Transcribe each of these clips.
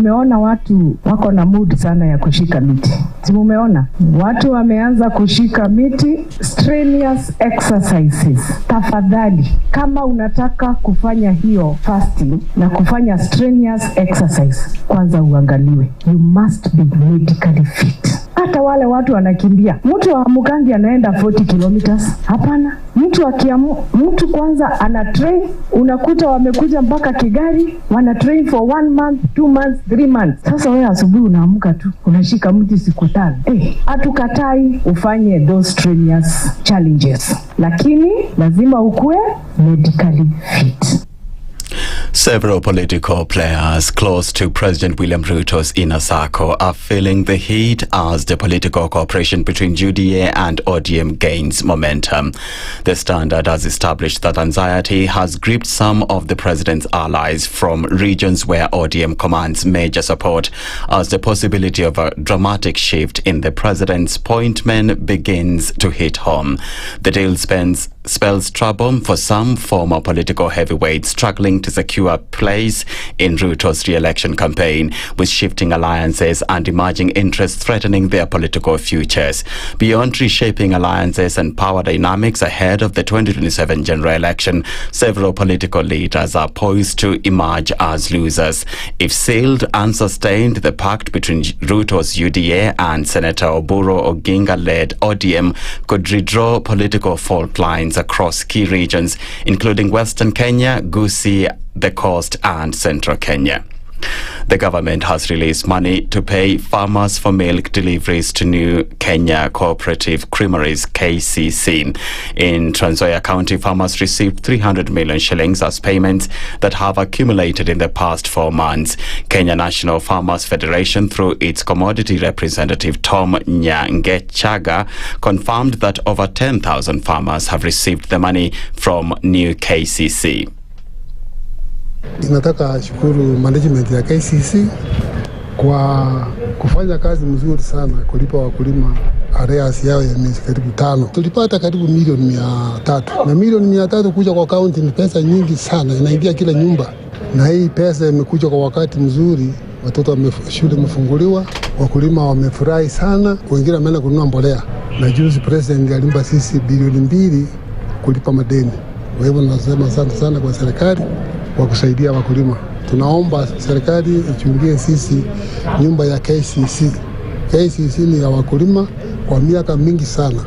nimeona watu wako na mood sana ya kushika miti. Si mumeona? Watu wameanza kushika miti, strenuous exercises. Tafadhali, kama unataka kufanya hiyo fasting na kufanya strenuous exercise, kwanza uangaliwe. You must be medically fit. Hata wale watu wanakimbia. Mtu wa Mukangi anaenda 40 kilometers. Hapana. Mtu kwanza ana train, unakuta wamekuja mpaka Kigali, wana train for 1 month, 2 months, 3 months. Sasa wewe asubuhi unaamka tu, unashika mti siku 5. Hatukatai ufanye those strenuous challenges. Lakini lazima ukue medically fit. Several political players close to President William Ruto's inner circle are feeling the heat as the political cooperation between UDA and ODM gains momentum. The Standard has established that anxiety has gripped some of the president's allies from regions where ODM commands major support as the possibility of a dramatic shift in the president's appointment begins to hit home. The deal spells trouble for some former political heavyweights struggling to secure a place in Ruto's re-election campaign, with shifting alliances and emerging interests threatening their political futures. Beyond reshaping alliances and power dynamics ahead of the 2027 general election, several political leaders are poised to emerge as losers. If sealed and sustained, the pact between Ruto's UDA and Senator Oburu Oginga-led ODM could redraw political fault lines across key regions, including Western Kenya, Gusii, the Coast and Central Kenya. The government has released money to pay farmers for milk deliveries to New Kenya Cooperative Creameries, KCC. In Trans Nzoia County, farmers received 300 million shillings as payments that have accumulated in the past 4 months. Kenya National Farmers Federation, through its commodity representative Tom Nyangechaga, confirmed that over 10,000 farmers have received the money from New KCC. Tunataka shukuru management ya KCC kwa kufanya kazi mzuri sana kulipa wakulima areas yao ya miezi karibu 5. Tulipata karibu milioni 300. Na milioni 300 kuja kwa county ni pesa nyingi sana, inaingia kila nyumba. Na hii pesa imekuja kwa wakati mzuri, watoto shule wamefunguliwa, wakulima wamefurahi sana, wengine wameenda kununua mbolea. Na juzi president alimpa sisi bilioni 2 kulipa madeni. Kwa hivyo nasema asante sana kwa serikali kwa kusaidia wakulima. Tunaomba serikali ichungie sisi nyumba ya KCC. KCC ni ya wakulima kwa miaka mingi sana.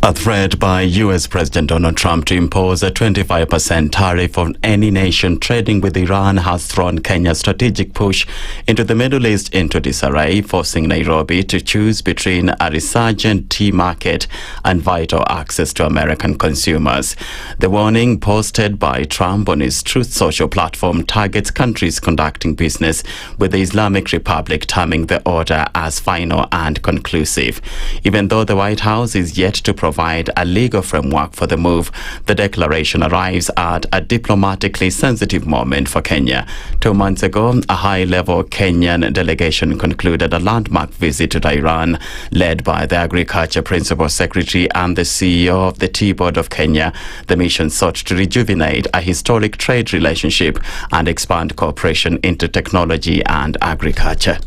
A threat by US President Donald Trump to impose a 25% tariff on any nation trading with Iran has thrown Kenya's strategic push into the Middle East into disarray, forcing Nairobi to choose between a resurgent tea market and vital access to American consumers. The warning posted by Trump on his Truth Social platform targets countries conducting business with the Islamic Republic, terming the order as final and conclusive. Even though the White House is yet to provide a legal framework for the move, the declaration arrives at a diplomatically sensitive moment for Kenya. 2 months ago, a high-level Kenyan delegation concluded a landmark visit to Iran, led by the Agriculture Principal Secretary and the CEO of the Tea Board of Kenya. The mission sought to rejuvenate a historic trade relationship and expand cooperation into technology and agriculture.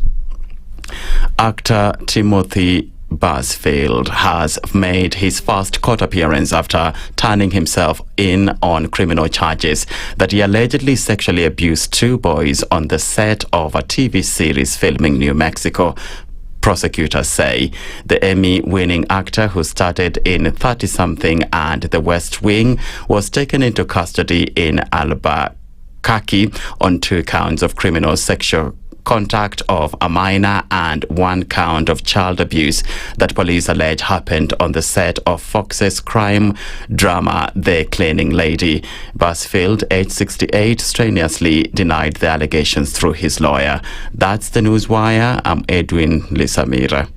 Actor Timothy Busfield has made his first court appearance after turning himself in on criminal charges that he allegedly sexually abused 2 boys on the set of a TV series filming New Mexico. Prosecutors say the Emmy-winning actor, who started in 30-something and The West Wing, was taken into custody in Albuquerque on 2 counts of criminal sexual contact of a minor and 1 count of child abuse that police allege happened on the set of Fox's crime drama The Cleaning Lady. Busfield, age 68, strenuously denied the allegations through his lawyer. That's the Newswire. I'm Edwin Lisamira.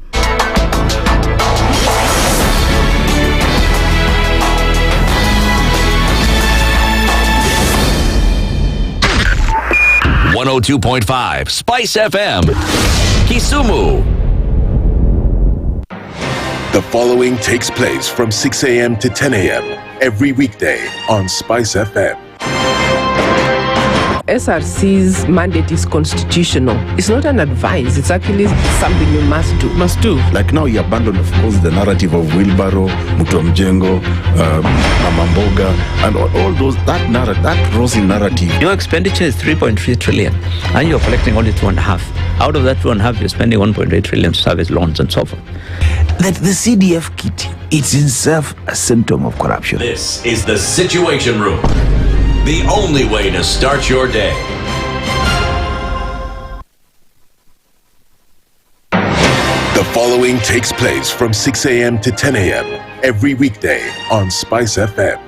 .5 Spice FM, Kisumu. The following takes place from 6 a.m. to 10 a.m. every weekday on Spice FM. SRC's mandate is constitutional. It's not an advice. It's actually something you must do. Like now you abandon, of course, the narrative of wheelbarrow, Mutomjengo, Mamamboga, and all those, that rosy narrative. Your expenditure is 3.3 trillion, and you're collecting only 2.5. Out of that 2.5, you're spending 1.8 trillion to service loans and so forth. That the CDF kit, it's itself a symptom of corruption. This is the Situation Room, the only way to start your day. The following takes place from 6 a.m. to 10 a.m. every weekday on SpiceFM.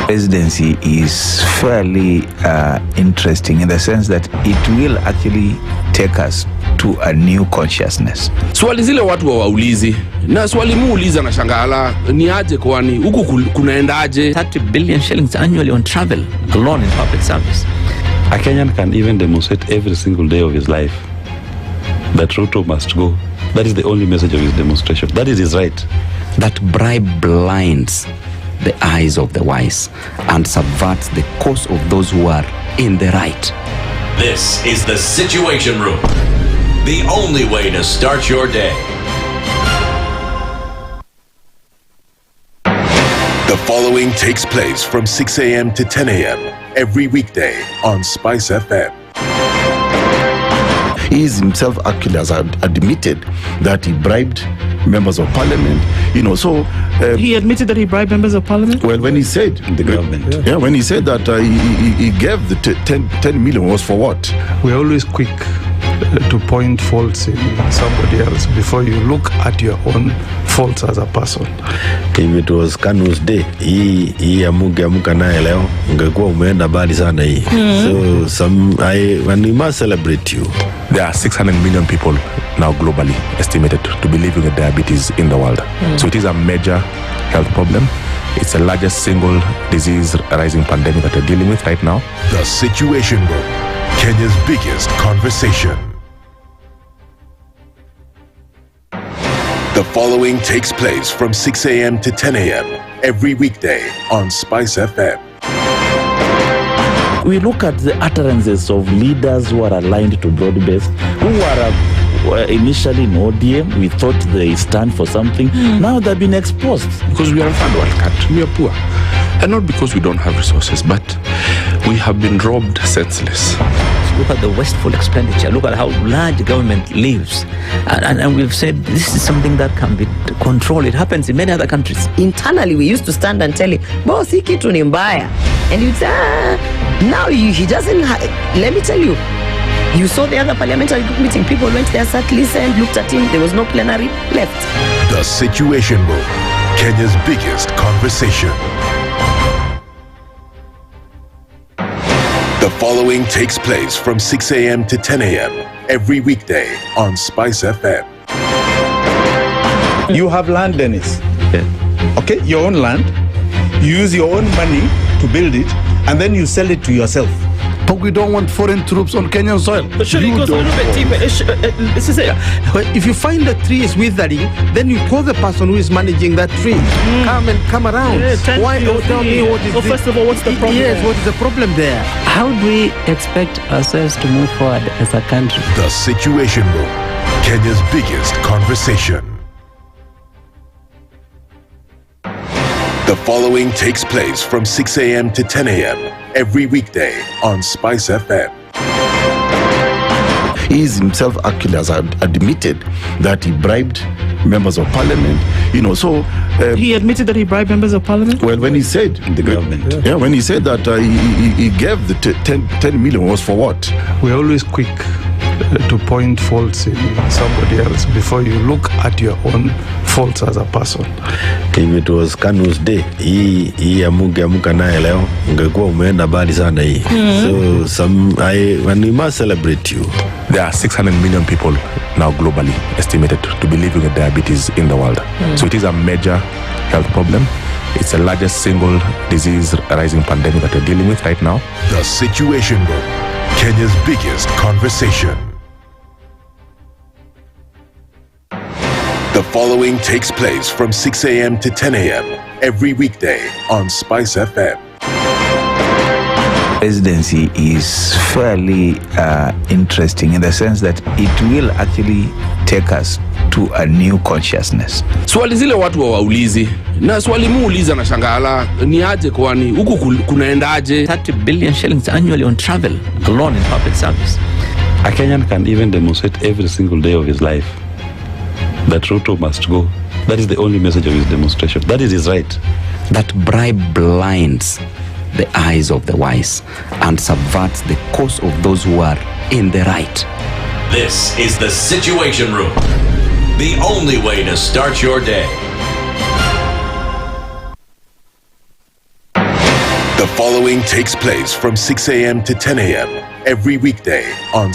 Presidency is fairly interesting in the sense that it will actually take us to a new consciousness. Swali zile watu waulizi na swali muuliza na shangala ni aje kwani huku kunaendaje? 30 billion shillings annually on travel alone in public service. A Kenyan can even demonstrate every single day of his life that Ruto must go. That is the only message of his demonstration. That is his right. That bribe blinds the eyes of the wise and subverts the cause of those who are in the right. This is the Situation Room, the only way to start your day. The following takes place from 6 a.m. to 10 a.m. every weekday on SpiceFM. He is himself actually has admitted that he bribed members of parliament, so... he admitted that he bribed members of parliament? Well, when he said... The government. Yeah, when he said that he gave the 10 million was for what? We're always quick to point faults in somebody else before you look at your own faults as a person. If it was Kanu's day, hii amuka naye leo, ungekuwa umeenda bali sana hii. So when we must celebrate you. There are 600 million people now globally estimated to be living with diabetes in the world. So it is a major health problem. It's the largest single disease rising pandemic that we're dealing with right now. The Situation Room, Kenya's biggest conversation. The following takes place from 6 a.m. to 10 a.m. every weekday on SpiceFM. We look at the utterances of leaders who are aligned to broad-based, who are initially in ODM. We thought they stand for something. Now they've been exposed. Because we are a third world country, we are poor. And not because we don't have resources, but we have been robbed senseless. Look at the wasteful expenditure. Look at how large government lives. And we've said this is something that can be controlled. It happens in many other countries. Internally, we used to stand and tell him, boss, hii kitu ni mbaya. And you'd say, now he doesn't, let me tell you, you saw the other parliamentary group meeting. People went there, sat, listened, looked at him. There was no plenary, left. The Situation Room, Kenya's biggest conversation. The following takes place from 6 a.m. to 10 a.m. every weekday on SpiceFM. You have land, Denis. Yeah. Okay, your own land. You use your own money to build it, and then you sell it to yourself. But we don't want foreign troops on Kenyan soil. But surely it goes a little bit deeper. If you find the tree is withering, then you call the person who is managing that tree. Come around. Yeah, why? Tell me what is first of all, what's the problem? Yes, what is the problem there? How do we expect ourselves to move forward as a country? The Situation Room, Kenya's biggest conversation. The following takes place from 6 a.m. to 10 a.m. every weekday on SpiceFM. He is himself actually has admitted that he bribed members of parliament, so... he admitted that he bribed members of parliament? Well, when he said... The government. Yeah, when he said that he gave the 10 million was for what? We're always quick to point faults in somebody else before you look at your own faults as a person. If it was Kanu's day, hii amuka naye leo, ungekuwa umeenda bali sana hii. So when we must celebrate you. There are 600 million people now globally estimated to be living with diabetes in the world. So it is a major health problem. It's the largest single disease rising pandemic that we're dealing with right now. The Situation Room, Kenya's biggest conversation. The following takes place from 6 a.m. to 10 a.m. every weekday on SpiceFM. presidency is fairly interesting in the sense that it will actually take us to a new consciousness. Swali zile watu waulizi na swali muuliza na shangala ni aje kwani huku kunaendaje? 30 billion shillings annually on travel alone in public service. A Kenyan can even demonstrate every single day of his life that Ruto must go. That is the only message of his demonstration. That is his right. That bribe blinds the eyes of the wise and subverts the cause of those who are in the right. This is the Situation Room, the only way to start your day. The following takes place from 6 a.m. to 10 a.m. every weekday on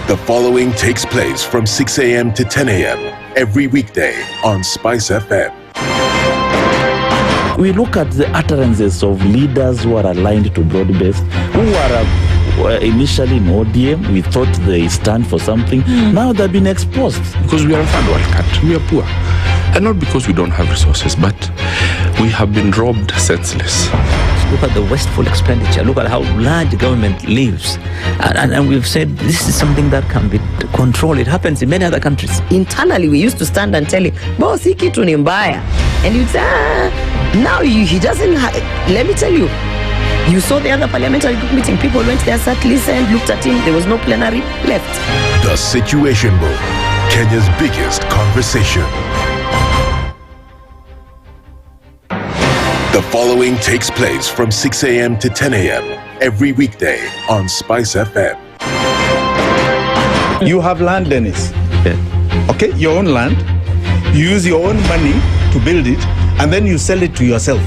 The following takes place from 6 a.m. to 10 a.m. every weekday on SpiceFM. We look at the utterances of leaders who are aligned to broad-based, who are initially in ODM. We thought they stand for something. Now they've been exposed. Because we are a third world country, we are poor. And not because we don't have resources, but we have been robbed senseless. Look at the wasteful expenditure. Look at how large government lives. And we've said this is something that can be controlled. It happens in many other countries. Internally, we used to stand and tell him, boss, hii kitu ni mbaya. And you'd say, now he doesn't let me tell you. You saw the other parliamentary group meeting. People went there, sat, listened, looked at him. There was no plenary left. The Situation Room, Kenya's biggest conversation. The following takes place from 6 a.m. to 10 a.m. every weekday on SpiceFM. You have land, Denis. Okay, your own land. You use your own money to build it, and then you sell it to yourself.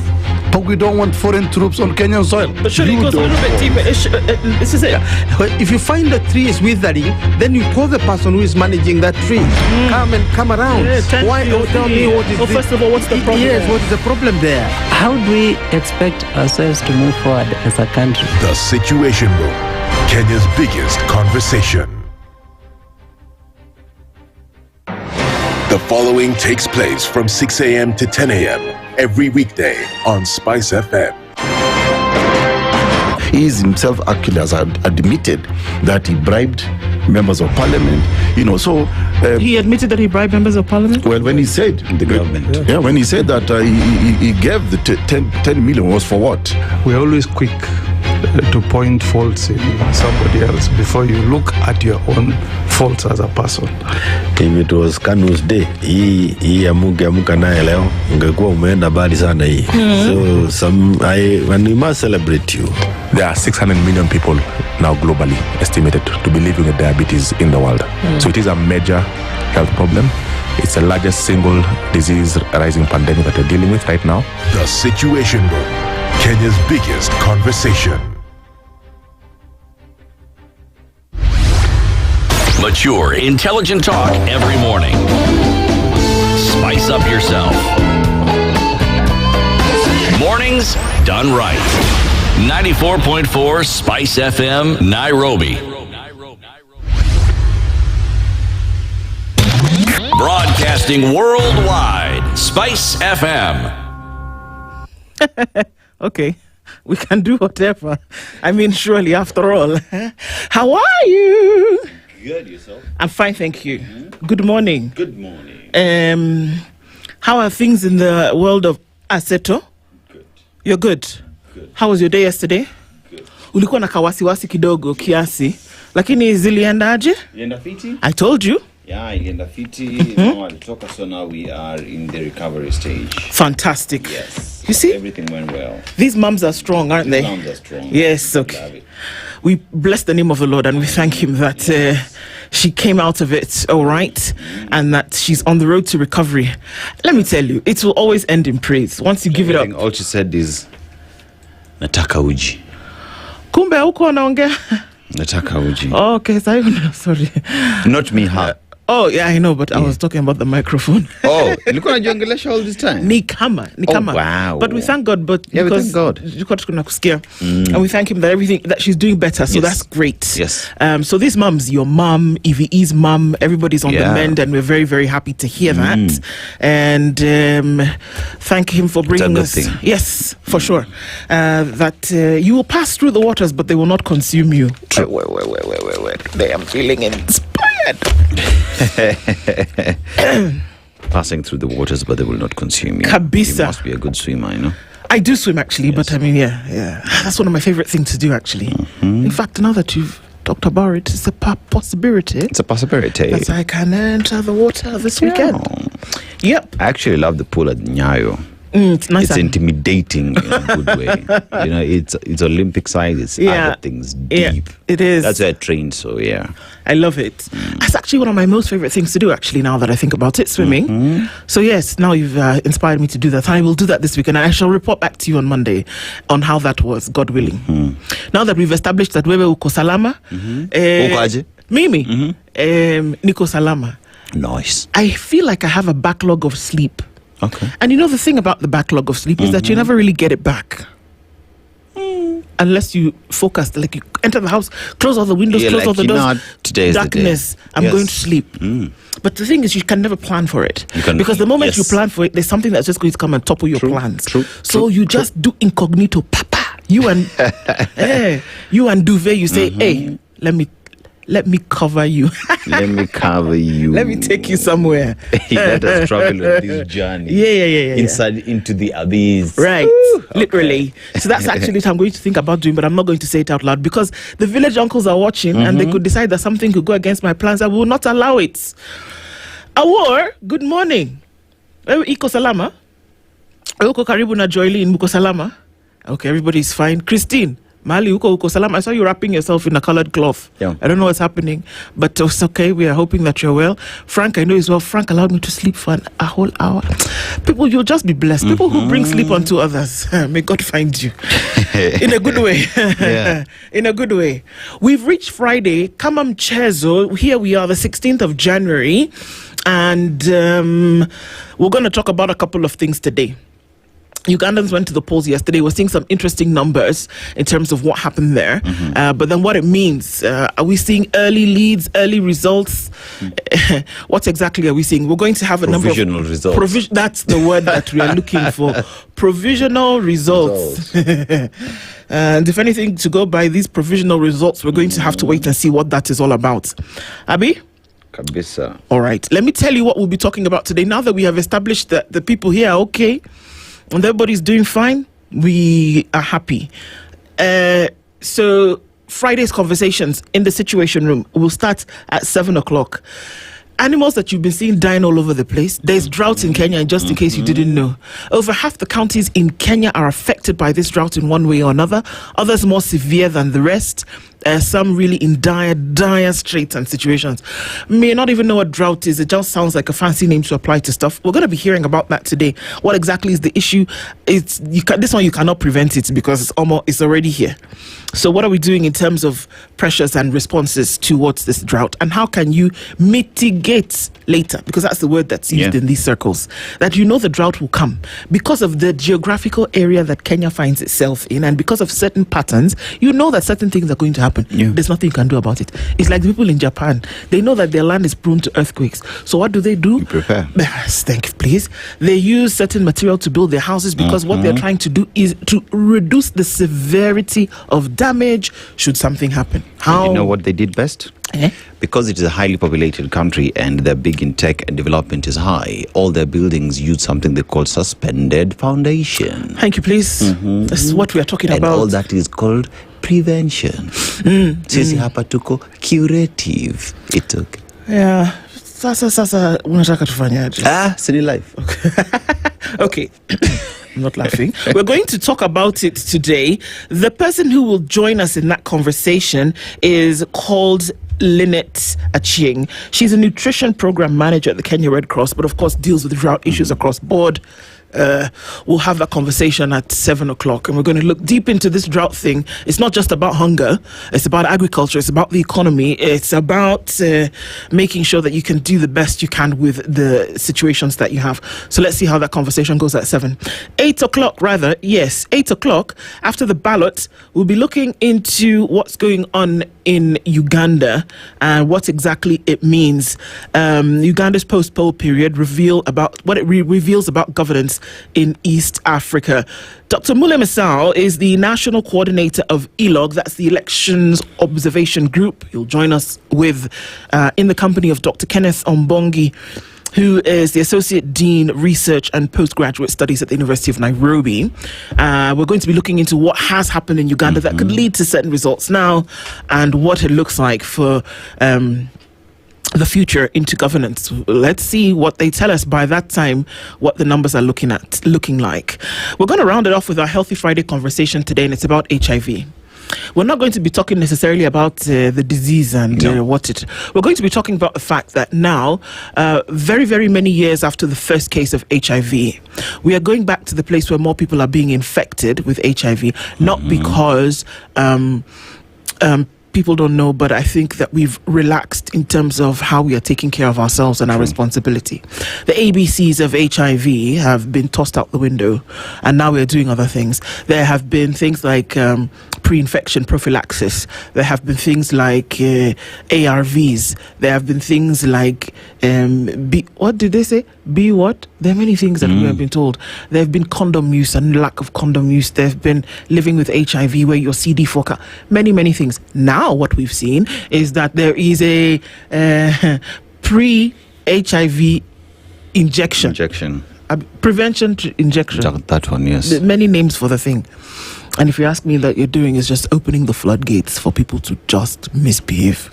But we don't want foreign troops on Kenyan soil. But surely it goes a little bit deeper. This is it. If you find the tree is withering, then you call the person who is managing that tree. Come around. Why? Tell me what is first of all, what's the problem? Yes, what is the problem there? How do we expect ourselves to move forward as a country? The Situation Room, Kenya's biggest conversation. The following takes place from 6 a.m. to 10 a.m. every weekday on SpiceFM. He is himself actually has admitted that he bribed members of parliament. So he admitted that he bribed members of parliament. Well, when he said the government, when he said that he gave the 10 million was for what? We're always quick to point faults in somebody else before you look at your own faults as a person. If it was Kanu's day, hii amuka naye leo ungekuwa umeenda bali sana hii. So when we must celebrate you. There are 600 million people now globally estimated to be living with diabetes in the world. So it is a major health problem. It's the largest single disease rising pandemic that we're dealing with right now. The Situation Room, Kenya's biggest conversation. Mature, intelligent talk every morning. Spice up yourself. Mornings done right. 94.4 Spice FM, Nairobi. Broadcasting worldwide, Spice FM. Okay, we can do whatever. I mean, surely, after all. How are you? Good, yourself? I'm fine, thank you. Good morning. Good morning. How are things in the world of Aseto? Good. You're good? Good. How was your day yesterday? Good. Ulikuwa na kawasiwasi kidogo kiasi, lakini ziliendaje? Ilienda fiti? I told you. Yeah, ilienda fiti. Now alitoka, so now we are in the recovery stage. Fantastic. Yes. You see? Everything went well. These mums are strong, aren't they? These mums are strong. Yes, okay. We bless the name of the Lord and we thank him that she came out of it all right and that she's on the road to recovery. Let me tell you, it will always end in praise. Once you give it up. All she said is, nataka uji. Kumbe huko anaongea. Nataka uji. Okay, sorry. Not me, her. Oh, yeah, I know, but I was talking about the microphone. Oh, ilikuwa unajiongelesha all this time? Ni kama. Oh, wow. But we thank God, Yeah, we thank God. And we thank him that she's doing better, so that's great. Yes. So this mom's your mom, Evie's mom, everybody's on the mend, and we're very, very happy to hear that. And thank him for bringing us. Yes, for sure. That you will pass through the waters, but they will not consume you. Wait. They am feeling inspired. Passing through the waters, but they will not consume you. Kabisa. You must be a good swimmer, you know. I do swim, actually, but I mean, yeah. That's one of my favorite things to do, actually. In fact, now that you've talked about it, it's a possibility. It's a possibility. That I can enter the water this weekend. Yep. I actually love the pool at Nyayo. It's nice. It's intimidating in a good way. You know, it's Olympic size. It's other things deep. It is. That's where I trained. So yeah, I love it. That's actually one of my most favorite things to do. Actually, now that I think about it, swimming. So yes, now you've inspired me to do that. I will do that this weekend. I shall report back to you on Monday on how that was, God willing. Now that we've established that wewe uko salama, mimi, niko salama. Nice. I feel like I have a backlog of sleep. Okay. And you know the thing about the backlog of sleep is that you never really get it back. Unless you focus, like you enter the house, close all the windows, close all the doors. Today is darkness. The day. I'm going to sleep. But the thing is, you can never plan for it. Because the moment you plan for it, there's something that's just going to come and topple your plans. So you just do incognito, papa. You and Duvet, you say, hey, let me cover you. Let me cover you. Let me take you somewhere. Let us travel on this journey. Yeah. Inside into the abyss. Right. Literally. So that's actually what I'm going to think about doing, but I'm not going to say it out loud because the village uncles are watching and they could decide that something could go against my plans. I will not allow it. Awuor, good morning. Iko salama? Uko karibu na Joyline, muko salama? Okay, everybody's fine. Christine. Mali, uko salam. I saw you wrapping yourself in a colored cloth. Yeah. I don't know what's happening, but it's okay. We are hoping that you're well. Frank, I know as well. Frank allowed me to sleep for a whole hour. People, you'll just be blessed. People who bring sleep onto others, may God find you. In a good way. In a good way. We've reached Friday. Kamam Chezo. Here we are, the 16th of January. And we're going to talk about a couple of things today. Ugandans went to the polls yesterday. We're seeing some interesting numbers in terms of what happened there. But then what it means, are we seeing early leads, early results? What exactly are we seeing? We're going to have a number of... Provisional results. That's the word that we are looking for. Provisional results. And if anything, to go by these provisional results, we're going to have to wait and see what that is all about. Abi? Kabisa. All right. Let me tell you what we'll be talking about today. Now that we have established that the people here are okay, and everybody's doing fine, we are happy. So Friday's conversations in the Situation Room will start at 7 o'clock. Animals that you've been seeing dying all over the place. There's drought in Kenya, and just in case you didn't know, over half the counties in Kenya are affected by this drought in one way or another. Others more severe than the rest. Some really in dire straits and situations. May not even know what drought is. It just sounds like a fancy name to apply to stuff. We're going to be hearing about that today. What exactly is the issue? This one you cannot prevent it because it's already here. So what are we doing in terms of pressures and responses towards this drought? And how can you mitigate later? Because that's the word that's used in these circles. That you know the drought will come. Because of the geographical area that Kenya finds itself in and because of certain patterns, you know that certain things are going to happen. There's nothing you can do about it. It's like the people in Japan. They know that their land is prone to earthquakes. So what do? You prepare. Thank you, please. They use certain material to build their houses because what they're trying to do is to reduce the severity of damage should something happen. How? You know what they did best? Because it is a highly populated country and they're big in tech and development is high, all their buildings use something they call suspended foundation. Thank you, please. This is what we are talking about. And all that is called prevention. Sisi hapa tuko curative. It's okay. Yeah. Sasa unataka tufanyaje? City life. Okay. I'm not laughing. We're going to talk about it today. The person who will join us in that conversation is called Lynette Achieng. She's a nutrition program manager at the Kenya Red Cross, but of course deals with drought issues across board. we'll have that conversation at 7 o'clock, and we're going to look deep into this drought thing. It's not just about hunger, it's about agriculture, it's about the economy, it's about making sure that you can do the best you can with the situations that you have. So let's see how that conversation goes at 7. 8 o'clock rather, yes, 8 o'clock, after the ballot, we'll be looking into what's going on in Uganda and what exactly it means. Uganda's post-poll period reveals about governance in East Africa. Dr. Mule Masao is the national coordinator of ELOG, that's the Elections Observation Group. He'll join us with in the company of Dr. Kenneth Ombongi, who is the Associate Dean, Research and Postgraduate Studies at the University of Nairobi. We're going to be looking into what has happened in Uganda that could lead to certain results now and what it looks like for the future into governance. Let's see what they tell us by that time, what the numbers are looking like. We're going to round it off with our Healthy Friday conversation today, and it's about HIV. We're not going to be talking necessarily about the disease and we're going to be talking about the fact that now, very, very many years after the first case of HIV, we are going back to the place where more people are being infected with HIV, not because people don't know, but I think that we've relaxed in terms of how we are taking care of ourselves and our responsibility. The ABCs of HIV have been tossed out the window, and now we're doing other things. There have been things like pre-infection prophylaxis. There have been things like ARVs. There have been things like what did they say? Be what? There are many things that we have been told. There have been condom use and lack of condom use. There have been living with HIV where your CD4 many, many things. Now what we've seen is that there is a pre-HIV injection. Prevention injection. That one, yes. Many names for the thing. And if you ask me, that you're doing is just opening the floodgates for people to just misbehave.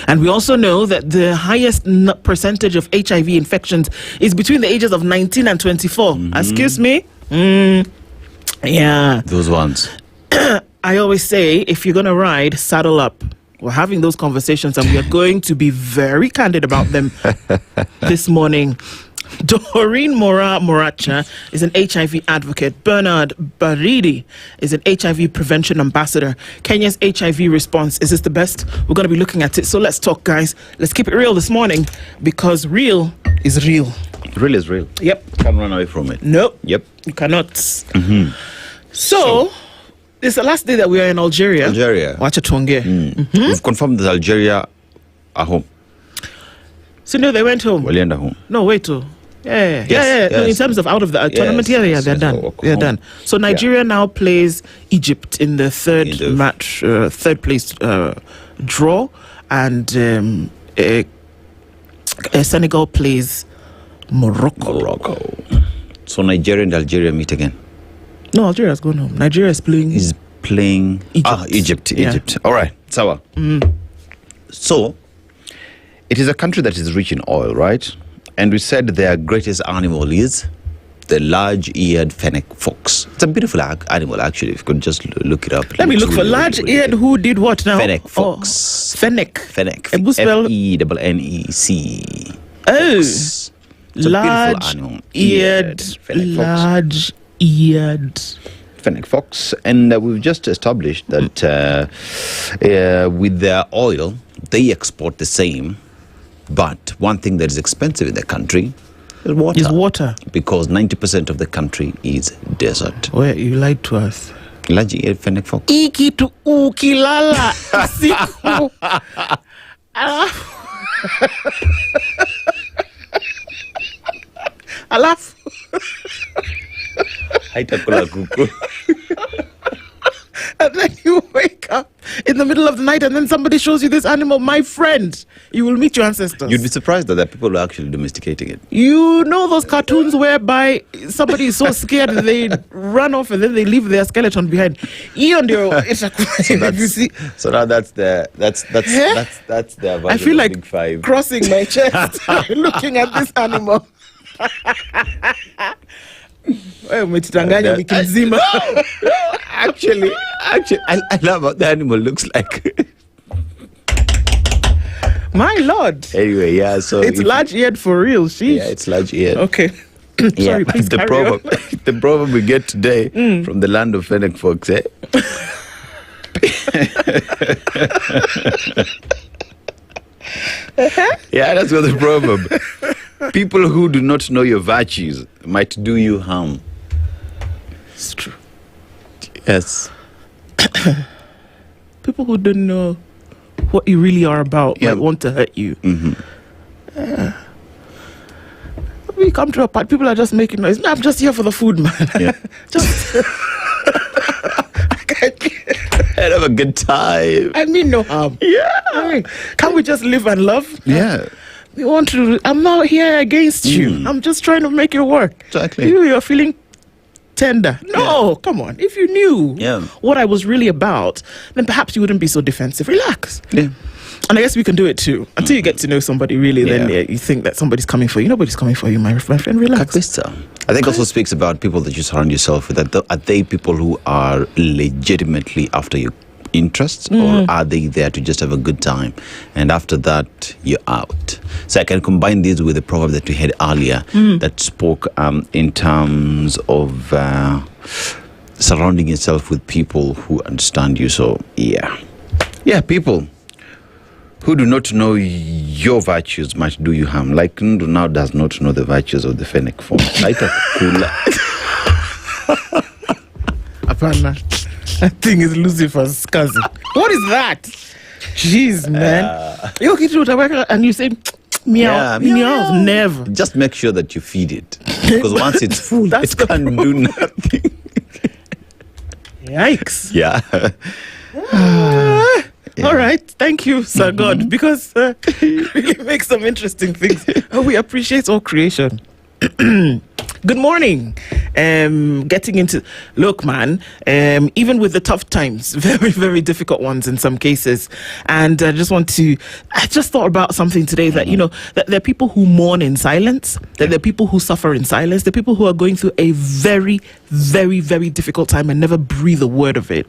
And we also know that the highest percentage of HIV infections is between the ages of 19 and 24. Excuse me? Yeah. Those ones. I always say, if you're going to ride, saddle up. We're having those conversations, and we are going to be very candid about them this morning. Doreen Moracha is an HIV advocate. Bernard Baridi is an HIV prevention ambassador. Kenya's HIV response, is this the best? We're going to be looking at it. So let's talk, guys. Let's keep it real this morning, because real is real. Real is real. Yep. Can't run away from it. Nope. Yep. You cannot. So, it's the last day that we are in Algeria. Watch it, We've confirmed that Algeria are home. So no, they went home. Walienda home. No, wait to. Yeah. No, in terms of out of the tournament, they're done. They're done. So Nigeria now plays Egypt in the third match, third place draw, and Senegal plays Morocco. So Nigeria and Algeria meet again. No, Algeria's going home. Nigeria is playing Egypt. Egypt. All right, Sawa. So it is a country that is rich in oil, right? And we said their greatest animal is the large-eared fennec fox. It's a beautiful animal, actually. If you could just look it up. Let me look for large-eared. Who did what now? Fennec fox. Fennec. F-E-N-N-E-C. Oh, large-eared fennec fox. And we've just established that with their oil, they export the same. But one thing that is expensive in the country is water. Because 90% of the country is desert. Where you lied to us. Large-eared fennec fox. Ikitu ukilala siku. Alafu. Haitakula kuku. And then you wake up in the middle of the night and then somebody shows you this animal. My friend, you will meet your ancestors. You'd be surprised that there are people who are actually domesticating it. You know those cartoons whereby somebody is so scared that they run off and then they leave their skeleton behind. So now that's their version. I feel like Big Five. Crossing my chest looking at this animal. Actually, I love what the animal looks like. My lord. Anyway, yeah, so it's large-eared for real. Sheesh. Yeah, it's large-eared. Okay. Yeah, please the carry on. proverb we get today from the land of Fennec folks, eh? Yeah, that's what the proverb. People who do not know your virtues might do you harm. It's true. Yes. People who don't know what you really are about might want to hurt you. We come to a part, people are just making noise. No, I'm just here for the food, man. Yeah. Have a good time. I mean no harm. Yeah. I mean, can't we just live and love? Yeah. We want to. I'm not here against you. I'm just trying to make it work. Exactly. You're feeling tender. No, come on. If you knew what I was really about, then perhaps you wouldn't be so defensive. Relax. Yeah. And I guess we can do it too. Until you get to know somebody really, then you think that somebody's coming for you. Nobody's coming for you, my friend. Relax. I think also speaks about people that you surround yourself with. Are they people who are legitimately after your interests, or are they there to just have a good time? And after that, you're out. So I can combine this with the proverb that we had earlier that spoke in terms of surrounding yourself with people who understand you. So, people who do not know your virtues might do you harm. Like Ndu now does not know the virtues of the Fennec form. Like a cooler. Apana. That thing is Lucifer's cousin. What is that? Jeez, man. You get to the and you say, meow, meow. Never. Just make sure that you feed it. Because once it's full, it can't do nothing. Yikes. Yeah. All right, thank you, Sir God, because you really make some interesting things. We appreciate all creation. Good morning. Getting into, look, man, even with the tough times, very, very difficult ones in some cases. And I just thought about something today that, that there are people who mourn in silence, that there are people who suffer in silence, there are people who are going through a very, very, very difficult time and never breathe a word of it.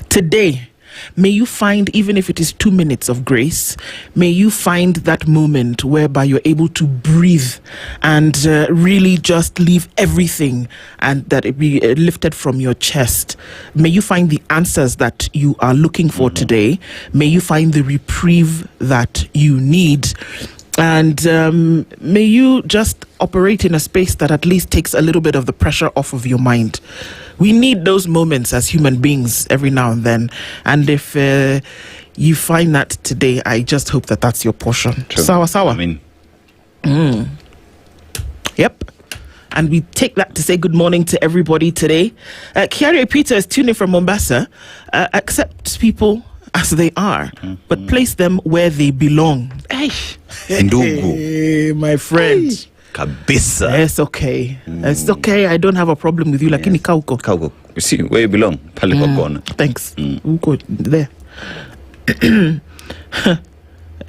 Today, may you find, even if it is 2 minutes of grace, may you find that moment whereby you're able to breathe and really just leave everything and that it be lifted from your chest. May you find the answers that you are looking for today. May you find the reprieve that you need. And may you just operate in a space that at least takes a little bit of the pressure off of your mind. We need those moments as human beings every now and then. And if you find that today, I just hope that that's your portion. True. Sawa. I mean. Yep. And we take that to say good morning to everybody today. Kiari Peter is tuning from Mombasa. Accept people as they are, but place them where they belong. Hey, my friend. Hey. Kabisa. It's okay. It's okay. I don't have a problem with you. Lakini kauko. Kauko. You see where you belong. Pale kwa kona. Thanks. Uko there.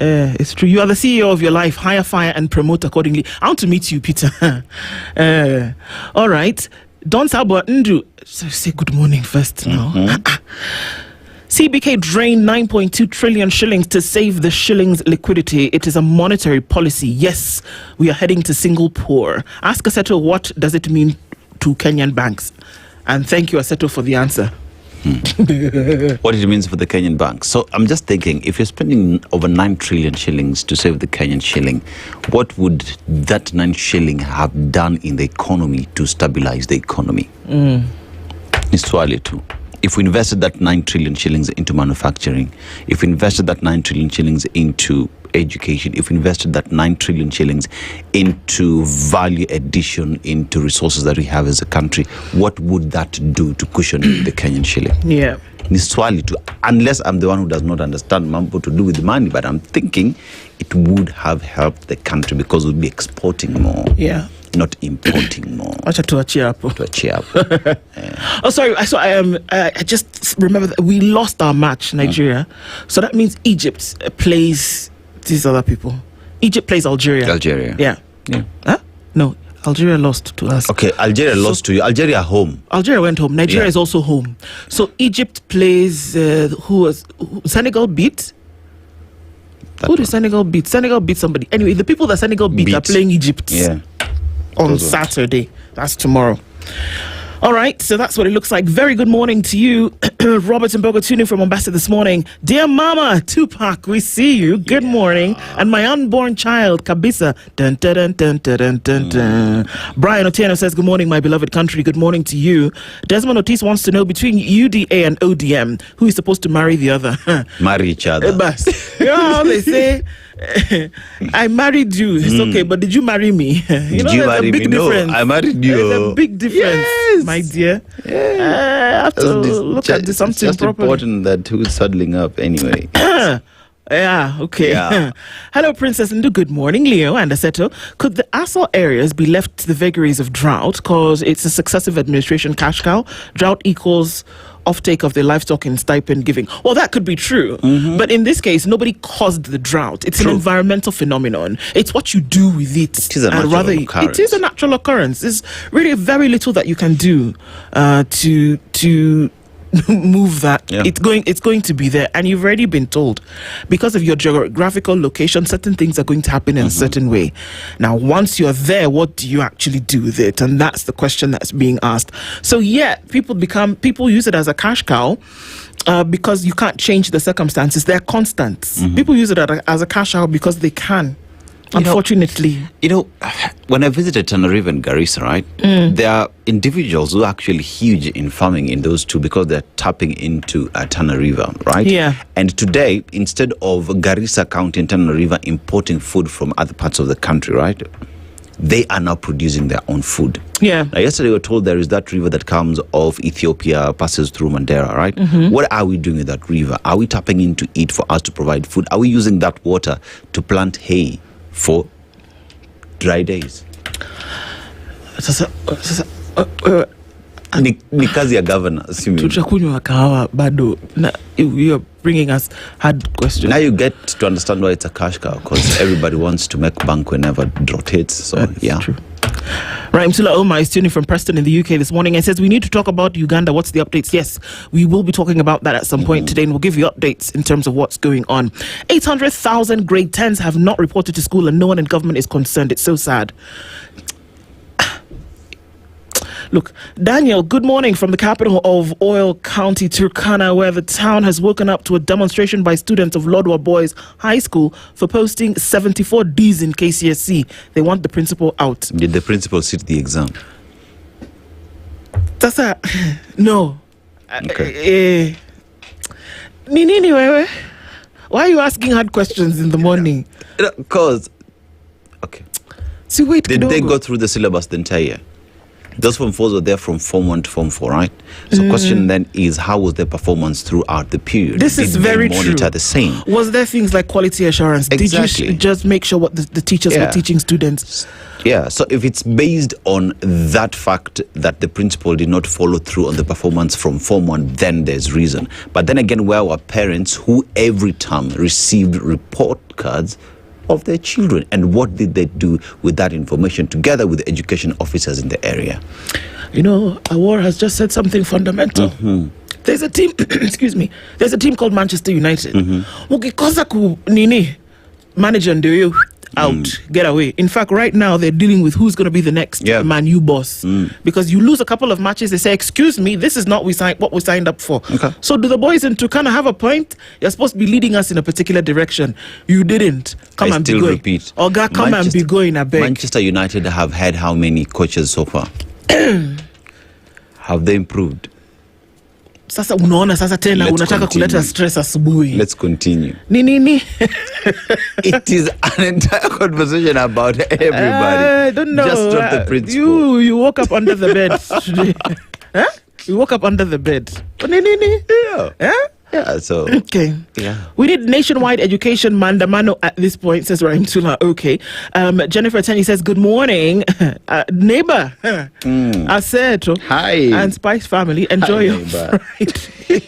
It's true. You are the CEO of your life. Hire, fire, and promote accordingly. I want to meet you, Peter. All right. Don Sabo Ndu. Say good morning first now. CBK drained 9.2 trillion shillings to save the shilling's liquidity. It is a monetary policy. Yes, we are heading to single poor. Ask Aseto, what does it mean to Kenyan banks? And thank you, Aseto, for the answer. What it means for the Kenyan banks. So I'm just thinking, if you're spending over 9 trillion shillings to save the Kenyan shilling, what would that 9 shilling have done in the economy to stabilize the economy? It's swali too. If we invested that 9 trillion shillings into manufacturing, if we invested that 9 trillion shillings into education, if we invested that 9 trillion shillings into value addition, into resources that we have as a country, what would that do to cushion the Kenyan shilling? Yeah. Niswali too, unless I'm the one who does not understand mambo to do with the money, but I'm thinking it would have helped the country because we'd be exporting more. Yeah. Not importing more. To cheer up. Yeah. Oh, sorry. I just remember that we lost our match, Nigeria. So that means Egypt plays these other people. Egypt plays Algeria. Yeah. Huh? No, Algeria lost to us. Okay, Algeria lost to you. Algeria home. Algeria went home. Nigeria is also home. So Egypt plays Senegal beat. Who did Senegal beat? Senegal beat somebody. Anyway, the people that Senegal beat are playing Egypt. Yeah. on Saturday. That's tomorrow. All right, so that's what it looks like. Very good morning to you, Robert and Bogo tuning from Mombasa this morning. Dear Mama Tupac, we see you. Good morning. And my unborn child, Kabisa. Dun, dun, dun, dun, dun, dun, dun. Brian Otieno says, good morning, my beloved country. Good morning to you. Desmond Otis wants to know, between UDA and ODM, who is supposed to marry the other? Marry each other. You know how they say, I married you. It's okay, but did you marry me? Did you marry me? Difference. No, I married you. There's a big difference, my dear. I have to look at this something just properly. Important that who's saddling up anyway. Yeah, okay. Yeah. Hello, Princess Ndu. Good morning, Leo and Aseto. Could the Aso areas be left to the vagaries of drought because it's a successive administration cash cow? Drought equals offtake of the livestock and stipend giving. Well, that could be true. But in this case, nobody caused the drought. It's an environmental phenomenon. It's what you do with it. It is a natural occurrence. It is a natural occurrence. There's really very little that you can do to move that. It's going to be there, and you've already been told because of your geographical location, certain things are going to happen in a certain way. Now, once you're there, what do you actually do with it? And that's the question that's being asked. So yeah, people use it as a cash cow because you can't change the circumstances. They're constants. People use it as a cash cow because they can. Unfortunately, when I visited Tana River and Garissa, right, there are individuals who are actually huge in farming in those two because they're tapping into Tana River, right? Yeah. And today, instead of Garissa County and Tana River importing food from other parts of the country, right, they are now producing their own food. Yeah. Now, yesterday we were told there is that river that comes off Ethiopia, passes through Mandera, right? What are we doing with that river? Are we tapping into it for us to provide food? Are we using that water to plant hay for dry days? Ni kazi ya governor. Tutakunywa kahawa bado. You're bringing us hard questions. Now you get to understand why it's a cash cow, because everybody wants to make bank whenever drought hits. So That's true. Right, Mtula Oma is tuning from Preston in the UK this morning and says we need to talk about Uganda. What's the updates? Yes, we will be talking about that at some point today, and we'll give you updates in terms of what's going on. 800,000 grade 10s have not reported to school, and no one in government is concerned. It's so sad. Look, Daniel, good morning from the capital of Oil County, Turkana, where the town has woken up to a demonstration by students of Lodwar Boys High School for posting 74 Ds in KCSE. They want the principal out. Did the principal sit the exam? No. Okay. Why are you asking hard questions in the morning? Because, okay. See, wait, did they go through the syllabus the entire year? Those Form 4s were there from Form 1 to Form 4, right? So question then is, how was their performance throughout the period? This is very true. Did they monitor the same? Was there things like quality assurance? Exactly. Did you just make sure what the teachers were teaching students? Yeah, so if it's based on that fact that the principal did not follow through on the performance from Form 1, then there's reason. But then again, where were parents who every term received report cards of their children, and what did they do with that information together with the education officers in the area? Awuor has just said something fundamental. There's a team excuse me, there's a team called Manchester United. Ukikosa ku nini manager ndio you out, get away. In fact, right now they're dealing with who's going to be the next Man U boss, because you lose a couple of matches, they say, excuse me, this is not what we signed up for. So do the boys in Turkana have a point? You're supposed to be leading us in a particular direction. You didn't. Come and be going. Repeat. Oga, come and be going, I beg. Manchester United have had how many coaches so far? Have they improved? Sasa unaona sasa tena unataka kuleta stress asubuhi. Let's continue. Nini? It is an entire conversation about everybody. I don't know. Just not the principal. You woke up under the bed today. Huh? You woke up under the bed. Nini? Yeah. Huh? Yeah, so. Okay. Yeah. We need nationwide education mandamano at this point, says Rahim Tula. Okay. Jennifer Tenny says, good morning. Neighbor. Aseto. Hi. And Spice family. Enjoy your Friday.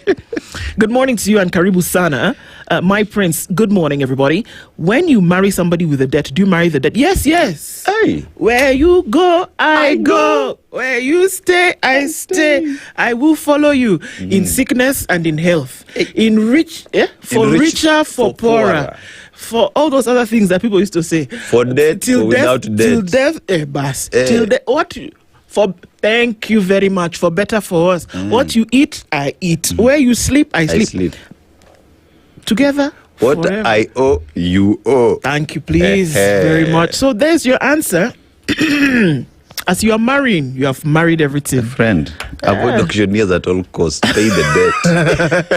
Good morning to you and Karibu Sana. My prince, good morning, everybody. When you marry somebody with a debt, do you marry the debt? Yes. Hey. Where you go, I go. Where you stay, I stay. I will follow you in sickness and in health. In richer, for poorer. For all those other things that people used to say. For death, or without death. Till death, bas. Till death. Thank you very much. For better, for us. What you eat, I eat. Where you sleep, I sleep. Together. What forever. I owe, you owe. Thank you, please, very much. So there's your answer. As you are marrying, you have married everything. Friend, avoid auctioneers at all costs. Pay the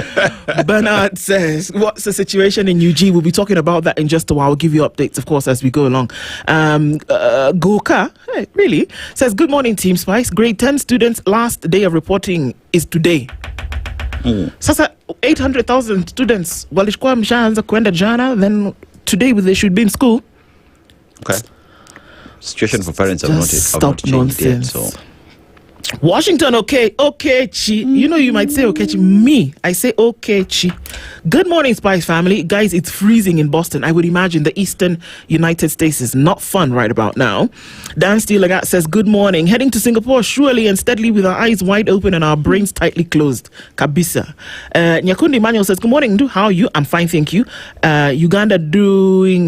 debt. Bernard says, what's the situation in UG? We'll be talking about that in just a while. I'll give you updates, of course, as we go along. Goka, really, says, good morning, Team Spice. Grade 10 students' last day of reporting is today. Sasa 800,000 students walikuwa mshaanza kwenda jana, then today they should be in school. Okay. Situation for parents have not changed yet, so. Washington, okay, chi. You know, you might say okay, chi. Me, I say okay, chi. Good morning, Spice family. Guys, it's freezing in Boston. I would imagine the eastern United States is not fun right about now. Dan Steelagat says, good morning. Heading to Singapore, surely and steadily with our eyes wide open and our brains tightly closed. Kabisa. Nyakundi Manuel says, good morning, Ndu. How are you? I'm fine, thank you. Uganda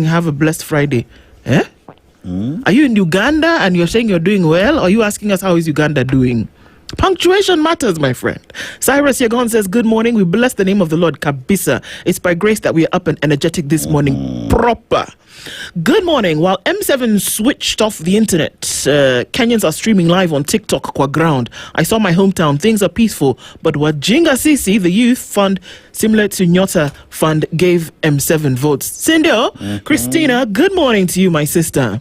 have a blessed Friday. Eh? Are you in Uganda and you're saying you're doing well? Or are you asking us how is Uganda doing? Punctuation matters, my friend. Cyrus Yagon says, good morning. We bless the name of the Lord. Kabisa. It's by grace that we are up and energetic this morning. Proper. Good morning. While M7 switched off the internet, Kenyans are streaming live on TikTok qua ground. I saw my hometown. Things are peaceful. But Wajinga Sisi, the youth fund, similar to Nyota Fund, gave M7 votes. Cindy, Christina, good morning to you, my sister.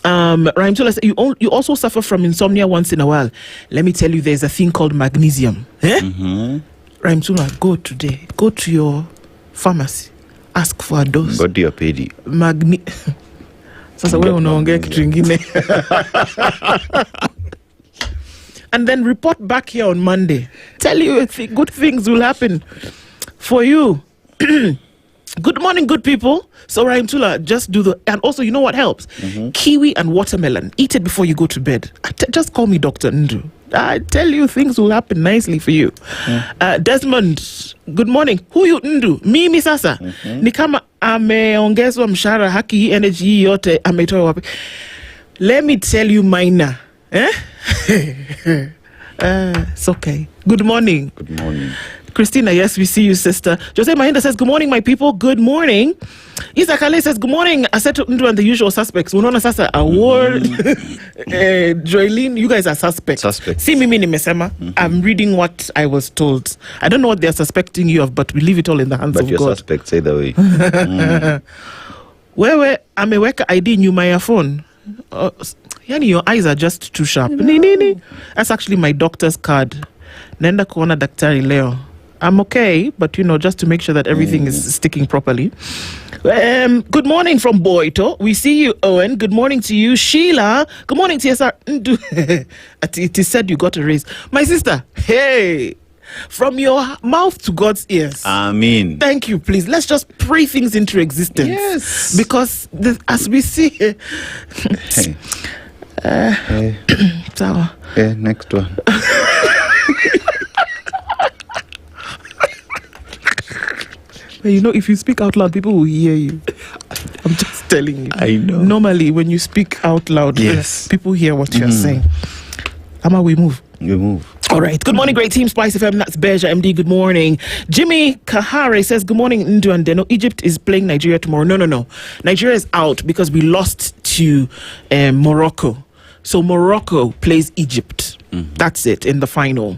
Raimtula, you also suffer from insomnia once in a while. Let me tell you, there's a thing called magnesium. Raimtula, go to your pharmacy. Ask for a dose. Go to your PD. Sasa wewe unaongea kitu kingine. And then report back here on Monday. Tell you good things will happen for you. Good morning, good people. So Raimtula, just do and also, you know what helps? Kiwi and watermelon. Eat it before you go to bed. Just call me Dr. Ndu. I tell you, things will happen nicely for you. Desmond, good morning. Who you Ndu? Mimi sasa. Ni kama ameongezwa mshahara, haki energy yote ametoa wapi? Let me tell you, Maina. It's okay. Good morning. Good morning. Christina, yes, we see you, sister. Jose Mahinda says, good morning, my people. Good morning. Isa Kale says, good morning. Aseto Ndu and the usual suspects. Unaona sasa, Awuor, Joyline, you guys are suspects. See, mimi nimesema. I'm reading what I was told. I don't know what they're suspecting you of, but we leave it all in the hands of God. But you're suspects either way. Wewe ameweka ID nyuma ya phone. Yani, your eyes are just too sharp. Nini? That's actually my doctor's card. Nenda kuona daktari leo. I'm okay, but just to make sure that everything is sticking properly. Good morning from Boito. We see you, Owen. Good morning to you, Sheila. Good morning, TSR. It is said you got a raise. My sister, hey, from your mouth to God's ears. Amen. Thank you, please. Let's just pray things into existence. Yes. Because as we see... Sawa. Next one. If you speak out loud, people will hear you. I'm just telling you. I know. Normally, when you speak out loud, yes, people hear what you're saying. Ama, we move. We move. All right. Good morning, great team, SpiceFM. That's Beja MD. Good morning. Jimmy Kahare says, good morning, Ndu and Deno. Egypt is playing Nigeria tomorrow. No. Nigeria is out because we lost to Morocco. So Morocco plays Egypt. That's it in the final,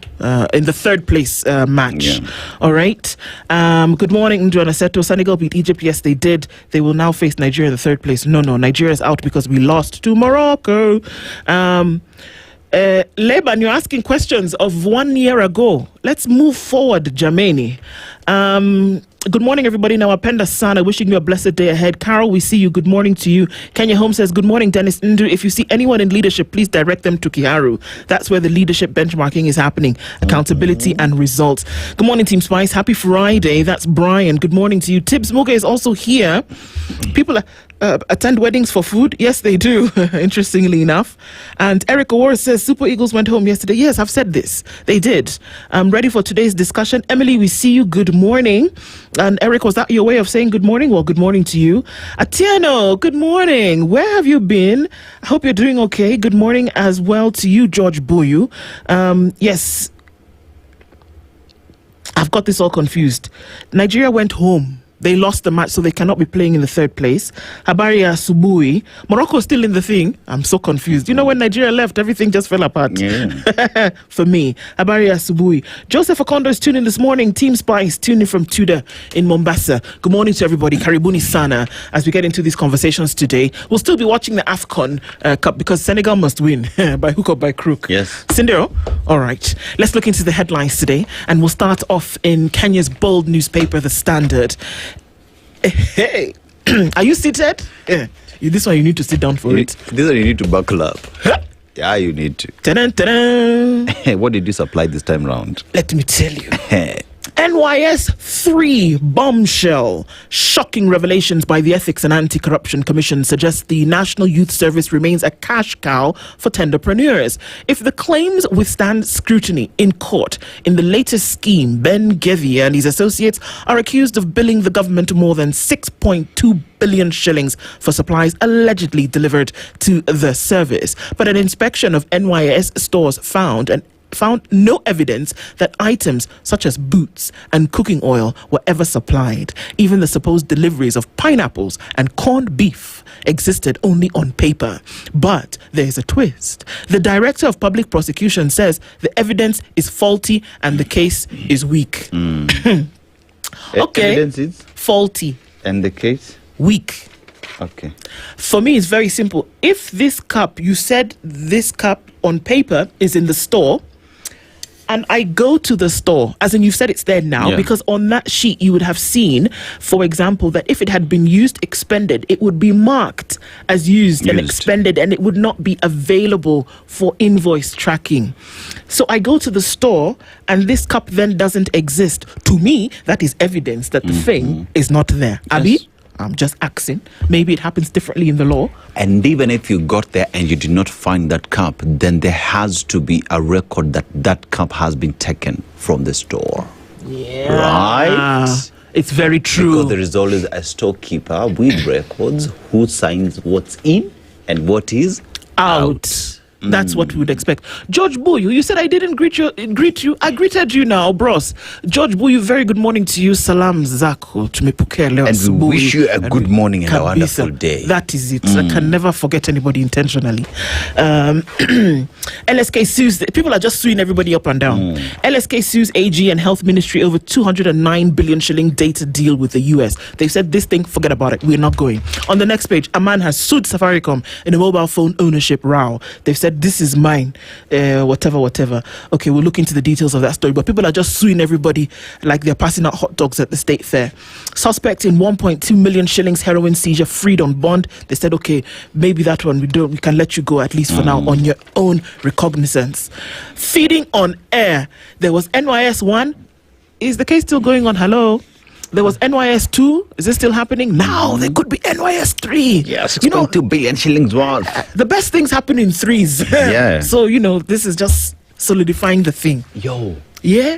in the third place match. Yeah. All right. Good morning, Ndu and Aseto. Senegal beat Egypt. Yes, they did. They will now face Nigeria in the third place. No. Nigeria is out because we lost to Morocco. Leban, you're asking questions of 1 year ago. Let's move forward, Jameni. Good morning, everybody. Now, Apenda Sana, wishing you a blessed day ahead. Carol, we see you. Good morning to you. Kenya Home says, good morning, Dennis Ndu. If you see anyone in leadership, please direct them to Kiharu. That's where the leadership benchmarking is happening. Accountability and results. Good morning, Team Spice. Happy Friday. That's Brian. Good morning to you. Tibbs Muga is also here. People attend weddings for food. Yes, they do, interestingly enough. And Eric Awuor says, Super Eagles went home yesterday. Yes, I've said this. They did. I'm ready for today's discussion. Emily, we see you. Good morning. And Eric, was that your way of saying good morning? Well, good morning to you. Atieno, good morning. Where have you been? I hope you're doing okay. Good morning as well to you, George Boyu. Yes, I've got this all confused. Nigeria went home. They lost the match, so they cannot be playing in the third place. Habari Subui. Morocco is still in the thing. I'm so confused. You know, when Nigeria left, everything just fell apart. Yeah. For me. Habari Subui. Joseph Okondo is tuning this morning. Team Spice tuning from Tudor in Mombasa. Good morning to everybody. Karibuni Sana. As we get into these conversations today, we'll still be watching the AFCON Cup because Senegal must win by hook or by crook. Yes. Sindero? All right. Let's look into the headlines today, and we'll start off in Kenya's bold newspaper, The Standard. Hey, are you seated? Yeah. This one you need to sit down for it. This one you need to buckle up. Yeah, you need to. Ta-da. What did you supply this time round? Let me tell you. NYS 3 bombshell. Shocking revelations by the Ethics and Anti-Corruption Commission suggest the National Youth Service remains a cash cow for tenderpreneurs. If the claims withstand scrutiny in court, in the latest scheme, Ben Gevi and his associates are accused of billing the government more than 6.2 billion shillings for supplies allegedly delivered to the service. But an inspection of NYS stores found no evidence that items such as boots and cooking oil were ever supplied. Even the supposed deliveries of pineapples and corned beef existed only on paper. But there's a twist. The Director of Public Prosecution says the evidence is faulty and the case is weak. Okay. Evidence is faulty. And the case? Weak. Okay. For me, it's very simple. If this cup, you said this cup on paper is in the store, and I go to the store, as in you've said it's there now, because on that sheet you would have seen, for example, that if it had been used, expended, it would be marked as used and expended, and it would not be available for invoice tracking. So I go to the store, and this cup then doesn't exist. To me, that is evidence that the thing is not there. Yes. Abi? I'm just asking. Maybe it happens differently in the law. And even if you got there and you did not find that cup, then there has to be a record that that cup has been taken from the store. Yeah. Right? It's very true. Because there is always a storekeeper with records who signs what's in and what is out. That's what we would expect. George Boyu, you said I didn't greet you. I greeted you now, bros. George Boyu, very good morning to you. Salam zako. And we wish you a good morning and a wonderful day. That is it. I can never forget anybody intentionally. LSK sues. People are just suing everybody up and down. LSK sues AG and Health Ministry over 209 billion shilling data deal with the US. They've said this thing, forget about it. We're not going. On the next page, a man has sued Safaricom in a mobile phone ownership row. They've said, this is mine, whatever. Okay, we'll look into the details of that story, but people are just suing everybody like they're passing out hot dogs at the state fair. Suspect in 1.2 million shillings heroin seizure freed on bond. They said, okay, maybe that one we can let you go at least for now on your own recognizance. Feeding on air. There was NYS 1. Is the case still going on? Hello? There was NYS 2. Is this still happening? Now there could be NYS 3. Yeah, 6.2 billion shillings worth. The best things happen in threes. Yeah. So, this is just solidifying the thing. Yo. Yeah?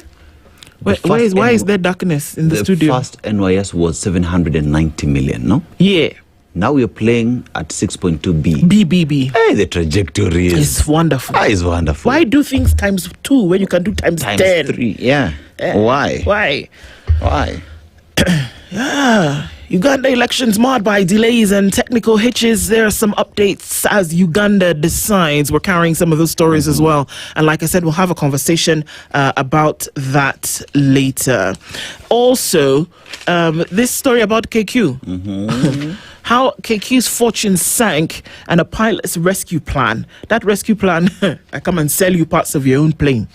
Why is there darkness in the studio? The first NYS was 790 million, no? Yeah. Now we're playing at 6.2 B. BBB. Hey, the trajectory is... It's wonderful. It's wonderful. Why do things times 2 when you can do times 10? 3, yeah. Why? Why? Uganda elections marred by delays and technical hitches. There are some updates as Uganda decides. We're carrying some of those stories as well. And like I said, we'll have a conversation about that later. Also, this story about KQ. How KQ's fortune sank and a pilot's rescue plan. That rescue plan, I come and sell you parts of your own plane.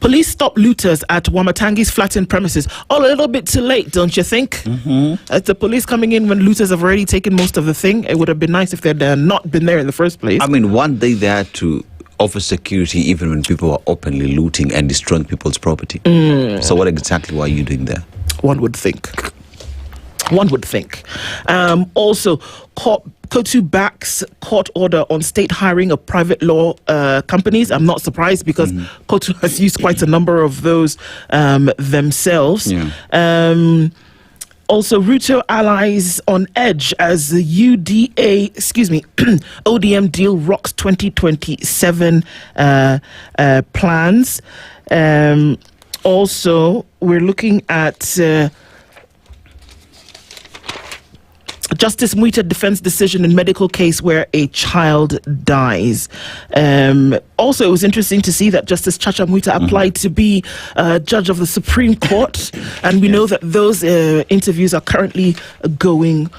Police stop looters at Wamatangi's flattened premises. All a little bit too late, don't you think? The police coming in when looters have already taken most of the thing. It would have been nice if they'd not been there in the first place. I mean, one day they had to offer security even when people were openly looting and destroying people's property. So what exactly were you doing there? One would think. Also, Kotu backs court order on state hiring of private law companies. I'm not surprised because Kotu has used quite a number of those themselves. Also, Ruto allies on edge as the ODM deal rocks 2027 plans. Also, we're looking at Justice Mwita defends decision in medical case where a child dies. Also, it was interesting to see that Justice Chacha Mwita applied to be judge of the Supreme Court, and we know that those interviews are currently going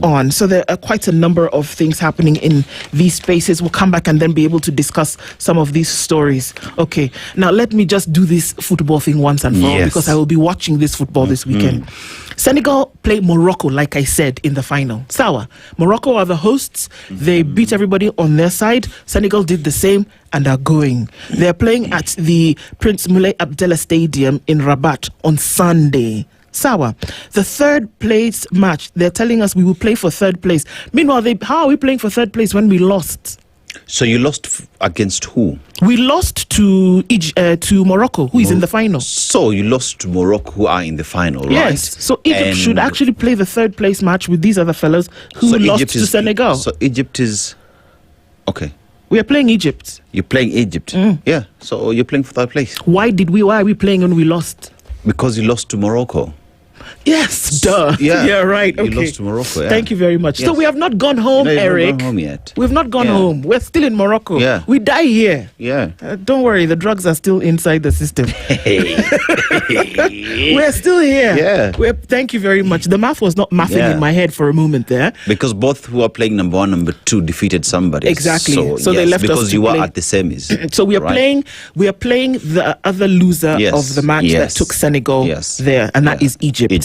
on. So there are quite a number of things happening in these spaces. We'll come back and then be able to discuss some of these stories. Okay, now let me just do this football thing once and for all, because I will be watching this football this weekend. Senegal play Morocco, like I said, in the final. Sawa. Morocco are the hosts. They beat everybody on their side. Senegal did the same and are going. They're playing at the Prince Moulay Abdallah Stadium in Rabat on Sunday. Sawa. The third place match, they're telling us we will play for third place. Meanwhile, how are we playing for third place when we lost? So you lost against who? We lost to Morocco, who is in the final. So you lost to Morocco, who are in the final, right? Yes. So Egypt should actually play the third place match with these other fellows who lost to Senegal. So Egypt is... Okay. We are playing Egypt. You're playing Egypt? Yeah. So you're playing for third place. Why are we playing when we lost? Because you lost to Morocco. Yes, duh. Yeah, right. Okay. You lost to Morocco. Yeah. Thank you very much. Yes. So we have not gone home, Eric. Not gone home yet. We've not gone home. We're still in Morocco. Yeah. We die here. Yeah. Don't worry, the drugs are still inside the system. We're still here. Yeah. Thank you very much. The math was not mathing in my head for a moment there. Because both who are playing number 1, number 2 defeated somebody. Exactly. So they left us because you are at the semis. So we are playing the other loser of the match that took Senegal there, and that is Egypt.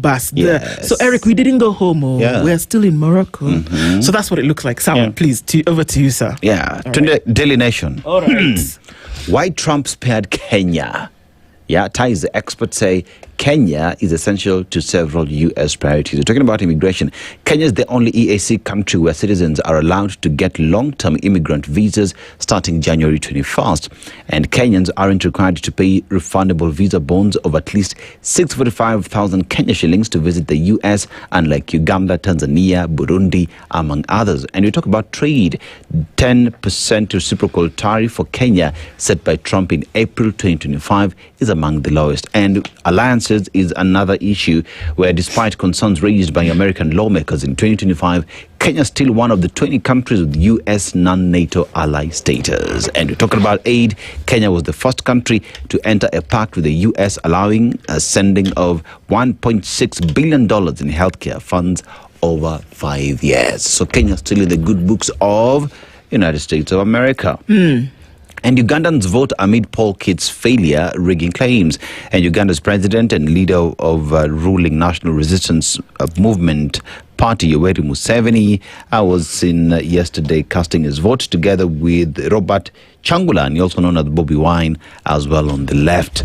Bas. So Eric, we didn't go home. We're still in Morocco. So that's what it looks like. Sam, please, over to you, sir. Yeah. Daily Nation. All right. Why Trump spared Kenya? Yeah, ties the experts say Kenya is essential to several U.S. priorities. We're talking about immigration. Kenya is the only EAC country where citizens are allowed to get long-term immigrant visas starting January 21st. And Kenyans aren't required to pay refundable visa bonds of at least 645,000 Kenya shillings to visit the U.S., unlike Uganda, Tanzania, Burundi, among others. And we talk about trade. 10% reciprocal tariff for Kenya set by Trump in April 2025 is among the lowest. And alliances is another issue where, despite concerns raised by American lawmakers in 2025, Kenya is still one of the 20 countries with U.S. non-NATO ally status. And we're talking about aid. Kenya was the first country to enter a pact with the U.S. allowing a sending of $1.6 billion in healthcare funds over 5 years. So Kenya is still in the good books of United States of America. And Ugandans vote amid Paul Kit's failure rigging claims. And Uganda's president and leader of ruling National Resistance Movement Party, Yoweri Museveni, was seen yesterday casting his vote together with Robert Changulanyi, also known as Bobby Wine, as well on the left.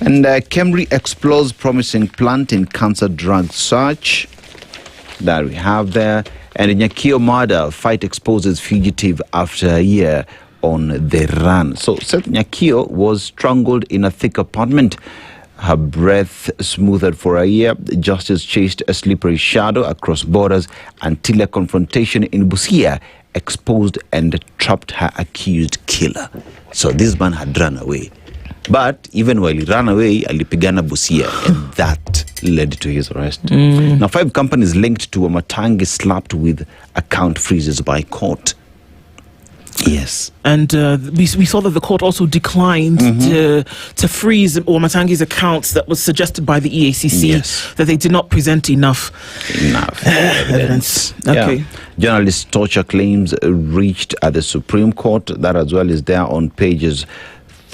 And Kemri explores promising plant in cancer drug search. That we have there. And in Nyakio murder, fight exposes fugitive after a year on the run. So Seth Nyakio was strangled in a thick apartment. Her breath smoothed for a year. Justice chased a slippery shadow across borders until a confrontation in Busia exposed and trapped her accused killer. So this man had run away. But even while he ran away, alipigana Busia, and that led to his arrest. Now, 5 companies linked to Wamatangi slapped with account freezes by court. Yes. And we saw that the court also declined to freeze Wamatangi's accounts that was suggested by the EACC, that they did not present enough evidence. Okay. Yeah. Journalist torture claims reached at the Supreme Court. That as well is there on pages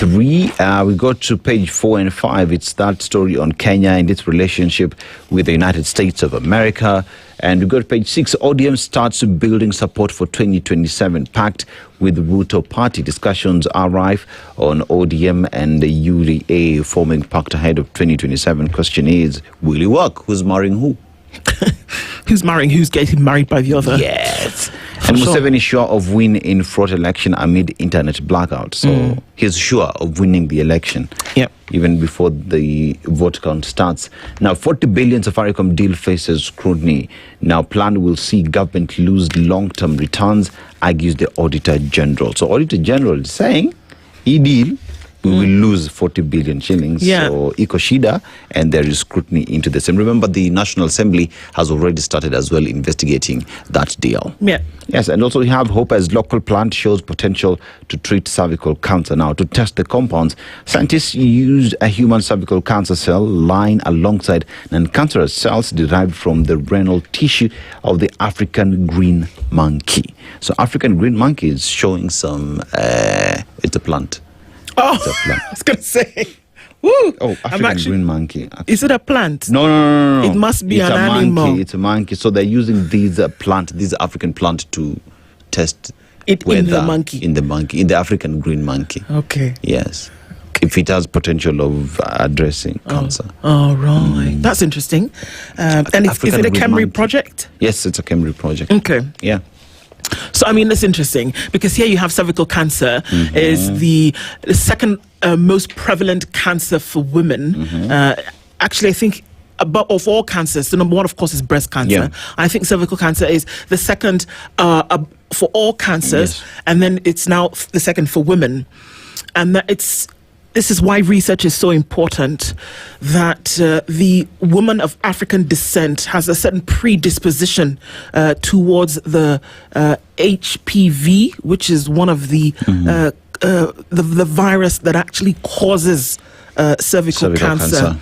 3. We go to page 4 and 5. It's that story on Kenya and its relationship with the United States of America. And we go to page 6. ODM starts building support for 2027 pact with Ruto party. Discussions are rife on ODM and the UDA forming pact ahead of 2027. Question is, will it work? Who's marrying who? Who's marrying who's getting married by the other? Yes. And Museveni is sure of win in fraud election amid internet blackout. So he's sure of winning the election. Yep. Even before the vote count starts. Now, 40 billion Safaricom deal faces scrutiny. Now, plan will see government lose long-term returns, argues the Auditor General. So, Auditor General is saying, deal, we will lose 40 billion shillings. Yeah. So, iko shida, and there is scrutiny into this. And remember, the National Assembly has already started as well investigating that deal. Yeah. Yes, and also we have hope as local plant shows potential to treat cervical cancer. Now, to test the compounds, scientists used a human cervical cancer cell line alongside non-cancerous cells derived from the renal tissue of the African green monkey. So, African green monkey is showing some, it's a plant. Oh, I was going to say. Woo! Oh, African green monkey. Is it a plant? No. It must be an animal. Monkey. It's a monkey. So they're using these African plant to test it in the monkey. In the African green monkey. Okay. Yes. Okay. If it has potential of addressing cancer. Oh, right. That's interesting. And is it a Camry project? Yes, it's a Camry project. Okay. Yeah. So, I mean, that's interesting because here you have cervical cancer is the second most prevalent cancer for women. Actually, I think of all cancers, the number one, of course, is breast cancer. Yeah. I think cervical cancer is the second for all cancers, and then it's now the second for women. And this is why research is so important, that the woman of African descent has a certain predisposition towards the HPV, which is one of the virus that actually causes cervical cancer.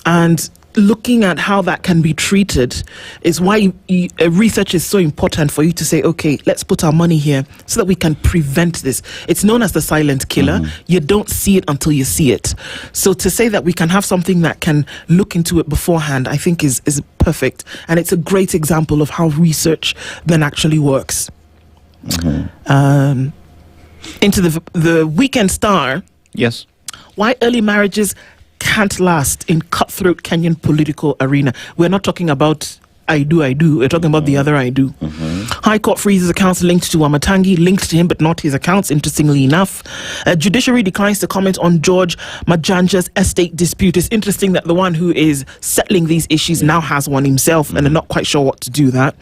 And looking at how that can be treated is why research is so important for you to say, okay, let's put our money here so that we can prevent this. It's known as the silent killer. You don't see it until you see it. So to say that we can have something that can look into it beforehand, I think is perfect. And it's a great example of how research then actually works. Into the Weekend Star. Yes. Why early marriages can't last in cutthroat Kenyan political arena. We're not talking about I do. We're talking about the other I do. High Court freezes accounts linked to Wamatangi, linked to him but not his accounts, interestingly enough. Judiciary declines to comment on George Majanja's estate dispute. It's interesting that the one who is settling these issues now has one himself and they're not quite sure what to do that.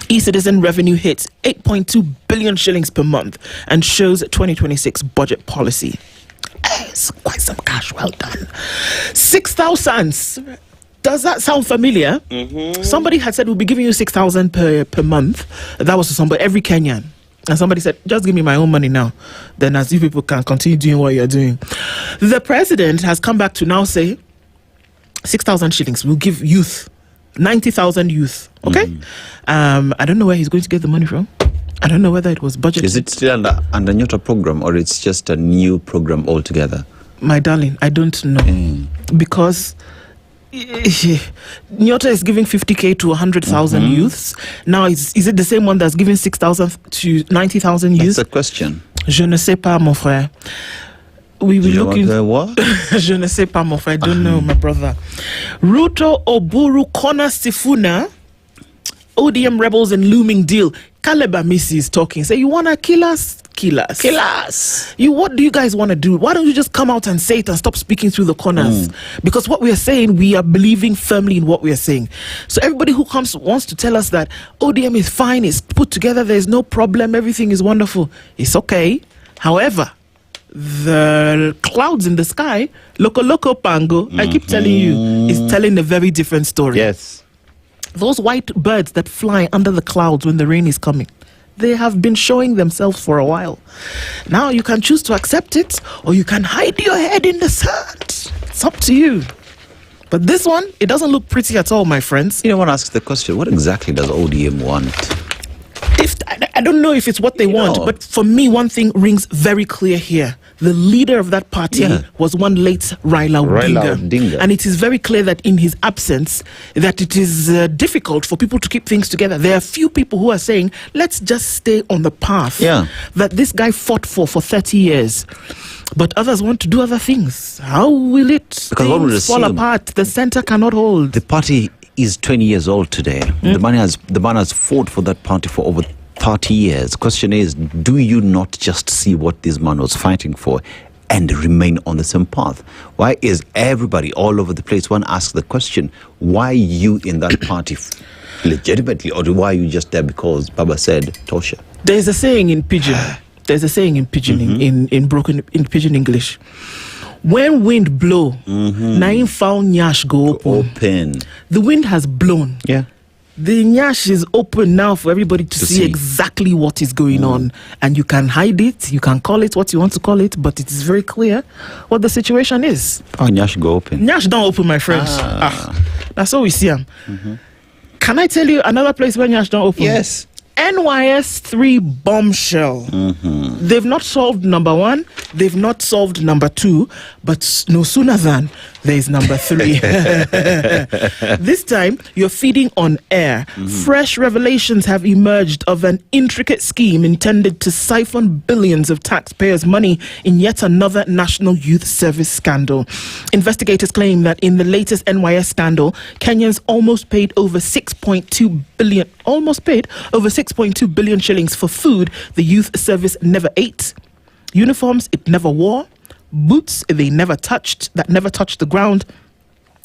E-Citizen revenue hits 8.2 billion shillings per month and shows 2026 budget policy. It's quite some cash, well done. 6,000. Does that sound familiar? Somebody had said we'll be giving you 6,000 per month. That was to somebody, every Kenyan. And somebody said, just give me my own money now. Then as you people can continue doing what you're doing. The president has come back to now say 6,000 shillings. We'll give youth, 90,000 youth. Okay? I don't know where he's going to get the money from. I don't know whether it was budgeted. Is it still under Nyota program or it's just a new program altogether? My darling, I don't know. Because Nyota is giving 50k to 100,000 youths. Now, is it the same one that's giving 6,000 to 90,000 youths? That's the question. Je ne sais pas, mon frère. We will look into what? Je ne sais pas, mon frère. I don't know, my brother. Ruto Oburu Kona Sifuna. ODM rebels and looming deal. Caleb Amisi is talking. Say, you want to kill us? Kill us. Kill us. What do you guys want to do? Why don't you just come out and say it and stop speaking through the corners? Because what we are saying, we are believing firmly in what we are saying. So everybody who wants to tell us that ODM is fine, it's put together, there's no problem, everything is wonderful. It's okay. However, the clouds in the sky, loco pango, I keep telling you, is telling a very different story. Yes. Those white birds that fly under the clouds when the rain is coming, they have been showing themselves for a while. Now you can choose to accept it or you can hide your head in the sand. It's up to you. But this one, it doesn't look pretty at all, my friends. You know what, ask the question, what exactly does ODM want? I don't know if it's what they want, but for me, one thing rings very clear here. the leader of that party was one late Raila Odinga. And it is very clear that in his absence, that it is difficult for people to keep things together. There are few people who are saying, let's just stay on the path that this guy fought for 30 years. But others want to do other things. How will it fall apart? The center cannot hold. The party is 20 years old today. The man has fought for that party for over 30 years. Question is, do you not just see what this man was fighting for and remain on the same path? Why is everybody all over the place? One asks the question, why you in that party legitimately, or why are you just there because Baba said Tosha? There's a saying in Pidgin. There's a saying in Pidgin, in Pidgin English. When wind blow, naim found nyash go open. The wind has blown. Yeah. The nyash is open now for everybody to see exactly what is going on. And you can hide it, you can call it what you want to call it, but it is very clear what the situation is. Oh, nyash go open. Nyash don't open, my friends. That's all we see. Can I tell you another place where nyash don't open? Yes. NYS 3 bombshell. They've not solved number 1, they've not solved number 2, but no sooner than there is number 3. This time, you're feeding on air. Fresh revelations have emerged of an intricate scheme intended to siphon billions of taxpayers' money in yet another National Youth Service scandal. Investigators claim that in the latest NYS scandal, Kenyans almost paid over 6.2 billion shillings for food the youth service never ate, uniforms it never wore, boots they never touched, that never touched the ground,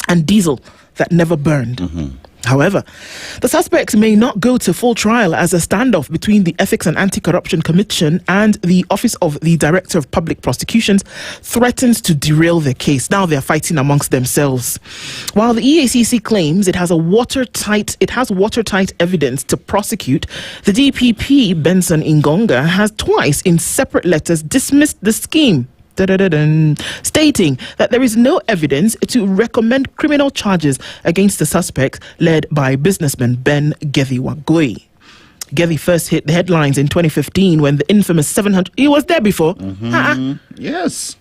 and diesel that never burned. However, the suspects may not go to full trial as a standoff between the Ethics and Anti-Corruption Commission and the Office of the Director of Public Prosecutions threatens to derail their case. Now they're fighting amongst themselves. While the EACC claims it has watertight evidence to prosecute, the DPP, Benson Ingonga, has twice in separate letters dismissed the scheme, stating that there is no evidence to recommend criminal charges against the suspects led by businessman Ben Gethi Wagoi. Gethi first hit the headlines in 2015 when the infamous 700... He was there before. Yes.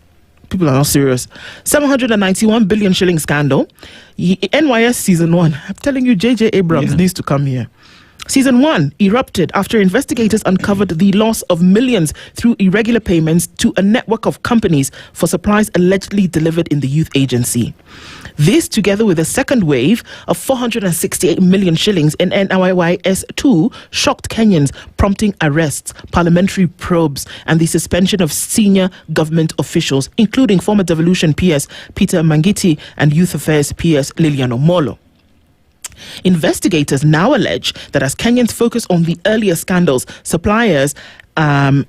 People are not serious. 791 billion shilling scandal. NYS Season 1. I'm telling you, J.J. Abrams needs to come here. Season 1 erupted after investigators uncovered the loss of millions through irregular payments to a network of companies for supplies allegedly delivered in the youth agency. This, together with a second wave of 468 million shillings in NYS 2, shocked Kenyans, prompting arrests, parliamentary probes, and the suspension of senior government officials, including former Devolution PS Peter Mangiti and Youth Affairs PS Lilian Omolo. Investigators now allege that as Kenyans focus on the earlier scandals, suppliers and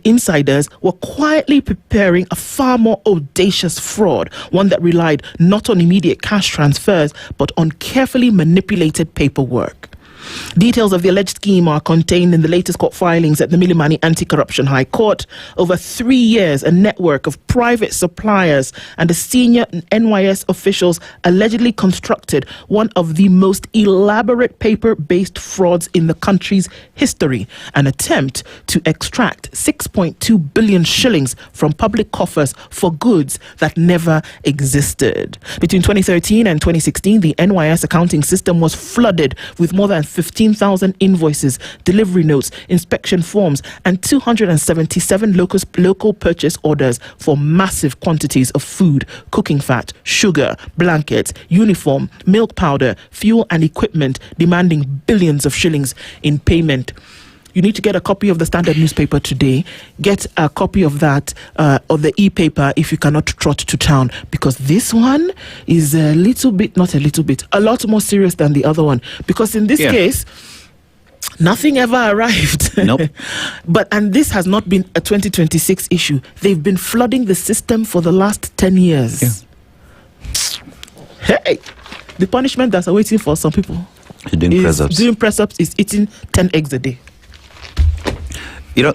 insiders were quietly preparing a far more audacious fraud, one that relied not on immediate cash transfers, but on carefully manipulated paperwork. Details of the alleged scheme are contained in the latest court filings at the Milimani Anti-Corruption High Court. Over 3 years, a network of private suppliers and senior NYS officials allegedly constructed one of the most elaborate paper-based frauds in the country's history, an attempt to extract 6.2 billion shillings from public coffers for goods that never existed. Between 2013 and 2016, the NYS accounting system was flooded with more than 15,000 invoices, delivery notes, inspection forms, and 277 local purchase orders for massive quantities of food, cooking fat, sugar, blankets, uniform, milk powder, fuel, and equipment, demanding billions of shillings in payment. You need to get a copy of the Standard newspaper today. Get a copy of that, or the e-paper if you cannot trot to town, because this one is a lot more serious than the other one. Because in this case, nothing ever arrived. Nope. And this has not been a 2026 issue. They've been flooding the system for the last 10 years. Hey, the punishment that's awaiting for some people doing press-ups is eating 10 eggs a day. You know,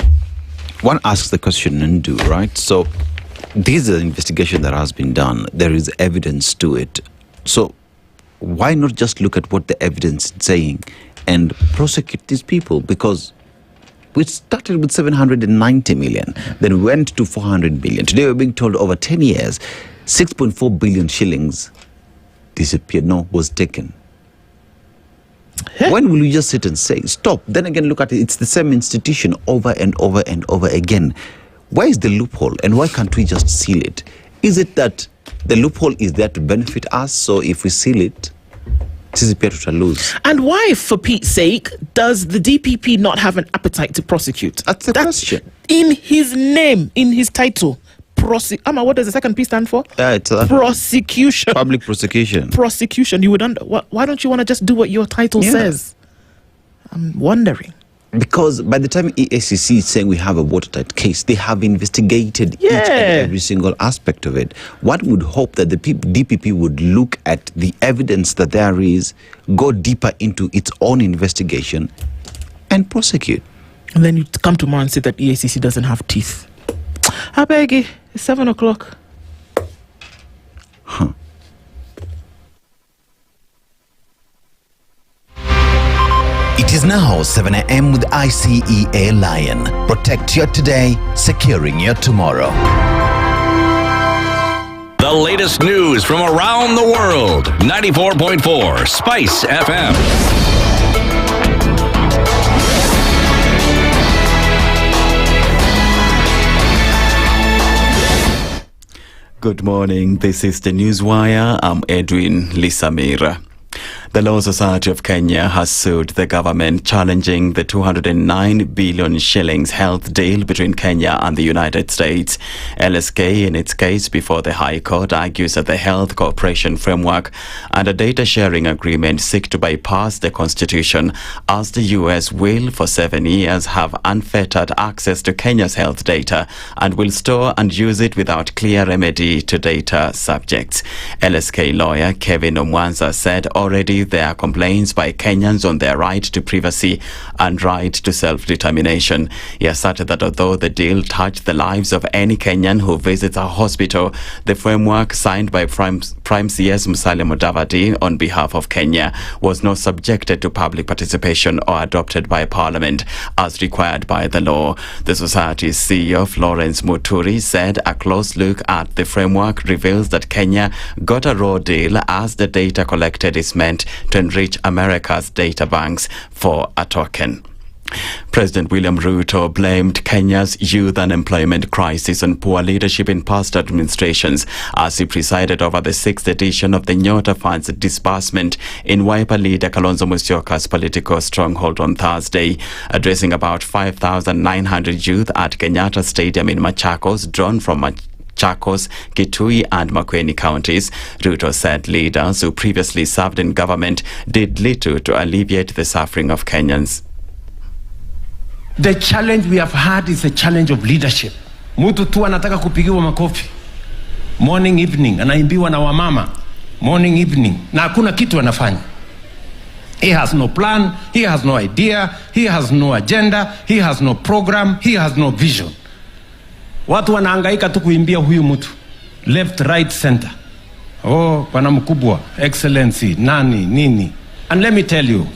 one asks the question, Ndu, right? So this is an investigation that has been done. There is evidence to it. So why not just look at what the evidence is saying and prosecute these people? Because We started with 790 million, then went to 400 billion. Today we're being told over 10 years, 6.4 billion shillings disappeared, was taken. When will you just sit and say, stop? Then again, look at it. It's the same institution over and over and over again. Why is the loophole, and why can't we just seal it? Is it that the loophole is there to benefit us, so if we seal it, to lose? And why, for Pete's sake, does the DPP not have an appetite to prosecute? That's the question. In his name, in his title. What does the second P stand for? It's prosecution. Public prosecution. Prosecution. You would why don't you want to just do what your title says? I'm wondering. Because by the time EACC is saying we have a watertight case, they have investigated each and every single aspect of it. One would hope that the DPP would look at the evidence that there is, go deeper into its own investigation, and prosecute. And then you come tomorrow and say that EACC doesn't have teeth. I beg you, it's 7 o'clock. It is now 7 a.m. with ICEA Lion. Protect your today, securing your tomorrow. The latest news from around the world. 94.4 Spice FM. Good morning. This is the Newswire. I'm Edwin Lisamira. The Law Society of Kenya has sued the government challenging the 209 billion shillings health deal between Kenya and the United States. LSK, in its case before the High Court, argues that the Health Cooperation Framework and a data sharing agreement seek to bypass the Constitution, as the US will, for 7 years, have unfettered access to Kenya's health data and will store and use it without clear remedy to data subjects. LSK lawyer Kevin Omwanza said already there are complaints by Kenyans on their right to privacy and right to self-determination. He asserted that although the deal touched the lives of any Kenyan who visits a hospital, the framework signed by Prime CS Musalia Mudavadi on behalf of Kenya was not subjected to public participation or adopted by Parliament as required by the law. The Society's CEO Florence Muturi said a close look at the framework reveals that Kenya got a raw deal as the data collected is meant to enrich America's data banks for a token. President William Ruto blamed Kenya's youth unemployment crisis on poor leadership in past administrations as he presided over the 6th edition of the Nyota Fund's disbursement in Wiper leader Kalonzo Musyoka's political stronghold on Thursday. Addressing about 5,900 youth at Kenyatta Stadium in Machakos, drawn from Machakos, Kitui and Makueni counties, Ruto said leaders who previously served in government did little to alleviate the suffering of Kenyans. The challenge we have had is a challenge of leadership. Mtu tu anataka kupigiwa makofi morning evening, anaimbiwa na wamama morning evening, na hakuna kitu anafanya. He has no plan, he has no idea, he has no agenda, he has no program, he has no vision. Watu wanahangaika tu kuimbia huyu mtu left, right, center. Oh, bwana mkubwa, excellency, nani, nini. And let me tell you,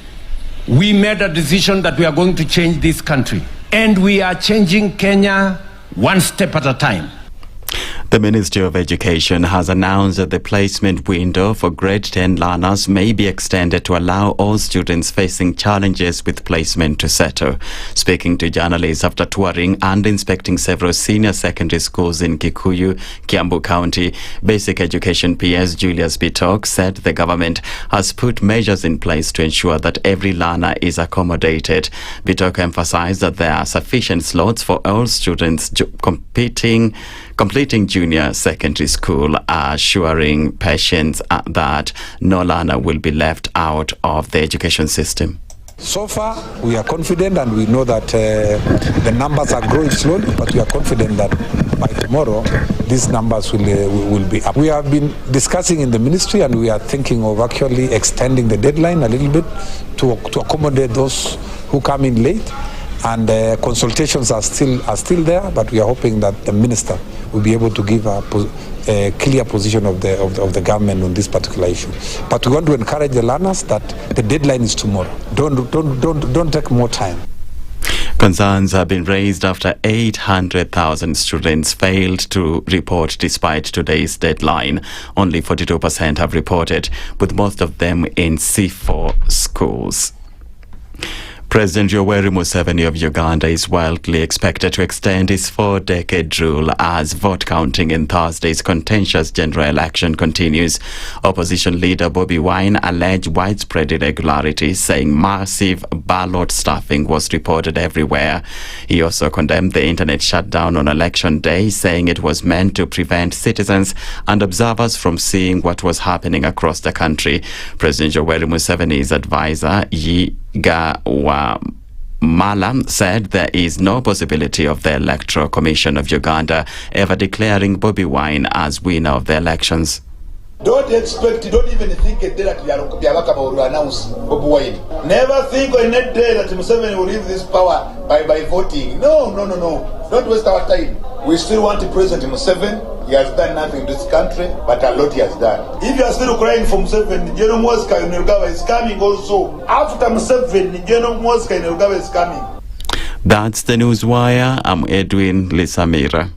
we made a decision that we are going to change this country, and we are changing Kenya one step at a time. The Ministry of Education has announced that the placement window for grade 10 learners may be extended to allow all students facing challenges with placement to settle. Speaking to journalists after touring and inspecting several senior secondary schools in Kikuyu, Kiambu County, Basic Education PS Julius Bitok said the government has put measures in place to ensure that every learner is accommodated. Bitok emphasized that there are sufficient slots for all students completing junior secondary school, assuring patients that no learner will be left out of the education system. So far, we are confident, and we know that the numbers are growing slowly, but we are confident that by tomorrow, these numbers will be up. We have been discussing in the ministry, and we are thinking of actually extending the deadline a little bit to accommodate those who come in late. And consultations are still there, but we are hoping that the minister will be able to give a clear position of the government on this particular issue. But we want to encourage the learners that the deadline is tomorrow. Don't take more time. Concerns have been raised after 800,000 students failed to report despite today's deadline. Only 42% have reported, with most of them in C4 schools. President Yoweri Museveni of Uganda is widely expected to extend his 4-decade rule as vote counting in Thursday's contentious general election continues. Opposition leader Bobi Wine alleged widespread irregularities, saying massive ballot stuffing was reported everywhere. He also condemned the internet shutdown on election day, saying it was meant to prevent citizens and observers from seeing what was happening across the country. President Yoweri Museveni's advisor, Malam, said there is no possibility of the Electoral Commission of Uganda ever declaring Bobi Wine as winner of the elections. Don't even think a day that Byabaka will announce Bobi Wine. Never think on a day that Museveni will leave this power by voting. No. Don't waste our time. We still want President Museveni. He has done nothing to this country, but a lot he has done. If you are still crying for Museveni, General Mosca in Uganda is coming also. After Museveni, General Mosca in Uganda is coming. That's the Newswire. I'm Edwin Lisamira.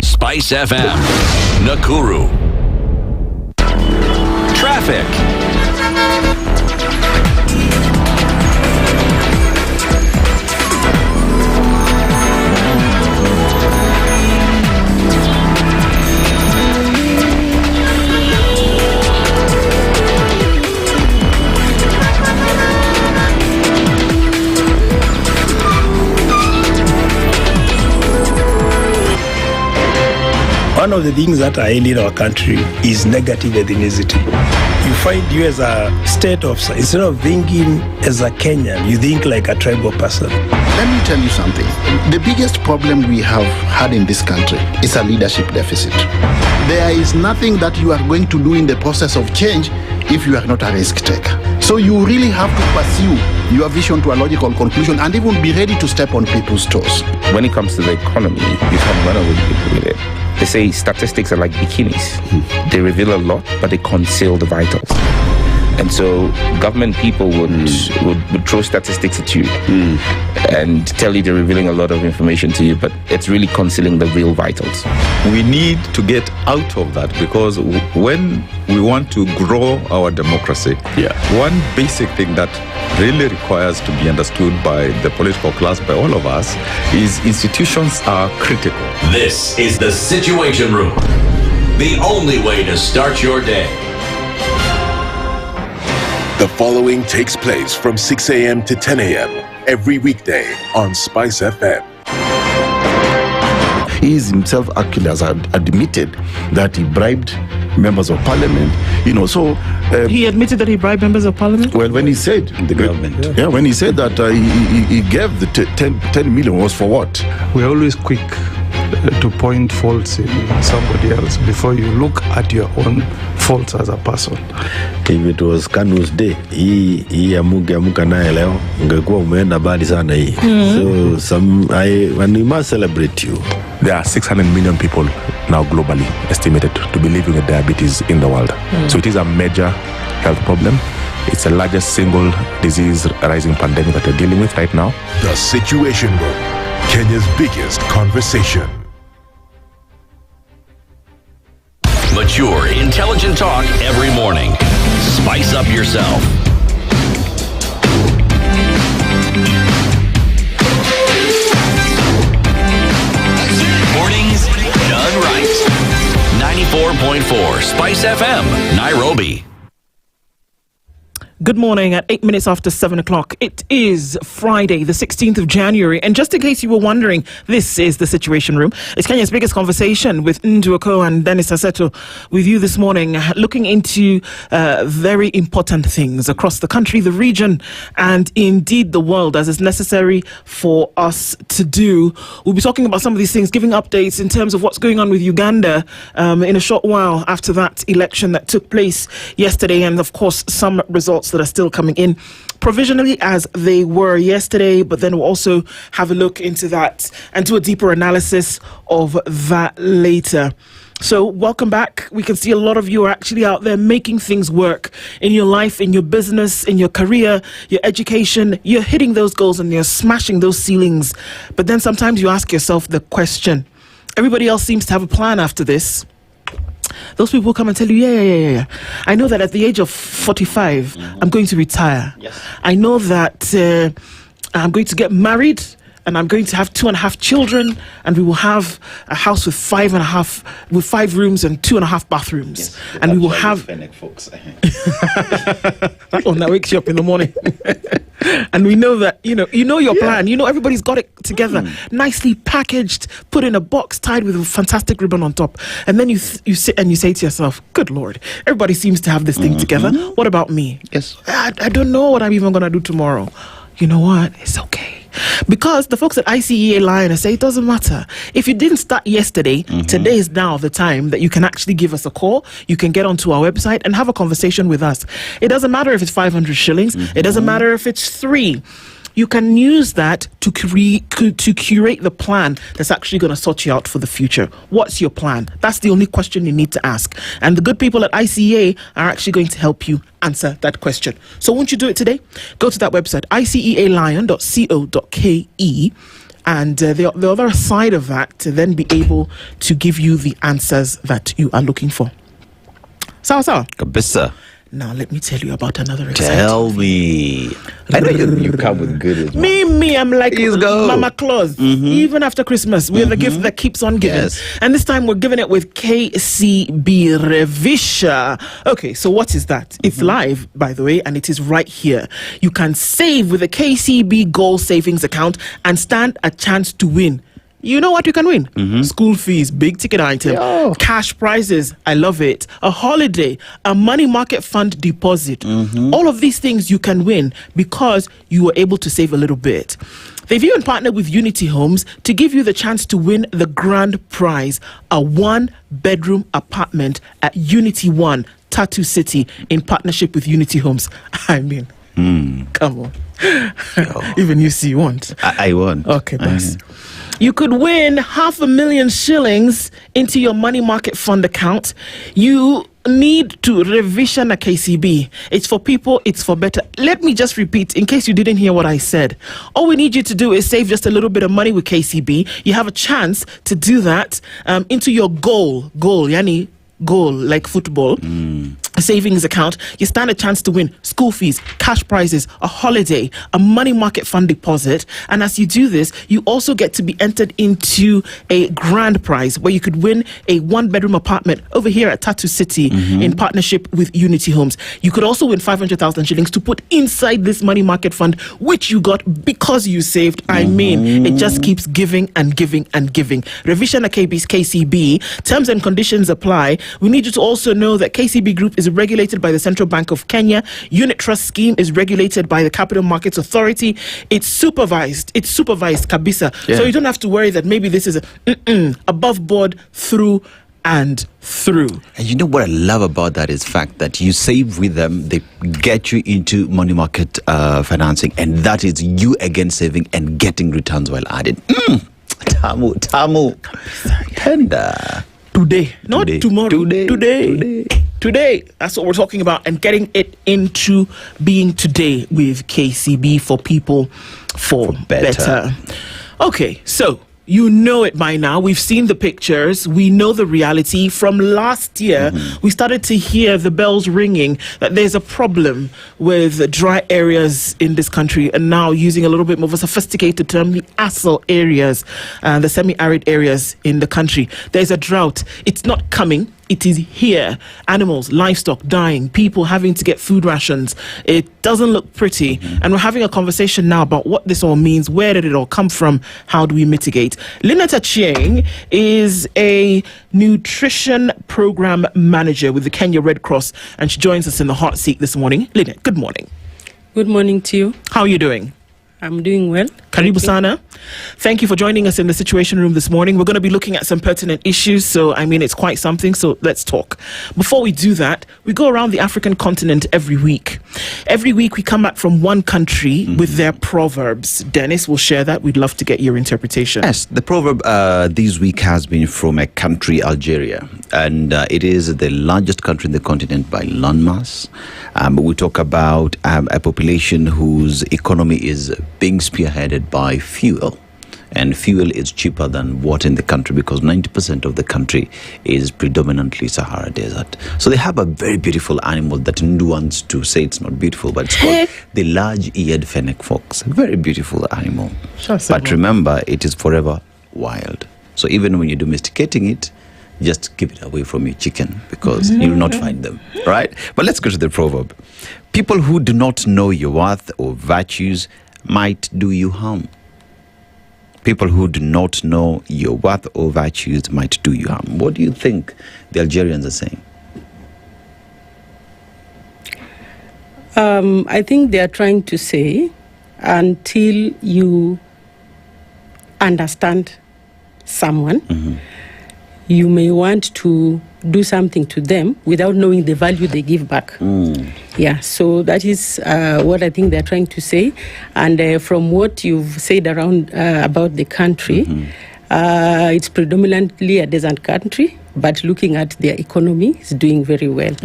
SpiceFM, Nakuru. Traffic. One of the things that are ailing our country is negative ethnicity. You find you as a state officer, instead of thinking as a Kenyan, you think like a tribal person. Let me tell you something. The biggest problem we have had in this country is a leadership deficit. There is nothing that you are going to do in the process of change if you are not a risk taker. So you really have to pursue your vision to a logical conclusion and even be ready to step on people's toes. When it comes to the economy, you can run away with it. They say statistics are like bikinis. They reveal a lot, but they conceal the vitals. And so government people would throw statistics at you and tell you they're revealing a lot of information to you, but it's really concealing the real vitals. We need to get out of that, because when we want to grow our democracy, one basic thing that really requires to be understood by the political class, by all of us, is institutions are critical. This is the Situation Room, the only way to start your day. The following takes place from 6 a.m. to 10 a.m. every weekday on SpiceFM. He is himself actually has admitted that he bribed members of parliament, so... he admitted that he bribed members of parliament? Well, when he said... The government. Yeah, when he said that he gave the 10 million was for what? We're always quick to point faults in somebody else before you look at your own faults as a person. If it was Kanu's day, hii amuka naye leo ungekuwa umeenda bali sana hii. So and we must celebrate you. There are 600 million people now globally estimated to be living with diabetes in the world. So it is a major health problem. It's the largest single disease rising pandemic that we're dealing with right now. The Situation Room, Kenya's biggest conversation. Mature, intelligent talk every morning. Spice up yourself. Mornings done right. 94.4 Spice FM, Nairobi. Good morning at 8 minutes after 7 o'clock. It is Friday, the 16th of January. And just in case you were wondering, this is the Situation Room. It's Kenya's biggest conversation with Okoh and Denis Aseto with you this morning, looking into very important things across the country, the region, and indeed the world, as is necessary for us to do. We'll be talking about some of these things, giving updates in terms of what's going on with Uganda in a short while after that election that took place yesterday, and of course some results that are still coming in provisionally as they were yesterday, but then we'll also have a look into that and do a deeper analysis of that later. So welcome back. We can see a lot of you are actually out there making things work in your life, in your business, in your career, your education. You're hitting those goals and you're smashing those ceilings. But then sometimes you ask yourself the question, everybody else seems to have a plan after this. Those people come and tell you, yeah. I know that at the age of 45, I'm going to retire. Yes. I know that I'm going to get married and I'm going to have 2.5 children, and we will have a house with 5 rooms and 2.5 bathrooms. Yes, and we will have folks. That one that wakes you up in the morning. And we know that you know your plan. You know everybody's got it together, nicely packaged, put in a box, tied with a fantastic ribbon on top. And then you sit and you say to yourself, "Good Lord, everybody seems to have this thing together. What about me? Yes, I don't know what I'm even gonna do tomorrow." You know what? It's okay. Because the folks at ICEA Lion say it doesn't matter. If you didn't start yesterday, today is now the time that you can actually give us a call. You can get onto our website and have a conversation with us. It doesn't matter if it's 500 shillings. It doesn't matter if it's 3. You can use that to curate the plan that's actually going to sort you out for the future. What's your plan? That's the only question you need to ask. And the good people at ICEA are actually going to help you answer that question. So won't you do it today? Go to that website, icealion.co.ke. And the other side of that to then be able to give you the answers that you are looking for. Sawa. Kabisa. Now let me tell you about another exciting. Tell me. I know you come with good as well. Me, I'm like Mama Claus. Even after Christmas, we're the gift that keeps on giving. Yes. And this time we're giving it with KCB Revisha. Okay, so what is that? It's live, by the way, and it is right here. You can save with a KCB Gold Savings account and stand a chance to win. You know what you can win? School fees, big ticket item, cash prizes, I love it, a holiday, a money market fund deposit. All of these things you can win because you were able to save a little bit. They've even partnered with Unity Homes to give you the chance to win the grand prize, a 1-bedroom apartment at Unity 1, Tattoo City, in partnership with Unity Homes. I mean, come on. Even you see you want. I want. Okay, boss. You could win 500,000 shillings into your money market fund account. You need to revision a KCB. It's for people, it's for better. Let me just repeat in case you didn't hear what I said. All we need you to do is save just a little bit of money with KCB. You have a chance to do that into your goal, yani goal, like football. A savings account. You stand a chance to win school fees, cash prizes, a holiday, a money market fund deposit. And as you do this, you also get to be entered into a grand prize where you could win a 1-bedroom apartment over here at Tattoo City in partnership with Unity Homes. You could also win 500,000 shillings to put inside this money market fund, which you got because you saved. I mean, it just keeps giving and giving and giving. Revision KCB. Terms and conditions apply. We need you to also know that KCB Group is regulated by the Central Bank of Kenya. Unit Trust Scheme is regulated by the Capital Markets Authority. It's supervised kabisa. So you don't have to worry that maybe this is above board, through and through. And you know what I love about that is fact that you save with them, they get you into money market financing, and that is you again saving and getting returns while added. Tamu, tender. Today, not tomorrow. Today. That's what we're talking about, and getting it into being today with KCB for people for better. Okay, so you know it by now. We've seen the pictures. We know the reality. From last year, we started to hear the bells ringing that there's a problem with dry areas in this country. And now, using a little bit more of a sophisticated term, the ASL areas, the semi-arid areas in the country. There's a drought. It's not coming. It is here. Animals, livestock dying, people having to get food rations. It doesn't look pretty. And we're having a conversation now about what this all means. Where did it all come from? How do we mitigate? Lynette Achieng is a nutrition program manager with the Kenya Red Cross, and she joins us in the hot seat this morning. Lynette, good morning. Good morning to you. How are you doing? I'm doing well. Karibu sana. Thank you for joining us in the Situation Room this morning. We're going to be looking at some pertinent issues. So, I mean, it's quite something. So let's talk. Before we do that, we go around the African continent every week. Every week we come back from one country with their proverbs. Dennis will share that. We'd love to get your interpretation. Yes, the proverb this week has been from a country, Algeria. And it is the largest country in the continent by landmass. We talk about a population whose economy is being spearheaded by fuel. And fuel is cheaper than water in the country because 90% of the country is predominantly Sahara Desert. So they have a very beautiful animal that Ndu wants to say it's not beautiful, but it's called the large-eared fennec fox. A very beautiful animal. But remember, it is forever wild. So even when you're domesticating it, just keep it away from your chicken because you will not find them, right? But let's go to the proverb. People who do not know your worth or virtues might do you harm. People who do not know your worth or virtues might do you harm. What do you think the Algerians are saying? I think they are trying to say, until you understand someone, you may want to do something to them without knowing the value they give back. Yeah, so that is what I think they're trying to say. And from what you've said around about the country, it's predominantly a desert country, but looking at their economy, it's doing very well.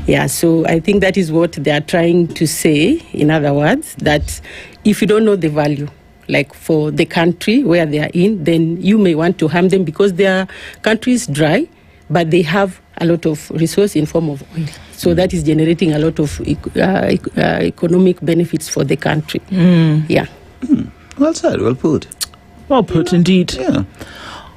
Yeah, so I think that is what they are trying to say. In other words, that if you don't know the value, like for the country where they are in, then you may want to harm them because their country is dry, but they have a lot of resource in form of oil. So that is generating a lot of economic benefits for the country. Yeah. Well said, well put. Well put, indeed. Yeah.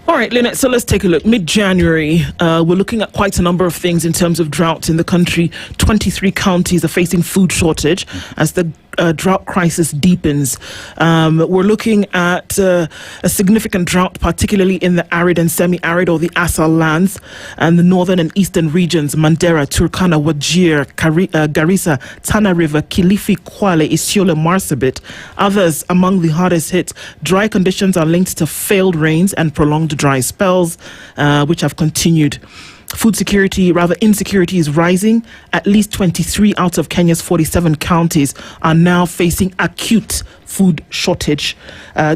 All right, Lynette, so let's take a look. Mid-January, we're looking at quite a number of things in terms of drought in the country. 23 counties are facing food shortage as the drought crisis deepens. We're looking at a significant drought, particularly in the arid and semi-arid or the Assal lands and the northern and eastern regions, Mandera, Turkana, Wajir, Garissa, Tana River, Kilifi, Kwale, Isiolo, Marsabit. Others among the hardest hit. Dry conditions are linked to failed rains and prolonged dry spells, which have continued. Food security, rather insecurity, is rising. At least 23 out of Kenya's 47 counties are now facing acute food shortage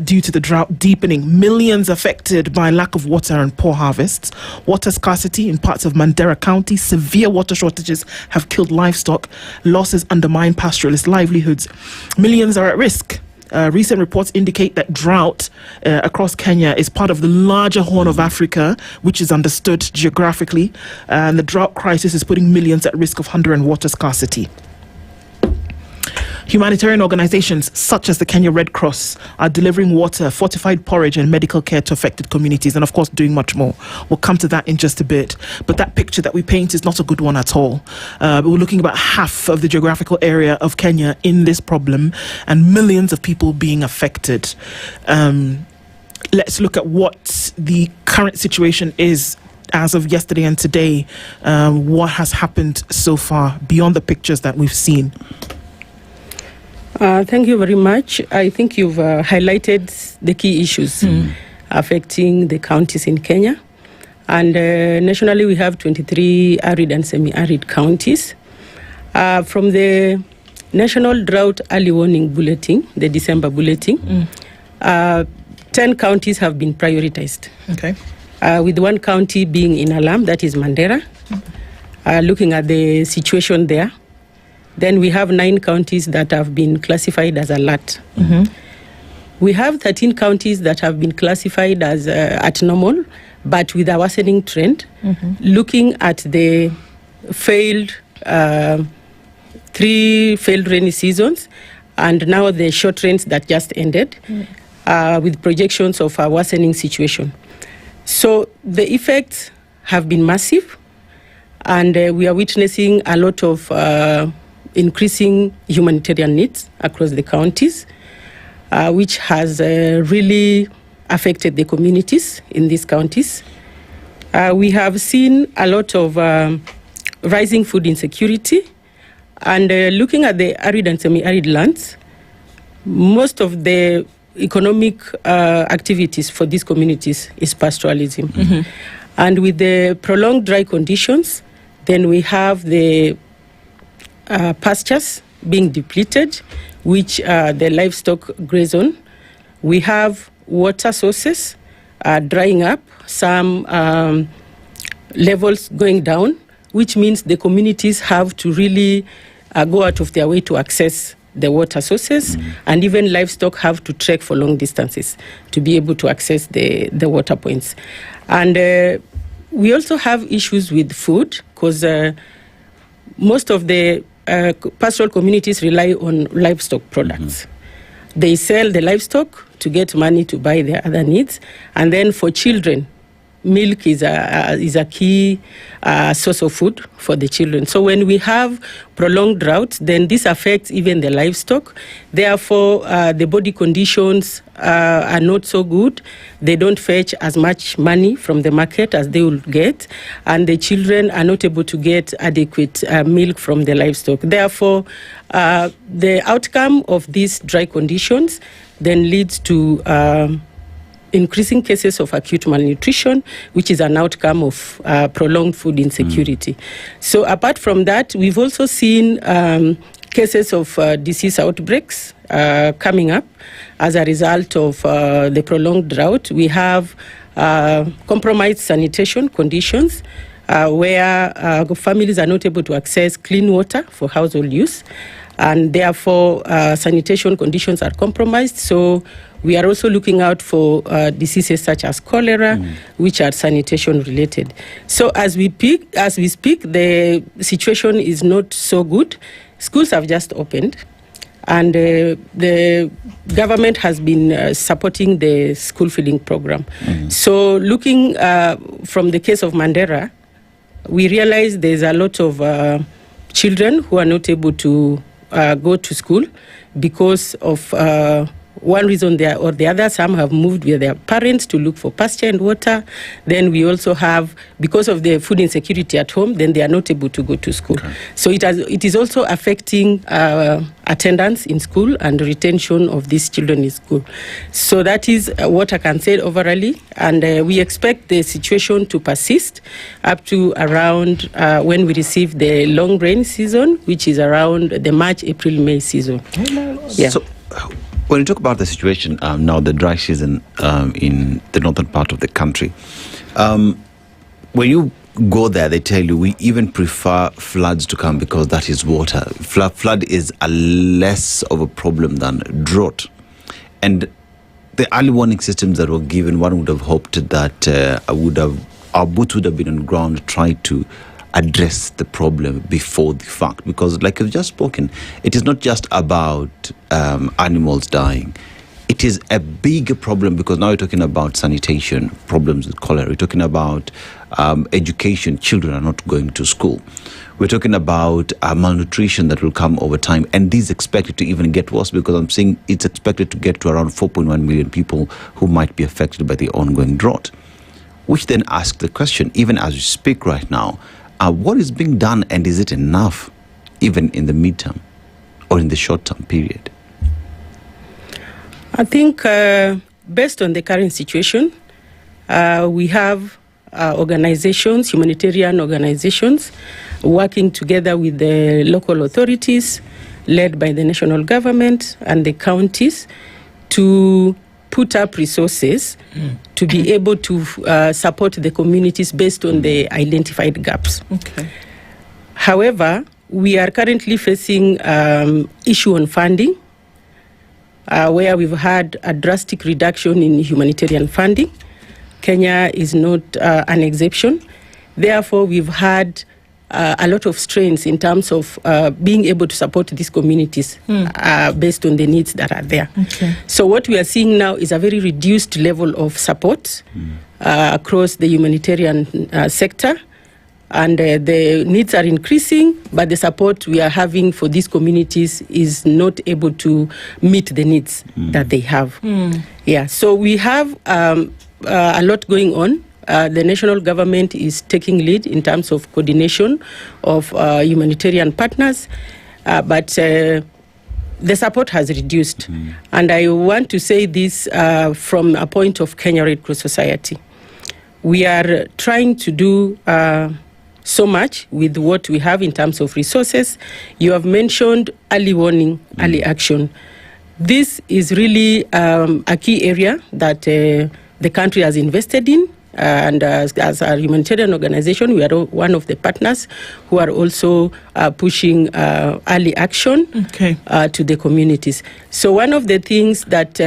due to the drought deepening. Millions affected by lack of water and poor harvests. Water scarcity in parts of Mandera County. Severe water shortages have killed livestock. Losses undermine pastoralist livelihoods. Millions are at risk. Recent reports indicate that drought across Kenya is part of the larger Horn of Africa, which is understood geographically, and the drought crisis is putting millions at risk of hunger and water scarcity. Humanitarian organizations such as the Kenya Red Cross are delivering water, fortified porridge and medical care to affected communities, and of course doing much more. We'll come to that in just a bit. But that picture that we paint is not a good one at all. We're looking about half of the geographical area of Kenya in this problem and millions of people being affected. Let's look at what the current situation is as of yesterday and today. What has happened so far beyond the pictures that we've seen. Thank you very much. I think you've highlighted the key issues affecting the counties in Kenya. And nationally, we have 23 arid and semi-arid counties. From the National Drought Early Warning Bulletin, the December bulletin, 10 counties have been prioritized. Okay. With one county being in alarm, that is Mandera, looking at the situation there. Then we have 9 counties that have been classified as alert. We have 13 counties that have been classified as at normal, but with a worsening trend. Looking at the failed, 3 failed rainy seasons, and now the short rains that just ended, with projections of a worsening situation. So the effects have been massive, and we are witnessing a lot of increasing humanitarian needs across the counties, which has really affected the communities in these counties. We have seen a lot of rising food insecurity, and looking at the arid and semi-arid lands, most of the economic activities for these communities is pastoralism. Mm-hmm. And with the prolonged dry conditions, then we have the pastures being depleted, which the livestock graze on. We have water sources drying up, some levels going down, which means the communities have to really go out of their way to access the water sources, and even livestock have to trek for long distances to be able to access the water points. And we also have issues with food, because most of the pastoral communities rely on livestock products. They sell the livestock to get money to buy their other needs, and then for children, milk is a key source of food for the children. So when we have prolonged droughts, then this affects even the livestock. Therefore, the body conditions are not so good. They don't fetch as much money from the market as they will get, and the children are not able to get adequate milk from the livestock. Therefore, the outcome of these dry conditions then leads to increasing cases of acute malnutrition, which is an outcome of prolonged food insecurity. So apart from that, we've also seen cases of disease outbreaks coming up as a result of the prolonged drought. We have compromised sanitation conditions where families are not able to access clean water for household use, and therefore sanitation conditions are compromised. So we are also looking out for diseases such as cholera, which are sanitation related. So as we speak, the situation is not so good. Schools have just opened, and the government has been supporting the school feeding program. So looking from the case of Mandera, we realize there's a lot of children who are not able to go to school because of one reason or the other. Some have moved with their parents to look for pasture and water. Then we also have, because of the food insecurity at home, then they are not able to go to school. Okay. So it is also affecting attendance in school and retention of these children in school. So that is what I can say overally. And we expect the situation to persist up to around when we receive the long rain season, which is around the March, April, May season. Yeah. So, when you talk about the situation now, the dry season in the northern part of the country, when you go there, they tell you we even prefer floods to come because that is water. Flood is a less of a problem than drought. And the early warning systems that were given, one would have hoped that our boots would have been on the ground, tried to address the problem before the fact, because like you've just spoken, it is not just about animals dying. It is a bigger problem because now you're talking about sanitation, problems with cholera. We're talking about education. Children are not going to school. We're talking about malnutrition that will come over time, and this is expected to even get worse because I'm saying it's expected to get to around 4.1 million people who might be affected by the ongoing drought, which then asks the question, even as we speak right now, what is being done, and is it enough, even in the midterm or in the short-term period? I think based on the current situation, we have organizations, humanitarian organizations, working together with the local authorities, led by the national government and the counties, to put up resources to be able to support the communities based on the identified gaps. Okay. However, we are currently facing issue on funding, where we've had a drastic reduction in humanitarian funding. Kenya is not an exception. Therefore, we've had a lot of strains in terms of being able to support these communities based on the needs that are there. Okay. So what we are seeing now is a very reduced level of support across the humanitarian sector, and the needs are increasing, but the support we are having for these communities is not able to meet the needs that they have. Yeah, so we have a lot going on. The national government is taking lead in terms of coordination of humanitarian partners, but the support has reduced. And I want to say this from a point of Kenya Red Cross Society. We are trying to do so much with what we have in terms of resources. You have mentioned early warning, early action. This is really a key area that the country has invested in. And as a humanitarian organization, we are one of the partners who are also pushing early action to the communities. So one of the things that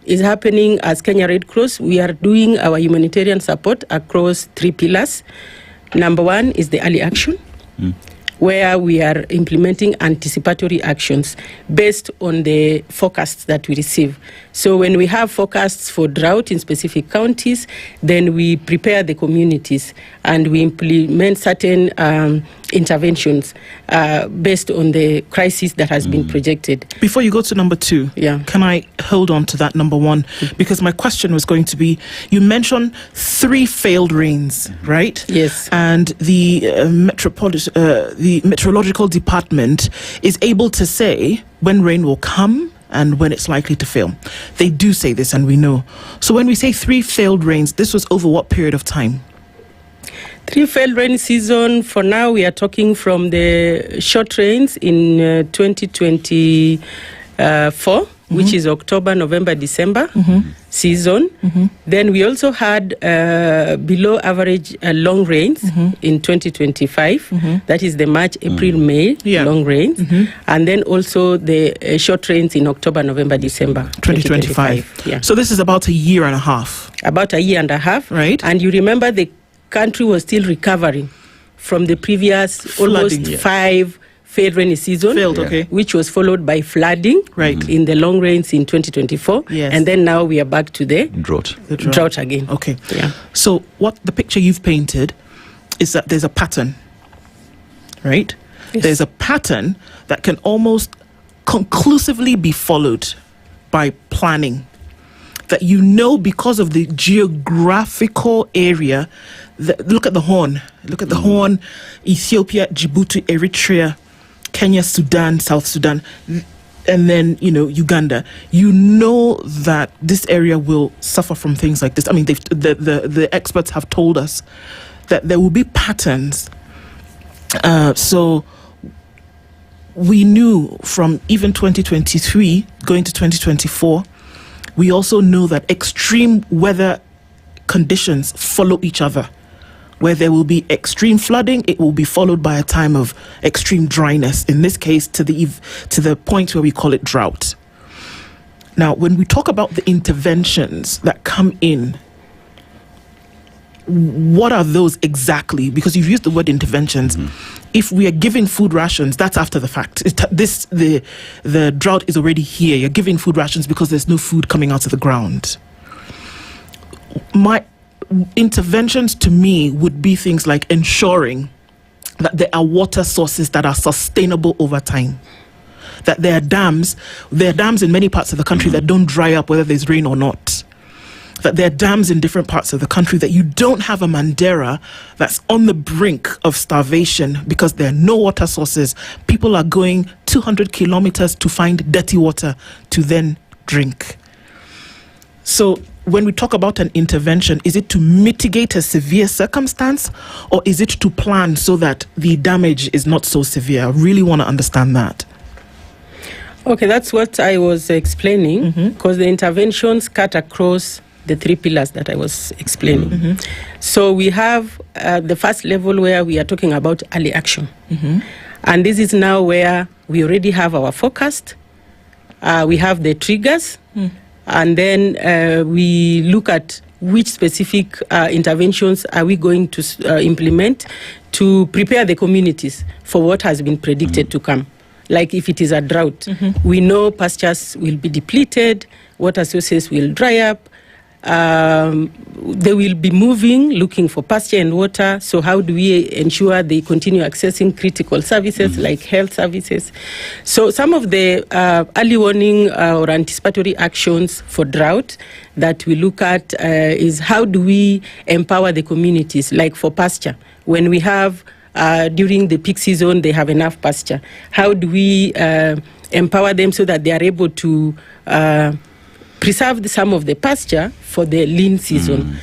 is happening as Kenya Red Cross, we are doing our humanitarian support across 3 pillars. Number 1 is the early action, where we are implementing anticipatory actions based on the forecasts that we receive. So when we have forecasts for drought in specific counties, then we prepare the communities and we implement certain interventions based on the crisis that has been projected. Before you go to number 2, can I hold on to that number 1? Because my question was going to be, you mentioned 3 failed rains, right? Yes. And the meteorological department is able to say when rain will come and when it's likely to fail. They do say this, and we know. So when we say 3 failed rains, this was over what period of time? 3 failed rain season. For now, we are talking from the short rains in 2024, which is October, November, December season. Then we also had below average long rains in 2025. That is the March, April, May long rains. And then also the short rains in October, November, December 2025. So this is about a year and a half. About a year and a half. Right. And you remember the country was still recovering from the previous Flooding, almost 5 failed rainy season, which was followed by flooding in the long rains in 2024. And then now we are back to the drought again. Okay. So what the picture you've painted is that there's a pattern, right? There's a pattern that can almost conclusively be followed by planning. That you know because of the geographical area. Look at the Horn. Look at the Horn, Ethiopia, Djibouti, Eritrea, Kenya, Sudan, South Sudan, and then, Uganda. You know that this area will suffer from things like this. I mean, the experts have told us that there will be patterns. So we knew from even 2023 going to 2024, we also know that extreme weather conditions follow each other. Where there will be extreme flooding, it will be followed by a time of extreme dryness. In this case, to the point where we call it drought. Now, when we talk about the interventions that come in, what are those exactly? Because you've used the word interventions. If we are giving food rations, that's after the fact. The drought is already here. You're giving food rations because there's no food coming out of the ground. My interventions to me would be things like ensuring that there are water sources that are sustainable over time. That there are dams in many parts of the country that don't dry up whether there's rain or not. That there are dams in different parts of the country that you don't have a Mandera that's on the brink of starvation because there are no water sources. People are going 200 kilometers to find dirty water to then drink. So when we talk about an intervention, is it to mitigate a severe circumstance or is it to plan so that the damage is not so severe? I really want to understand that. Okay, that's what I was explaining, because the interventions cut across the 3 pillars that I was explaining. So we have the first level where we are talking about early action. And this is now where we already have our forecast. We have the triggers. And then we look at which specific interventions are we going to implement to prepare the communities for what has been predicted to come. Like if it is a drought, we know pastures will be depleted, water sources will dry up, they will be moving, looking for pasture and water. So how do we ensure they continue accessing critical services like health services? So some of the early warning or anticipatory actions for drought that we look at is how do we empower the communities, like for pasture. When we have, during the peak season, they have enough pasture. How do we empower them so that they are able to preserve some of the pasture for the lean season.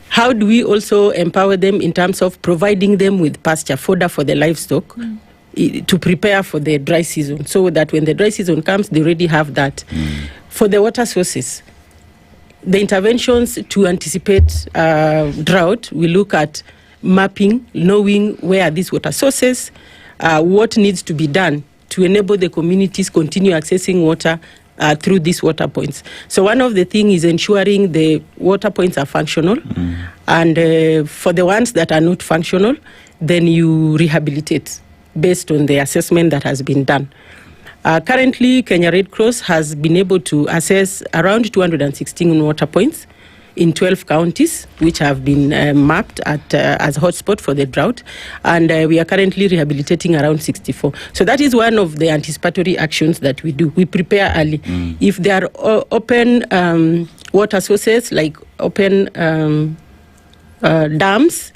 How do we also empower them in terms of providing them with pasture, fodder for the livestock, to prepare for the dry season, so that when the dry season comes, they already have that. For the water sources, the interventions to anticipate drought, we look at mapping, knowing where are these water sources, what needs to be done to enable the communities continue accessing water through these water points. So one of the things is ensuring the water points are functional, and for the ones that are not functional, then you rehabilitate based on the assessment that has been done. Currently, Kenya Red Cross has been able to assess around 216 water points in 12 counties, which have been mapped as hotspot for the drought, and we are currently rehabilitating around 64. So that is one of the anticipatory actions that we do. We prepare early. If there are open water sources, like open dams,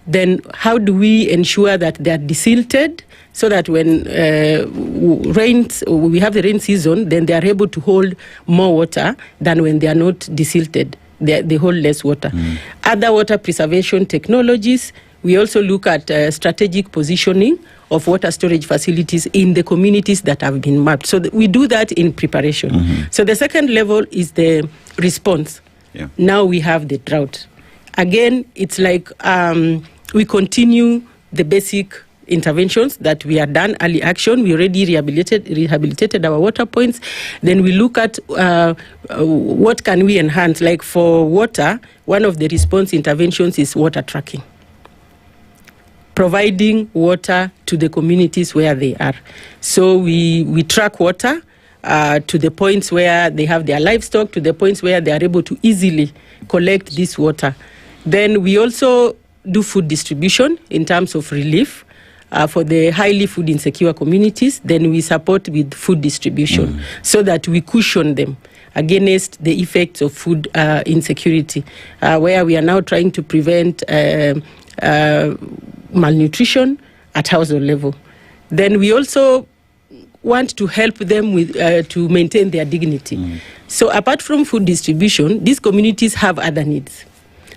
then how do we ensure that they are desilted, so that when we have the rain season, then they are able to hold more water than when they are not desilted. They hold less water. Other water preservation technologies, we also look at strategic positioning of water storage facilities in the communities that have been mapped. So we do that in preparation. So the second level is the response. Now we have the drought. Again, it's like we continue the basic interventions that we have done, early action. We already rehabilitated our water points. Then we look at what can we enhance. Like for water, one of the response interventions is water tracking, providing water to the communities where they are. So we track water to the points where they have their livestock, to the points where they are able to easily collect this water. Then we also do food distribution in terms of relief. For the highly food insecure communities, then we support with food distribution so that we cushion them against the effects of food insecurity, where we are now trying to prevent malnutrition at household level. Then we also want to help them with to maintain their dignity. So apart from food distribution, these communities have other needs.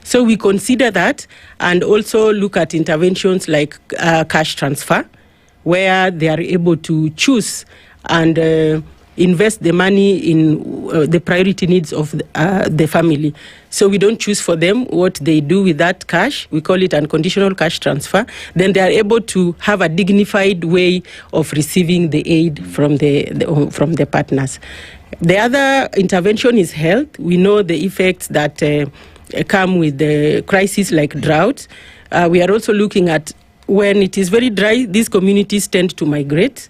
So we consider that, and also look at interventions like cash transfer, where they are able to choose and invest the money in the priority needs of the family. So we don't choose for them what they do with that cash. We call it unconditional cash transfer. Then they are able to have a dignified way of receiving the aid from the partners. The other intervention is health. We know the effects that come with the crisis like drought. We are also looking at when it is very dry, these communities tend to migrate,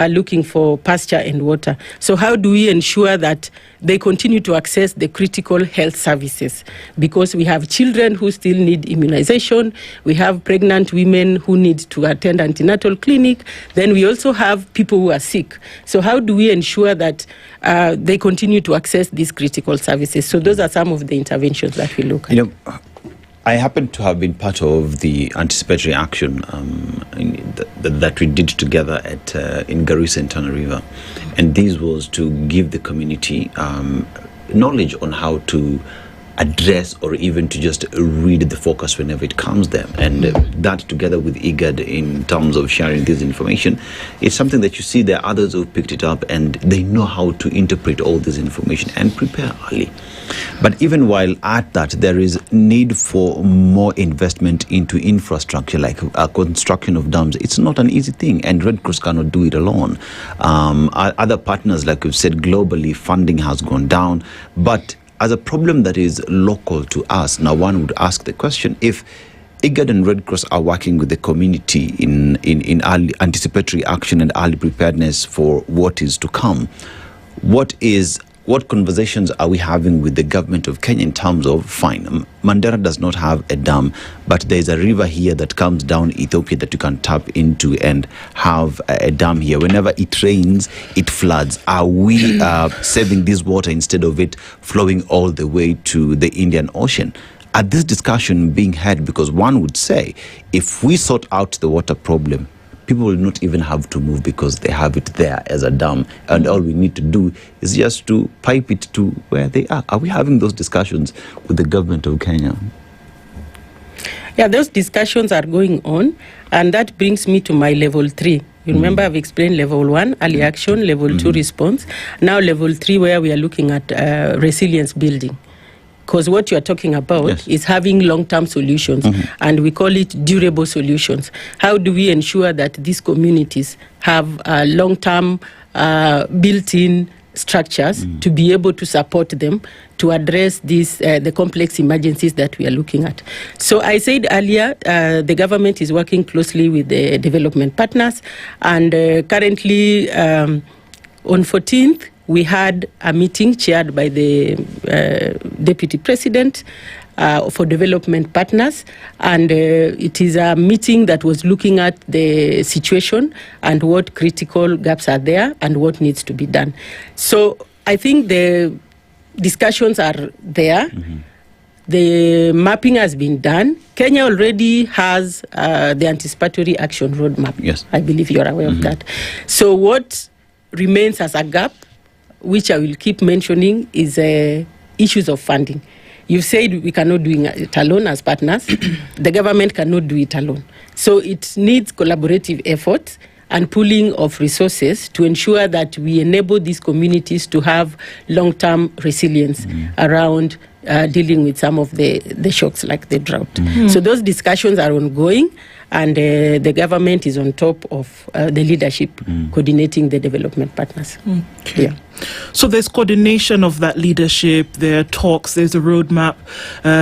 looking for pasture and water. So how do we ensure that they continue to access the critical health services? Because we have children who still need immunization, we have pregnant women who need to attend antenatal clinic, then we also have people who are sick. So how do we ensure that they continue to access these critical services? So those are some of the interventions that we look at. I happen to have been part of the anticipatory action that we did together in Garissa and Tana River. And this was to give the community knowledge on how to address or even to just read the focus whenever it comes there. And that together with IGAD in terms of sharing this information, it's something that you see there are others who picked it up and they know how to interpret all this information and prepare early. But even while at that, there is need for more investment into infrastructure, like construction of dams. It's not an easy thing, and Red Cross cannot do it alone. Other partners, like we've said, globally, funding has gone down. But as a problem that is local to us, now one would ask the question, if IGAD and Red Cross are working with the community in early anticipatory action and early preparedness for what is to come, what conversations are we having with the government of Kenya in terms of, fine, Mandera does not have a dam, but there's a river here that comes down Ethiopia that you can tap into and have a dam here. Whenever it rains, it floods. Are we saving this water instead of it flowing all the way to the Indian Ocean? Are this discussion being had? Because one would say, if we sort out the water problem, people will not even have to move because they have it there as a dam, and all we need to do is just to pipe it to where they are. Are we having those discussions with the government of Kenya? Yeah, those discussions are going on, and that brings me to my level 3. You remember I've explained level 1, early action, level 2, response. Now level 3, where we are looking at resilience building. Because what you are talking about is having long-term solutions, and we call it durable solutions. How do we ensure that these communities have long-term built-in structures to be able to support them to address these the complex emergencies that we are looking at? So I said earlier, the government is working closely with the development partners, and currently on 14th, we had a meeting chaired by the Deputy President for development partners, and it is a meeting that was looking at the situation and what critical gaps are there and what needs to be done. So I think the discussions are there. The mapping has been done. Kenya already has the anticipatory action roadmap. Yes. I believe you're aware of that. So what remains as a gap, which I will keep mentioning, is issues of funding. You've said we cannot do it alone as partners. The government cannot do it alone. So it needs collaborative efforts and pooling of resources to ensure that we enable these communities to have long-term resilience around dealing with some of the shocks like the drought. So those discussions are ongoing, and the government is on top of the leadership coordinating the development partners. Okay. Yeah. So there's coordination of that leadership, there are talks, there's a roadmap.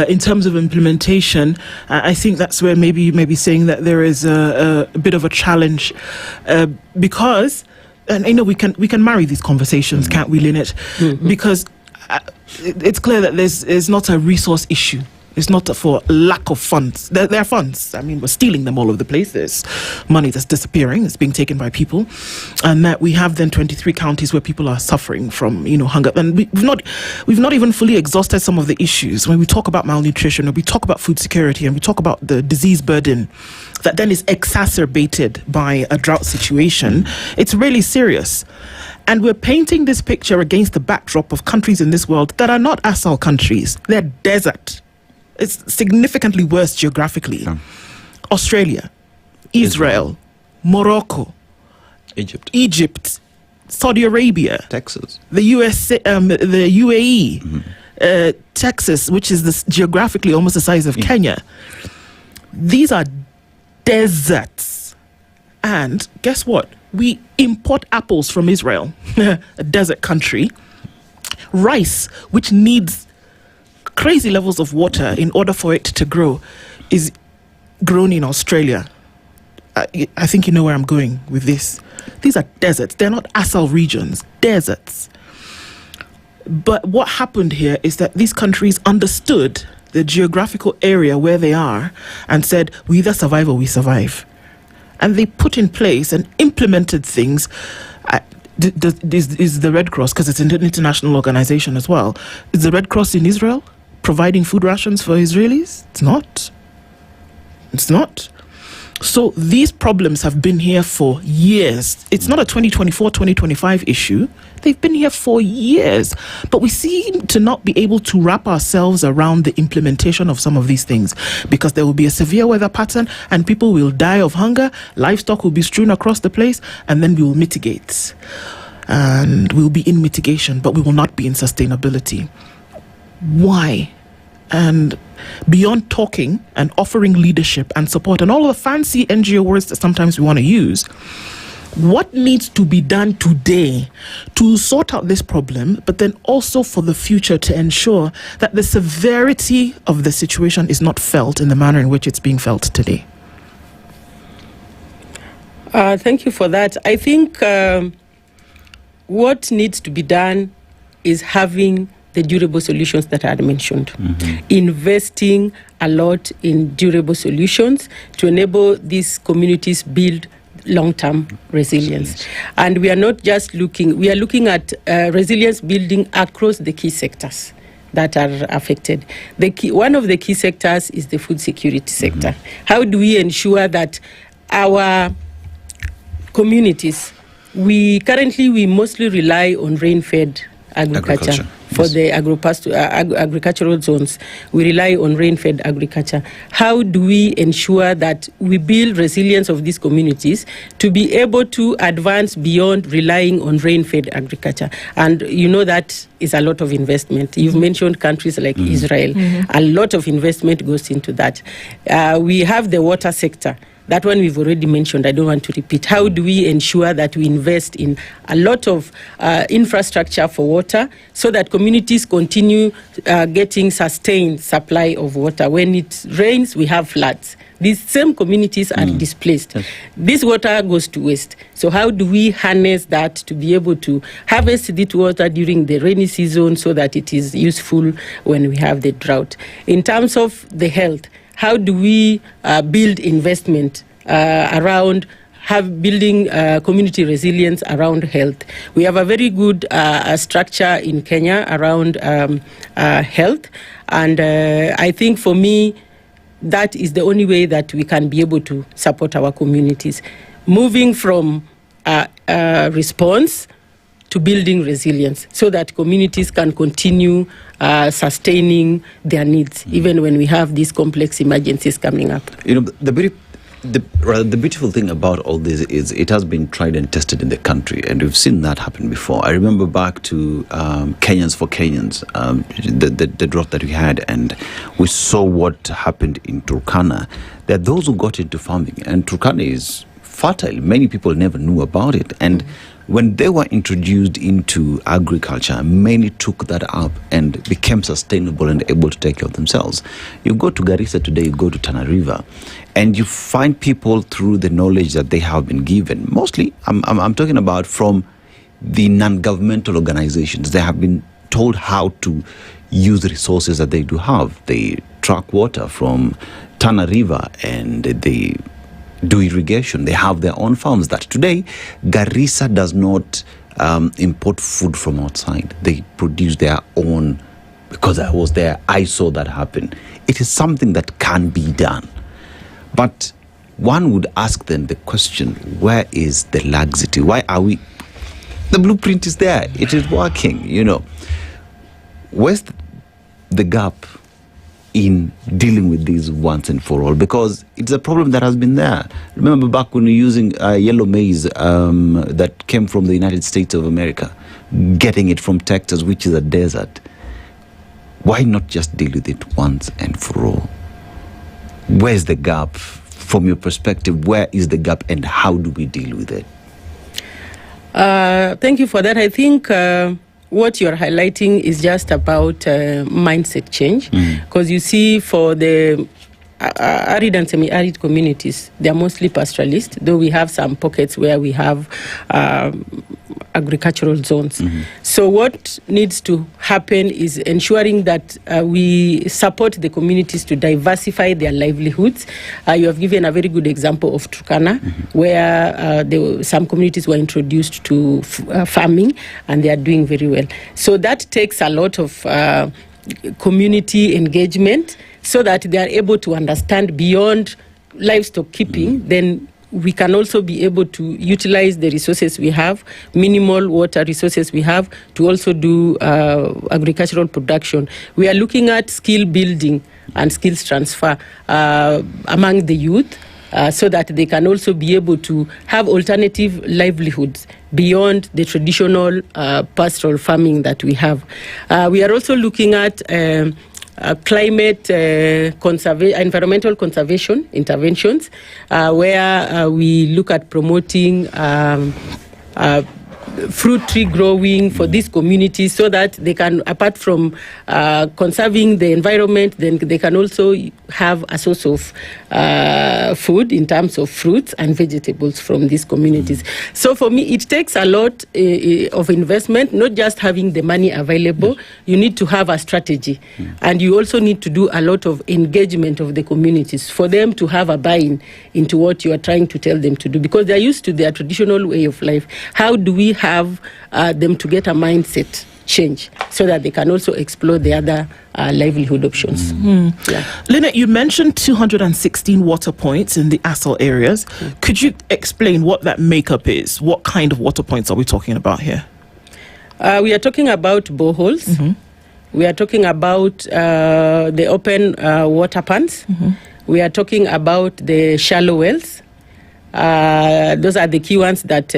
In terms of implementation, I think that's where maybe you may be saying that there is a bit of a challenge, because, and I know we can marry these conversations, can't we, Lynette? Because it's clear that there's not a resource issue. It's not for lack of funds. There are funds. I mean, we're stealing them all over the place. There's money that's disappearing. It's being taken by people. And that we have then 23 counties where people are suffering from, hunger. And we've not even fully exhausted some of the issues. When we talk about malnutrition, or we talk about food security, and we talk about the disease burden that then is exacerbated by a drought situation, it's really serious. And we're painting this picture against the backdrop of countries in this world that are not ASAL countries. They're desert. It's significantly worse geographically. Yeah. Australia, Israel, Morocco, Egypt, Saudi Arabia, Texas, the USA, the UAE, Texas, which is geographically almost the size of Kenya. These are deserts. And guess what? We import apples from Israel, a desert country. Rice, which needs crazy levels of water in order for it to grow, is grown in Australia. I think you know where I'm going with this. These are deserts. They're not ASAL regions, deserts. But what happened here is that these countries understood the geographical area where they are and said, we either survive or we survive. And they put in place and implemented things. Is the Red Cross, because it's an international organization as well, is the Red Cross in Israel providing food rations for Israelis? It's not. It's not. So these problems have been here for years. It's not a 2024, 2025 issue. They've been here for years. But we seem to not be able to wrap ourselves around the implementation of some of these things, because there will be a severe weather pattern and people will die of hunger, livestock will be strewn across the place, and then we will mitigate. And we'll be in mitigation, but we will not be in sustainability. Why? And beyond talking and offering leadership and support and all the fancy NGO words that sometimes we want to use, what needs to be done today to sort out this problem, but then also for the future to ensure that the severity of the situation is not felt in the manner in which it's being felt today? Thank you for that. I think what needs to be done is having the durable solutions that I had mentioned. Investing a lot in durable solutions to enable these communities build long-term resilience. And we are not just we are looking at resilience building across the key sectors that are affected. One of the key sectors is the food security sector. How do we ensure that our communities, we mostly rely on rain-fed agriculture. For the agricultural zones, we rely on rain-fed agriculture. How do we ensure that we build resilience of these communities to be able to advance beyond relying on rain-fed agriculture? And you know that is a lot of investment. You've mentioned countries like Israel. A lot of investment goes into that. We have the water sector. That one we've already mentioned. I don't want to repeat. How do we ensure that we invest in a lot of infrastructure for water so that communities continue getting sustained supply of water? When it rains, we have floods. These same communities are displaced. Yes. This water goes to waste. So how do we harness that to be able to harvest this water during the rainy season so that it is useful when we have the drought? In terms of the health, how do we build investment around building community resilience around health? We have a very good structure in Kenya around health, and I think for me, that is the only way that we can be able to support our communities. Moving from response to building resilience so that communities can continue sustaining their needs, even when we have these complex emergencies coming up. You know, the beautiful thing about all this is it has been tried and tested in the country, and we've seen that happen before. I remember back to Kenyans for Kenyans, the drought that we had, and we saw what happened in Turkana. There are those who got into farming, and Turkana is fertile. Many people never knew about it, and when they were introduced into agriculture, many took that up and became sustainable and able to take care of themselves. You go to Garissa today, you go to Tana River, and you find people through the knowledge that they have been given. Mostly, I'm talking about from the non-governmental organizations. They have been told how to use the resources that they do have. They truck water from Tana River and they do irrigation. They have their own farms. That today, Garissa does not import food from outside. They produce their own. Because I was there, I saw that happen. It is something that can be done. But one would ask then the question, where is the laxity? Why are we... The blueprint is there. It is working, you know. Where's the gap in dealing with these once and for all? Because it's a problem that has been there. Remember back when we were using yellow maize that came from the United States of America, getting it from Texas, which is a desert. Why not just deal with it once and for all? Where's the gap? From your perspective, where is the gap and how do we deal with it? Thank you for that. I think what you're highlighting is just about mindset change, because you see for the arid and semi-arid communities, they're mostly pastoralist, though we have some pockets where we have agricultural zones. So what needs to happen is ensuring that we support the communities to diversify their livelihoods. You have given a very good example of Turkana, where some communities were introduced to farming and they are doing very well. So that takes a lot of community engagement so that they are able to understand beyond livestock keeping. Then we can also be able to utilize the resources we have, minimal water resources we have, to also do agricultural production. We are looking at skill building and skills transfer among the youth, so that they can also be able to have alternative livelihoods beyond the traditional pastoral farming that we have. We are also looking at climate environmental conservation interventions, where we look at promoting fruit tree growing for these communities, so that they can, apart from conserving the environment, then they can also have a source of food in terms of fruits and vegetables from these communities. So for me, it takes a lot of investment, not just having the money available. You need to have a strategy, and you also need to do a lot of engagement of the communities for them to have a buy-in into what you are trying to tell them to do, because they're used to their traditional way of life. How do we have them to get a mindset change so that they can also explore the other livelihood options. Yeah. Lynette, you mentioned 216 water points in the ASL areas. Could you explain what that makeup is? What kind of water points are we talking about here? We are talking about boreholes. We are talking about the open water pans. We are talking about the shallow wells. Those are the key ones that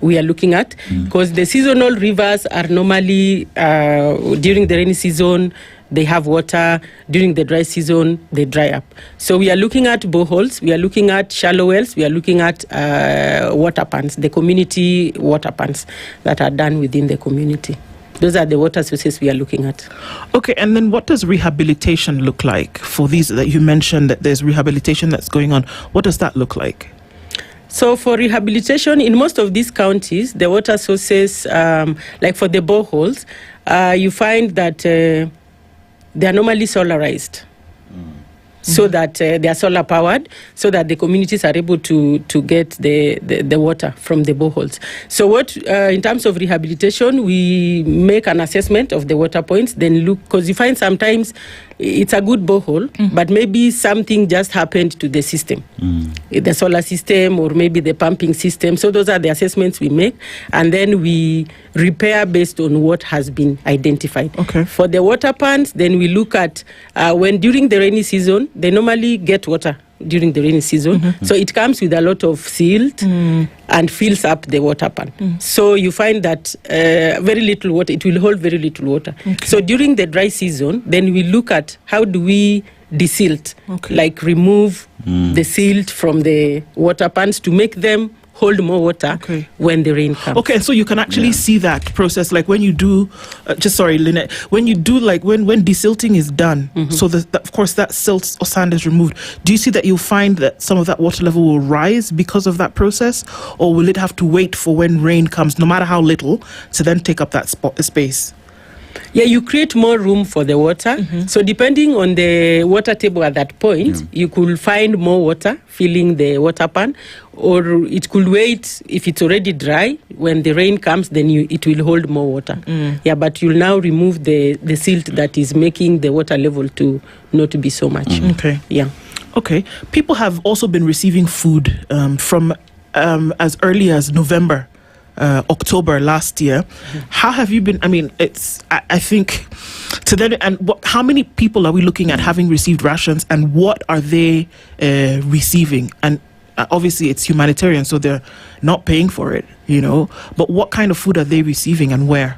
we are looking at, because the seasonal rivers are normally during the rainy season they have water, during the dry season they dry up. So we are looking at boreholes, we are looking at shallow wells, we are looking at water pans, the community water pans that are done within the community. Those are the water sources we are looking at. Okay, and then what does rehabilitation look like for these that you mentioned that there's rehabilitation that's going on? What does that look like? So for rehabilitation, in most of these counties, the water sources, like for the boreholes, you find that they are normally solarized. So that they are solar powered, so that the communities are able to get the water from the boreholes. So what in terms of rehabilitation, we make an assessment of the water points, then look, because you find sometimes it's a good borehole, but maybe something just happened to the system, the solar system or maybe the pumping system. So those are the assessments we make, and then we repair based on what has been identified. Okay. For the water pans, then we look at when during the rainy season, they normally get water during the rainy season. So it comes with a lot of silt and fills up the water pan. So you find that very little water, it will hold very little water. So during the dry season, then we look at how do we desilt, like remove the silt from the water pans to make them hold more water when the rain comes. Okay, so you can actually see that process, like when you do, Lynette, when you do, like when desilting is done, so that of course that silt or sand is removed, do you see that you'll find that some of that water level will rise because of that process, or will it have to wait for when rain comes, no matter how little, to then take up that space? Yeah, you create more room for the water. So depending on the water table at that point, you could find more water filling the water pan, or it could wait if it's already dry. When the rain comes, then it will hold more water. Yeah, but you'll now remove the silt that is making the water level to not be so much. Okay. Yeah. Okay. People have also been receiving food from as early as November. October last year. How have you been? I mean, I think to then, and how many people are we looking at having received rations, and what are they receiving? And obviously it's humanitarian, so they're not paying for it, but what kind of food are they receiving and where?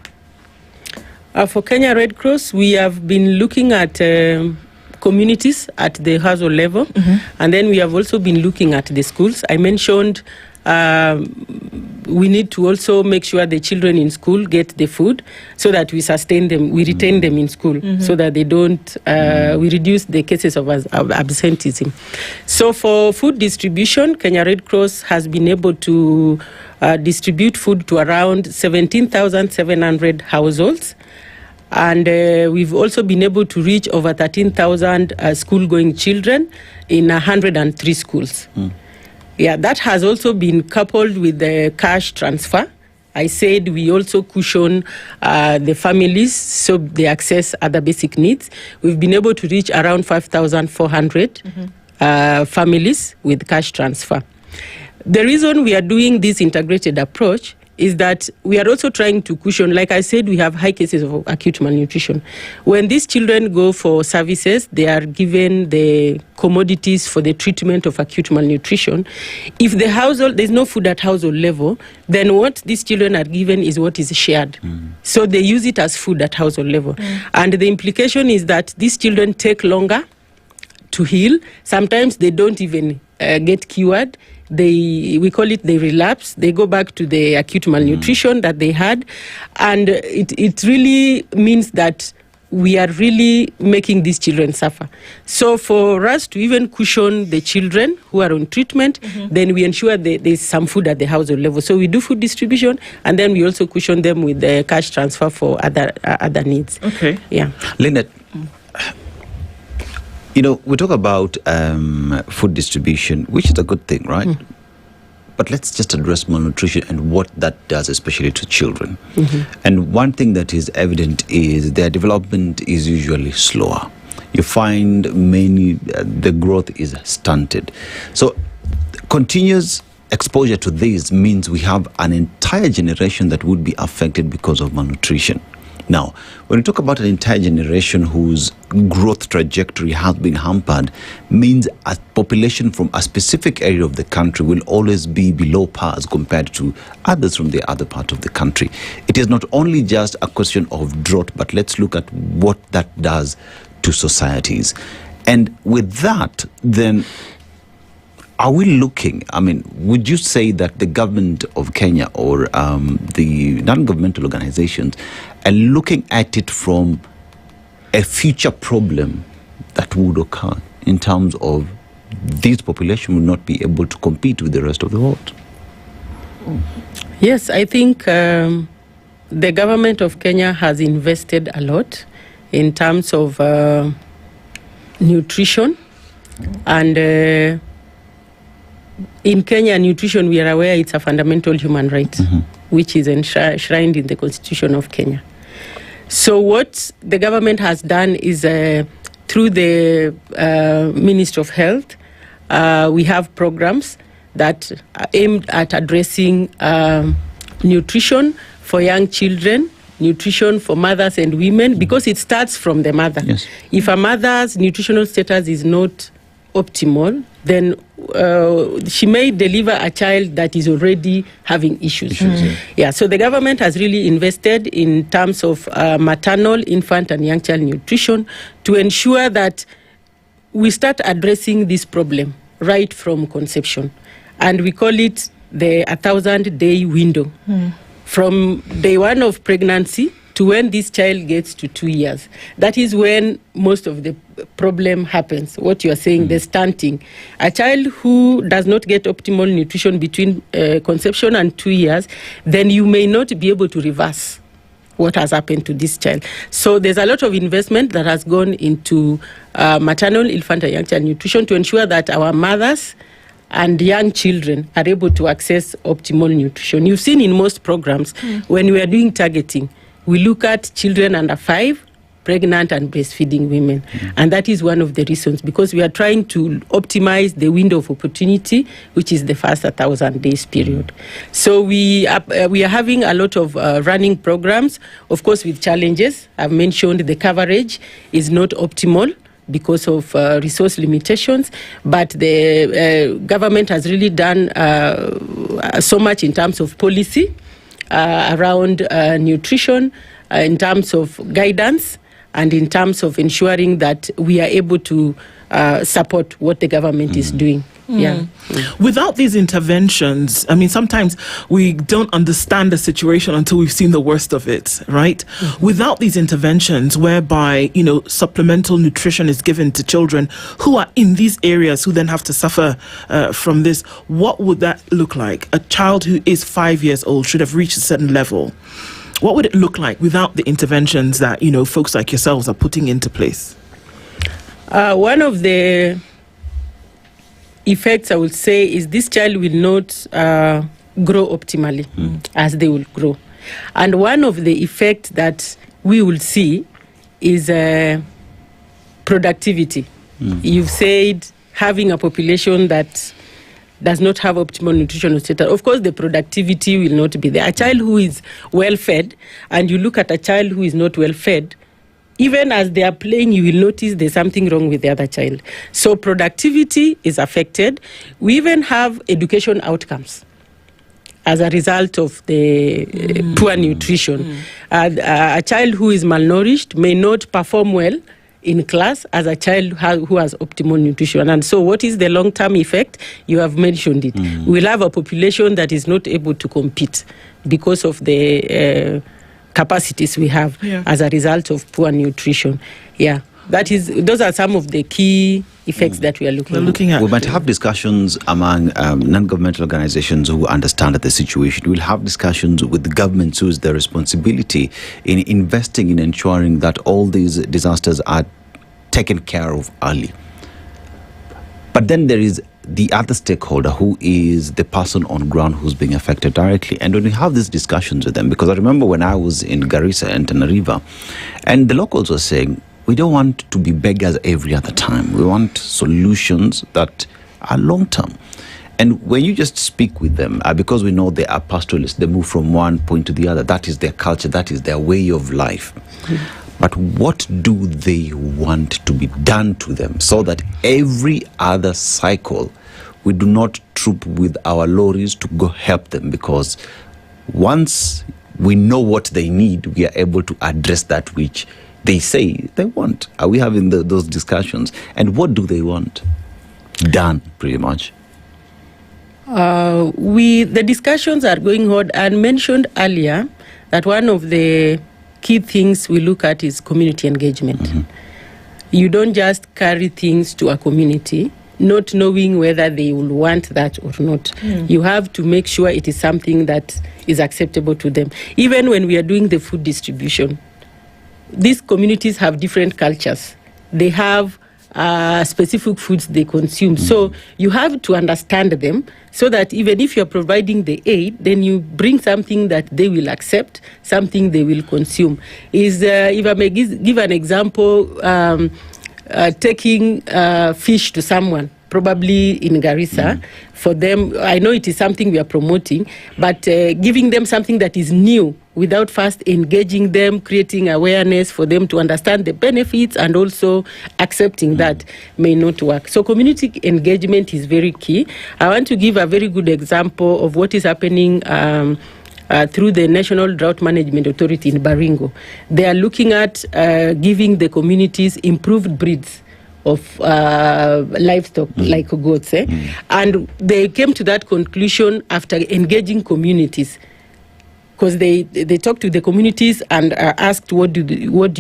For Kenya Red Cross, we have been looking at communities at the household level, and then we have also been looking at the schools. I mentioned we need to also make sure the children in school get the food so that we sustain them, we retain them in school so that they don't, we reduce the cases of absenteeism. So for food distribution, Kenya Red Cross has been able to distribute food to around 17,700 households. And we've also been able to reach over 13,000 school-going children in 103 schools. Yeah, that has also been coupled with the cash transfer. I said we also cushion the families so they access other basic needs. We've been able to reach around 5,400 families with cash transfer. The reason we are doing this integrated approach is that we are also trying to cushion, like I said, we have high cases of acute malnutrition. When these children go for services, they are given the commodities for the treatment of acute malnutrition. If the household, there's no food at household level, then what these children are given is what is shared. So they use it as food at household level. And the implication is that these children take longer to heal. Sometimes they don't even get cured. We call it they relapse. They go back to the acute malnutrition that they had. And it really means that we are really making these children suffer. So for us to even cushion the children who are on treatment, then we ensure that there's some food at the household level. So we do food distribution, and then we also cushion them with the cash transfer for other needs. Okay. Yeah. Lynette, we talk about food distribution, which is a good thing, right? but let's just address malnutrition and what that does, especially to children. Mm-hmm. And one thing that is evident is their development is usually slower. You find the growth is stunted. So continuous exposure to this means we have an entire generation that would be affected because of malnutrition. Now, when we talk about an entire generation whose growth trajectory has been hampered, means a population from a specific area of the country will always be below par as compared to others from the other part of the country. It is not only just a question of drought, but let's look at what that does to societies. And with that, then, are we looking, would you say that the government of Kenya or the non-governmental organizations are looking at it from a future problem that would occur in terms of this population will not be able to compete with the rest of the world? Yes, I think the government of Kenya has invested a lot in terms of nutrition. And in Kenya, nutrition, we are aware it's a fundamental human right, which is enshrined in the Constitution of Kenya. So what the government has done is through the Ministry of Health, we have programs that are aimed at addressing nutrition for young children, nutrition for mothers and women, because it starts from the mother. Yes. If a mother's nutritional status is not optimal, then she may deliver a child that is already having issues. So the government has really invested in terms of maternal, infant and young child nutrition to ensure that we start addressing this problem right from conception. And we call it the 1,000-day window. From day one of pregnancy to when this child gets to 2 years. That is when most of the problem happens. What you are saying, the stunting. A child who does not get optimal nutrition between conception and 2 years, then you may not be able to reverse what has happened to this child. So there's a lot of investment that has gone into maternal, infant and young child nutrition to ensure that our mothers and young children are able to access optimal nutrition. You've seen in most programs, when we are doing targeting, we look at children under 5, pregnant and breastfeeding women. And that is one of the reasons, because we are trying to optimize the window of opportunity, which is the first 1,000 days period. So we are having a lot of running programs, of course with challenges. I've mentioned the coverage is not optimal because of resource limitations, but the government has really done so much in terms of policy around nutrition, in terms of guidance, and in terms of ensuring that we are able to support what the government is doing. Without these interventions, sometimes we don't understand the situation until we've seen the worst of it, right? Without these interventions whereby, supplemental nutrition is given to children who are in these areas who then have to suffer from this, what would that look like? A child who is 5 years old should have reached a certain level. What would it look like without the interventions that, folks like yourselves are putting into place? One of the effects, I would say, is this child will not grow optimally as they will grow. And one of the effects that we will see is productivity. You've said having a population that does not have optimal nutritional status. Of course, the productivity will not be there. A child who is well-fed, and you look at a child who is not well-fed, even as they are playing, you will notice there's something wrong with the other child. So productivity is affected. We even have education outcomes as a result of the poor nutrition. A child who is malnourished may not perform well in class as a child who has optimal nutrition. And so what is the long-term effect? You have mentioned it. We'll have a population that is not able to compete because of the capacities we have as a result of poor nutrition. Those are some of the key effects that we are looking at. We might have discussions among non-governmental organizations who understand the situation. We'll have discussions with the governments whose the responsibility in investing in ensuring that all these disasters are taken care of early. But then there is the other stakeholder, who is the person on ground who's being affected directly. And when we have these discussions with them, because I remember when I was in Garissa and Tenerife, and the locals were saying, we don't want to be beggars every other time. We want solutions that are long-term. And when you just speak with them, because we know they are pastoralists, they move from one point to the other. That is their culture. That is their way of life. But what do they want to be done to them so that every other cycle we do not troop with our lorries to go help them? Because once we know what they need, we are able to address that which they say they want. Are we having those discussions? And what do they want done, pretty much? The discussions are going on. I mentioned earlier that one of the key things we look at is community engagement. You don't just carry things to a community not knowing whether they will want that or not. You have to make sure it is something that is acceptable to them. Even when we are doing the food distribution, these communities have different cultures. They have specific foods they consume. So you have to understand them so that even if you're providing the aid, then you bring something that they will accept, something they will consume. If I may give an example, taking fish to someone, probably in Garissa, for them, I know it is something we are promoting, but giving them something that is new without first engaging them, creating awareness for them to understand the benefits and also accepting that may not work. So community engagement is very key. I want to give a very good example of what is happening through the National Drought Management Authority in Baringo. They are looking at giving the communities improved breeds of livestock like goats. And they came to that conclusion after engaging communities, because they talked to the communities and asked, what do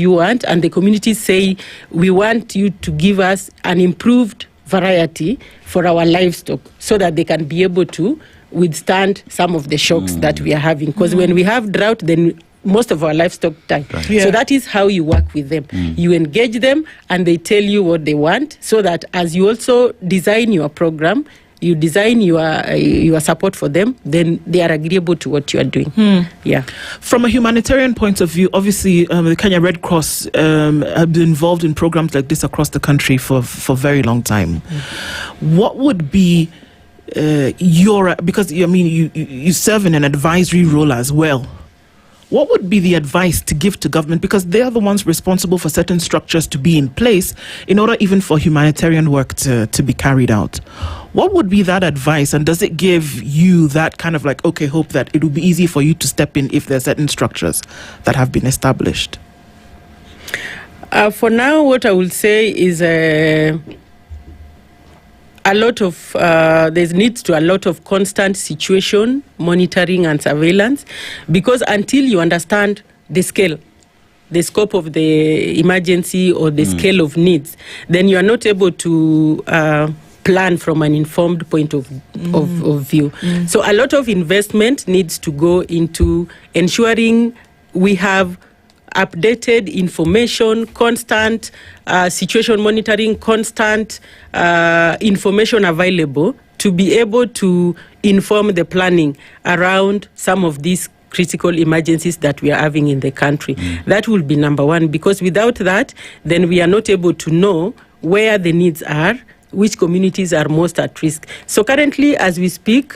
you want? And the communities say, we want you to give us an improved variety for our livestock so that they can be able to withstand some of the shocks that we are having. Because when we have drought, then most of our livestock die. So that is how you work with them. You engage them and they tell you what they want, so that as you also design your program, you design your support for them, then they are agreeable to what you are doing. Yeah. From a humanitarian point of view, obviously the Kenya Red Cross have been involved in programs like this across the country for a very long time. What would be because I mean you serve in an advisory role as well. What would be the advice to give to government? Because they are the ones responsible for certain structures to be in place in order even for humanitarian work to be carried out. What would be that advice? And does it give you that kind of like, okay, hope that it will be easy for you to step in if there are certain structures that have been established? For now, what I will say is a lot of there's needs to a lot of constant situation monitoring and surveillance, because until you understand the scale, the scope of the emergency or the scale of needs, then you are not able to plan from an informed point of view. So a lot of investment needs to go into ensuring we have updated information, constant situation monitoring, constant information available to be able to inform the planning around some of these critical emergencies that we are having in the country. That will be number one, because without that, then we are not able to know where the needs are, which communities are most at risk. So currently, as we speak,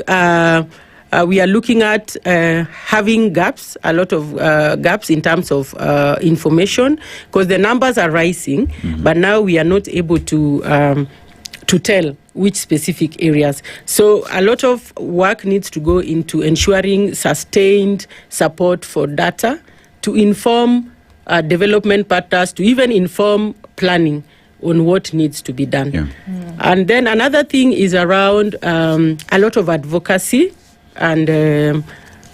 we are looking at having gaps, a lot of gaps in terms of information, because the numbers are rising, but now we are not able to tell which specific areas. So a lot of work needs to go into ensuring sustained support for data to inform development partners, to even inform planning on what needs to be done. And then another thing is around a lot of advocacy and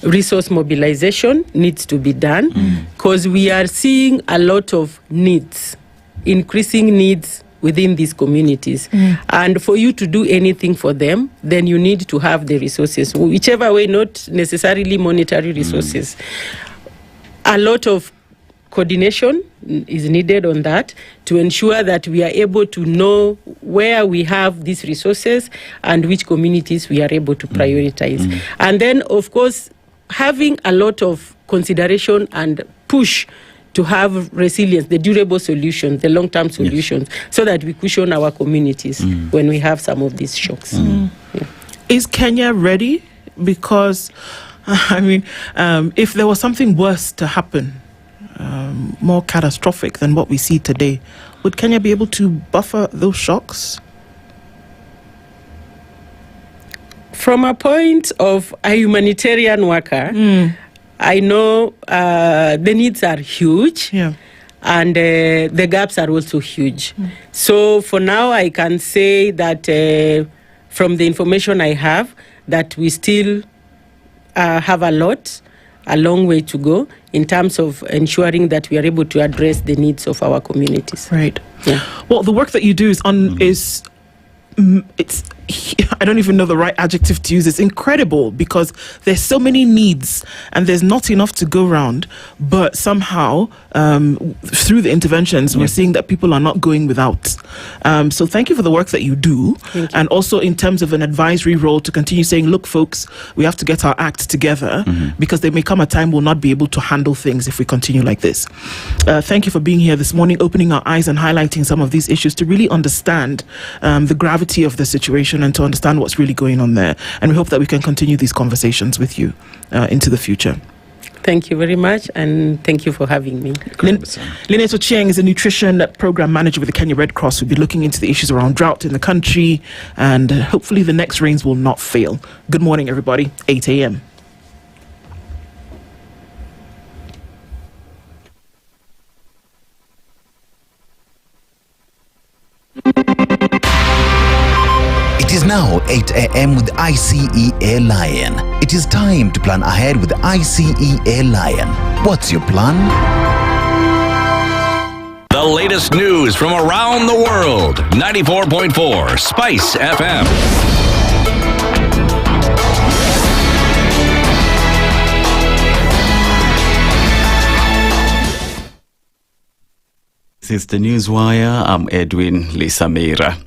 resource mobilization needs to be done, because we are seeing a lot of needs, increasing needs within these communities. And for you to do anything for them, then you need to have the resources, whichever way, not necessarily monetary resources. A lot of coordination is needed on that to ensure that we are able to know where we have these resources and which communities we are able to prioritize. And then, of course, having a lot of consideration and push to have resilience, the durable solutions, the long-term solutions, so that we cushion our communities when we have some of these shocks. Yeah. Is Kenya ready? Because, if there was something worse to happen, more catastrophic than what we see today, would Kenya be able to buffer those shocks? From a point of a humanitarian worker, I know the needs are huge, and the gaps are also huge. So for now, I can say that from the information I have, that we still have a long way to go in terms of ensuring that we are able to address the needs of our communities. Right. Yeah. Well, the work that you do is it's, I don't even know the right adjective to use. It's incredible because there's so many needs and there's not enough to go around. But somehow, through the interventions, we're seeing that people are not going without. So thank you for the work that you do. And also in terms of an advisory role to continue saying, look, folks, we have to get our act together because there may come a time we'll not be able to handle things if we continue like this. Thank you for being here this morning, opening our eyes and highlighting some of these issues to really understand the gravity of the situation and to understand what's really going on there. And we hope that we can continue these conversations with you into the future. Thank you very much, and thank you for having me. Lineto Chieng is a nutrition program manager with the Kenya Red Cross. We'll be looking into the issues around drought in the country, and hopefully the next rains will not fail. Good morning, everybody. 8 a.m. It is now 8 a.m. with ICEA Lion. It is time to plan ahead with ICEA Lion. What's your plan? The latest news from around the world. 94.4 Spice FM. This is the Newswire. I'm Edwin Lisamira.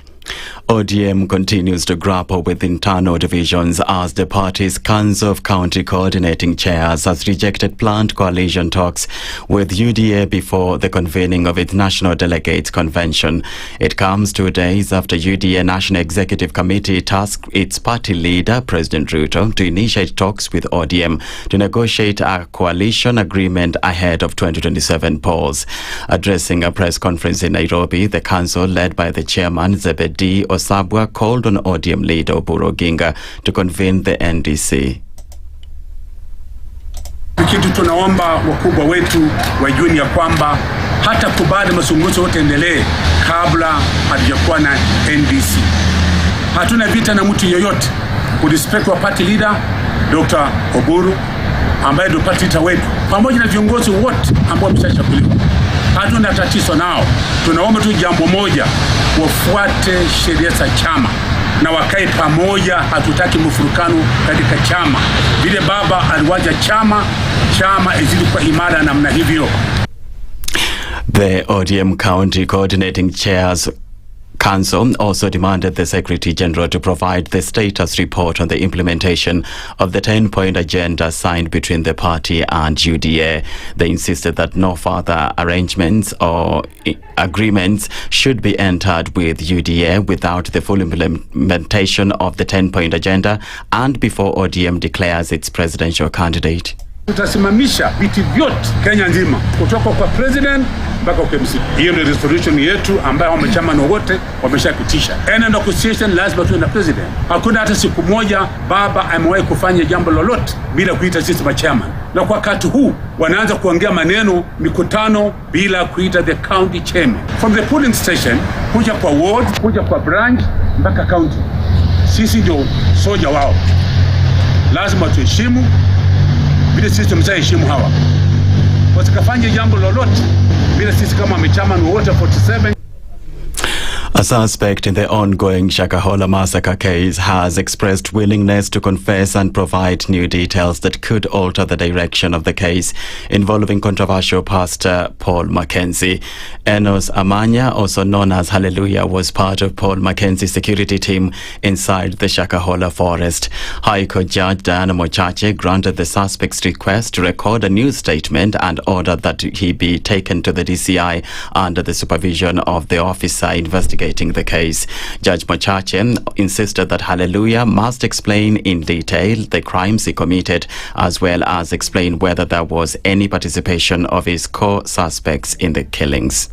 ODM continues to grapple with internal divisions as the party's Council of County Coordinating Chairs has rejected planned coalition talks with UDA before the convening of its National Delegates Convention. It comes 2 days after UDA National Executive Committee tasked its party leader, President Ruto, to initiate talks with ODM to negotiate a coalition agreement ahead of 2027 polls. Addressing a press conference in Nairobi, the council, led by the chairman, Zebedi Osabwa, called on ODM leader Oburu Oginga to convene the NDC. Kitu tunaomba wakubwa wetu wajue ya kwamba hata kubali mazungumzo yote endelee kabla hatujakuwa na NDC. Hatuna vita na mtu yoyote. Ku respect wa party leader Dr. Oburu ambaye ndio party leader wetu pamoja na viongozi wote ambao wameshachaguliwa. Hatuna tatizo nao. Tunaomba tu jambo moja, wafuate sheria za chama na wakae pamoja. Hatutaki mfurukano katika chama. Vile baba aliwaja chama izidi kwa imara namna hivyo. The ODM County Coordinating Chairs Council also demanded the Secretary General to provide the status report on the implementation of the 10-point agenda signed between the party and UDA. They insisted that no further arrangements or agreements should be entered with UDA without the full implementation of the 10-point agenda and before ODM declares its presidential candidate. Tutasimamisha viti vyote Kenya nzima kutoka kwa president mpaka kwa MC. Hiyo ndio resolution yetu ambayo wamechama wote wameshapitisha. Any negotiation lazima tuwe na president. Hakuna hata siku moja baba amewahi kufanya jambo lolote bila kuita sisi chairman. Na kwa wakati huu wanaanza kuongea maneno mikutano bila kuita the county chairman. From the polling station kuja kwa ward, kuja kwa branch mpaka county. Sisi ndio soja wao. Lazima tuheshimu bila sisi tumeshaheshimu hawa. Wasikafanye jambo lolote bila sisi kama chairman wote 47. suspect in the ongoing Shakahola massacre case has expressed willingness to confess and provide new details that could alter the direction of the case involving controversial pastor Paul Mackenzie. Enos Amanya, also known as Hallelujah, was part of Paul Mackenzie's security team inside the Shakahola forest. High Court Judge Diana Mochache granted the suspect's request to record a new statement and ordered that he be taken to the DCI under the supervision of the officer investigating the case. Judge Mochache insisted that Hallelujah must explain in detail the crimes he committed, as well as explain whether there was any participation of his co-suspects in the killings.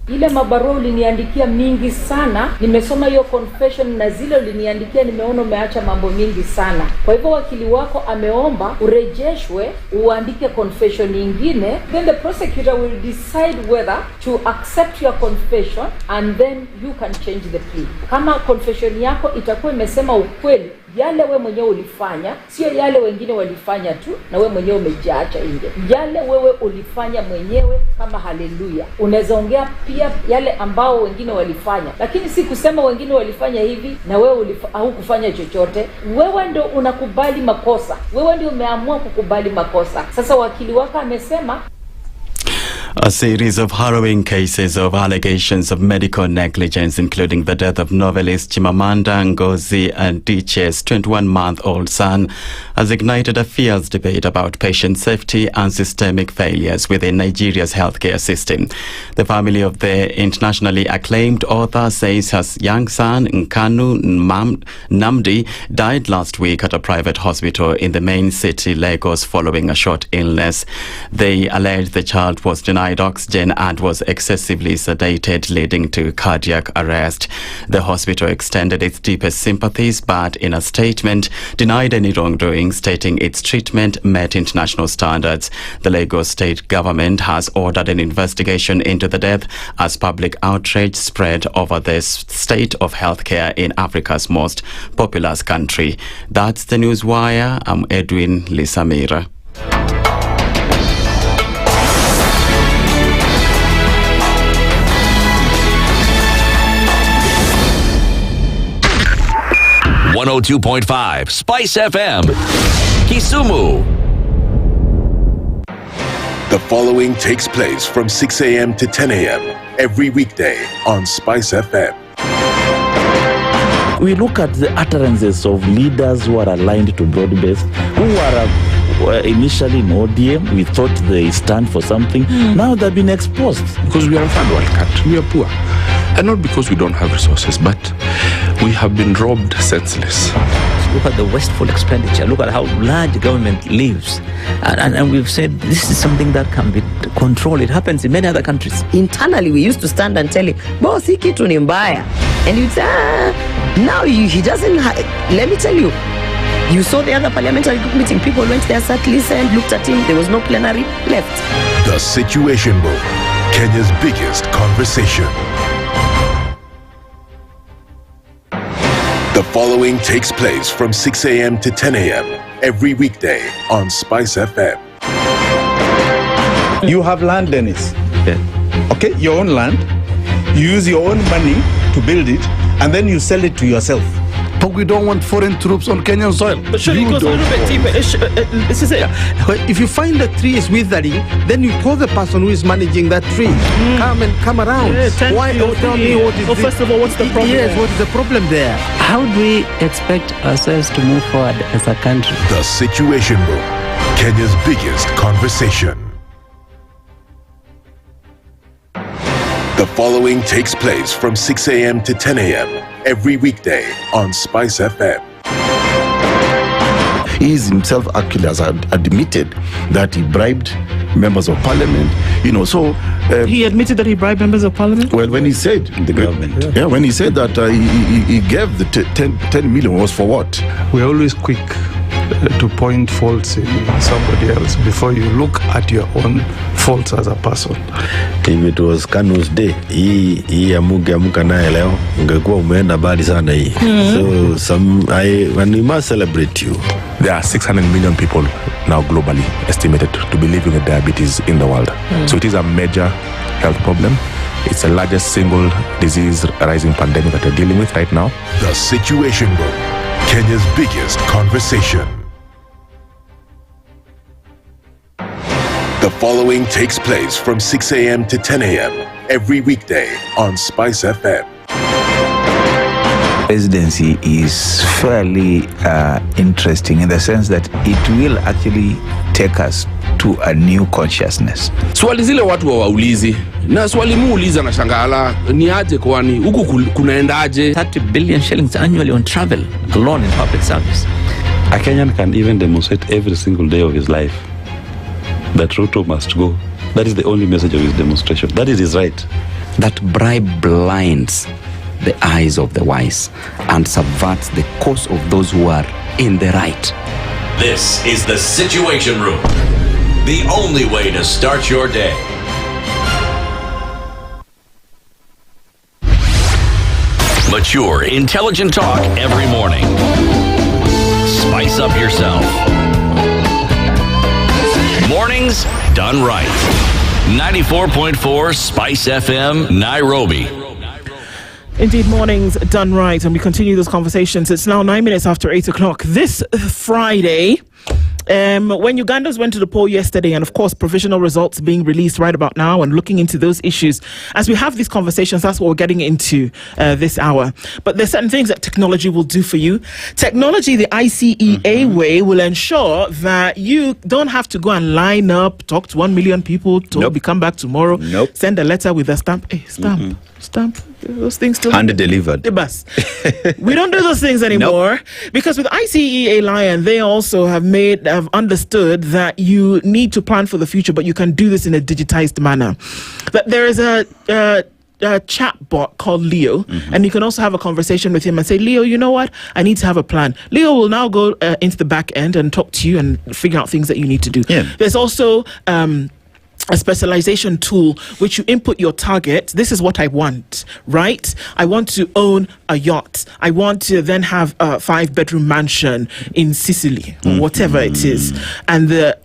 Ile mabarua uliniandikia mingi sana, nimesoma hiyo confession na zile uliniandikia nimeona umeacha mambo mingi sana. Kwa hivyo wakili wako ameomba urejeshwe uandike confession nyingine, then the prosecutor will decide whether to accept your confession and then you can change the plea. Kama confession yako itakuwa imesema ukweli, yale we mwenyewe ulifanya, sio yale wengine walifanya tu na we mwenyewe umejaacha nje. Yale wewe ulifanya mwenyewe kama Hallelujah. Unaweza ongea pia yale ambao wengine walifanya. Lakini si kusema wengine walifanya hivi na wewe hukufanya chochote. Wewe ndio unakubali makosa. Wewe ndio umeamua kukubali makosa. Sasa wakili wako amesema a series of harrowing cases of allegations of medical negligence, including the death of novelist Chimamanda Ngozi Adichie's 21-month-old son, has ignited a fierce debate about patient safety and systemic failures within Nigeria's healthcare system. The family of the internationally acclaimed author says his young son, Nkanu Namdi, died last week at a private hospital in the main city, Lagos, following a short illness. They allege the child was denied oxygen and was excessively sedated, leading to cardiac arrest. The hospital extended its deepest sympathies, but in a statement denied any wrongdoing, stating its treatment met international standards. The Lagos state government has ordered an investigation into the death as public outrage spread over the state of healthcare in Africa's most populous country. That's the Newswire. I'm Edwin Lisamira. .5 Spice FM, Kisumu. The following takes place from 6 a.m. to 10 a.m. every weekday on Spice FM. We look at the utterances of leaders who are aligned to broad-based, who are initially in ODM. We thought they stand for something. Now they've been exposed. Because we are a third world country, we are poor. And not because we don't have resources, but we have been robbed senseless. Look at the wasteful expenditure. Look at how large government lives. And we've said this is something that can be controlled. It happens in many other countries. Internally, we used to stand and tell him, boss, hii kitu ni mbaya. And you'd say, now he doesn't let me tell you. You saw the other parliamentary group meeting. People went there, sat, listened, looked at him. There was no plenary, left. The Situation Room, Kenya's biggest conversation. The following takes place from 6 a.m. to 10 a.m. every weekday on Spice FM. You have land, Denis. Yeah. Okay, your own land. You use your own money to build it, and then you sell it to yourself. But we don't want foreign troops on Kenyan soil. But surely it goes a little bit deeper. This is it. If you find the tree is withering, then you call the person who is managing that tree. Come around. Yeah, Why? Tell me what is first of all, what's the problem? Yes, what is the problem there? How do we expect ourselves to move forward as a country? The Situation Room, Kenya's biggest conversation. The following takes place from 6 a.m. to 10 a.m. every weekday on Spice FM. He is himself actually has admitted that he bribed members of parliament, so... he admitted that he bribed members of parliament? Well, when he said... The government. Yeah, when he said that he gave the 10 million was for what? We're always quick to point faults in somebody else before you look at your own faults as a person. If it was Kanu's day, hii amuka naye leo, ungekuwa umeenda bali sana hii. So when we must celebrate you. There are 600 million people now globally estimated to be living with diabetes in the world. So it is a major health problem. It's the largest single disease rising pandemic that we're dealing with right now. The Situation Room, Kenya's biggest conversation. The following takes place from 6 a.m. to 10 a.m. every weekday on SpiceFM. Presidency is fairly interesting in the sense that it will actually take us to a new consciousness. Swali zile watu waulizi na swali muuliza na shangala ni aje kwani huku kunaendaje? 30 billion shillings annually on travel alone in public service. A Kenyan can even demonstrate every single day of his life that Ruto must go. That is the only message of his demonstration. That is his right. That bribe blinds the eyes of the wise and subverts the cause of those who are in the right. This is the Situation Room, the only way to start your day. Mature, intelligent talk every morning. Spice up yourself. Mornings done right. 94.4 Spice FM, Nairobi. Indeed, mornings done right, and we continue those conversations. It's now 9 minutes after 8 o'clock. This Friday, when Ugandans went to the poll yesterday, and of course provisional results being released right about now, and looking into those issues, as we have these conversations, that's what we're getting into this hour. But there's certain things that technology will do for you. Technology, the ICEA way, will ensure that you don't have to go and line up, talk to 1 million people, come back tomorrow, send a letter with a stamp. Hey, stamp. Those things still hand delivered. The bus. We don't do those things anymore because with ICEA Lion, they also have understood that you need to plan for the future, but you can do this in a digitized manner. That there is a chat bot called Leo, and you can also have a conversation with him and say, Leo, you know what? I need to have a plan. Leo will now go into the back end and talk to you and figure out things that you need to do. Yeah. There's also a specialization tool which you input your target. This is what I want, right? I want to own a yacht. I want to then have a 5-bedroom mansion in Sicily, or whatever it is. And the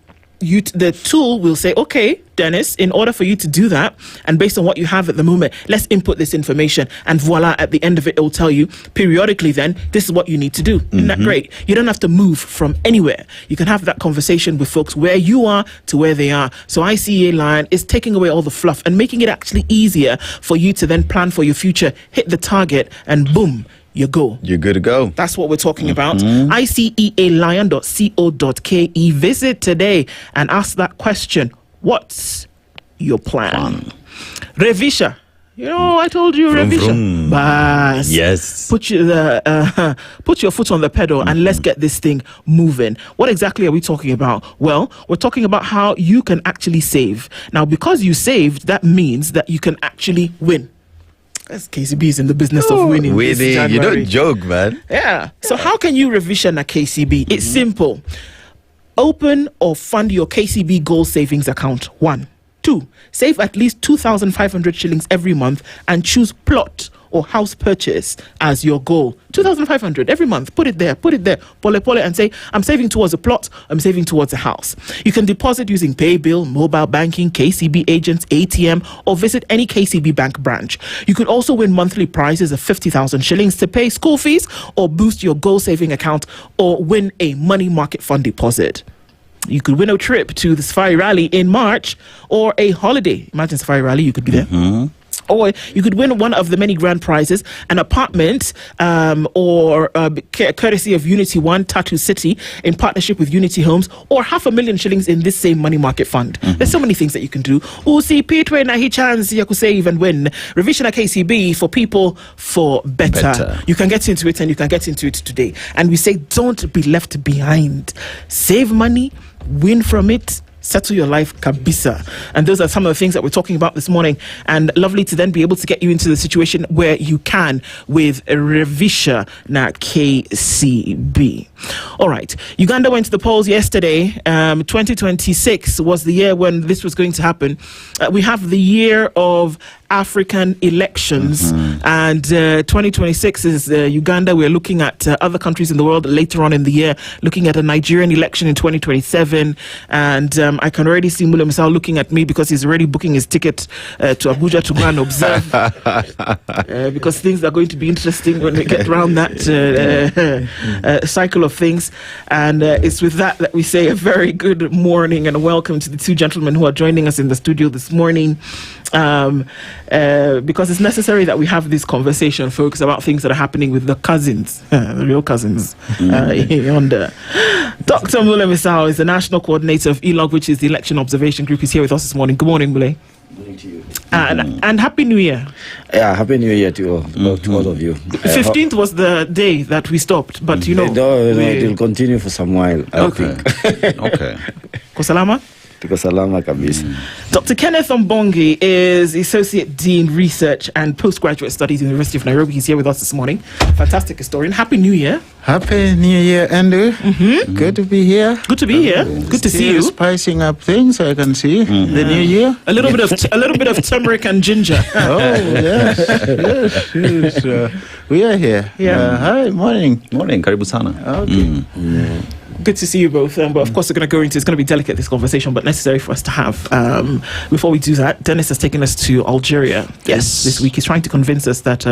tool will say, okay, Denis, in order for you to do that, and based on what you have at the moment, let's input this information, and voila, at the end of it, it will tell you periodically then, this is what you need to do. Isn't that great? You don't have to move from anywhere. You can have that conversation with folks where you are to where they are. So ICEA Lion is taking away all the fluff and making it actually easier for you to then plan for your future, hit the target, and boom, you go. You're good to go. That's what we're talking about. ICEALion.co.ke. Visit today and ask that question. What's your plan? Revisha. You know, I told you, Revisha. Bas. Yes. Put your foot on the pedal and let's get this thing moving. What exactly are we talking about? Well, we're talking about how you can actually save. Now, because you saved, that means that you can actually win. As KCB is in the business of winning. Winning, you don't joke, man. Yeah. So how can you revision a KCB? It's simple. Open or fund your KCB goal savings account. 1. 2. Save at least 2,500 shillings every month and choose plot or house purchase as your goal. 2,500 every month. Put it there. Pole, and say, I'm saving towards a plot, I'm saving towards a house. You can deposit using PayBill, mobile banking, KCB agents, ATM, or visit any KCB bank branch. You could also win monthly prizes of 50,000 shillings to pay school fees or boost your goal saving account or win a money market fund deposit. You could win a trip to the Safari Rally in March or a holiday. Imagine Safari Rally, you could be there. Or you could win one of the many grand prizes, an apartment courtesy of Unity One, Tattoo City, in partnership with Unity Homes, or 500,000 shillings in this same money market fund. There's so many things that you can do. Pitwe na hi chance ya kusave and win. Revision at KCB for people for better. You can get into it, and you can get into it today. And we say, don't be left behind. Save money, win from it, settle your life, kabisa. And those are some of the things that we're talking about this morning. And lovely to then be able to get you into the situation where you can with Revisha na KCB. All right. Uganda went to the polls yesterday. 2026 was the year when this was going to happen. We have the year of African elections. And 2026 is Uganda. We're looking at other countries in the world later on in the year, looking at a Nigerian election in 2027. And I can already see Mule Misao looking at me because he's already booking his ticket to Abuja to go and observe. Because things are going to be interesting when we get around that cycle of things. And it's with that we say a very good morning and a welcome to the two gentlemen who are joining us in the studio this morning. Because it's necessary that we have this conversation, folks, about things that are happening with the cousins, the real cousins yonder. Dr. Mule Misao is the national coordinator of ELOG, which is the election observation group. He's here with us this morning. Good morning, Mule. Good morning to you. And Happy New Year. Yeah, Happy New Year to all of you. 15th was the day that we stopped, but you know. No, it will continue for some while, I think. Okay. Kosalama? Salama kabisa. Dr. Kenneth Ombongi is Associate Dean Research and Postgraduate Studies at the University of Nairobi. He's here with us this morning. Fantastic historian. Happy New Year. Happy New Year, Andrew. Good to be here. Good to be here. Good to see you. Spicing up things, I can see. The new year. A little bit of turmeric and ginger. Oh, yes. We are here. Yeah. Hi, morning. Morning, karibu sana. Okay. Good to see you both. But of course, we're going to go into, it's going to be delicate, this conversation, but necessary for us to have. Before we do that, Denis has taken us to Algeria. Yes, this week. He's trying to convince us that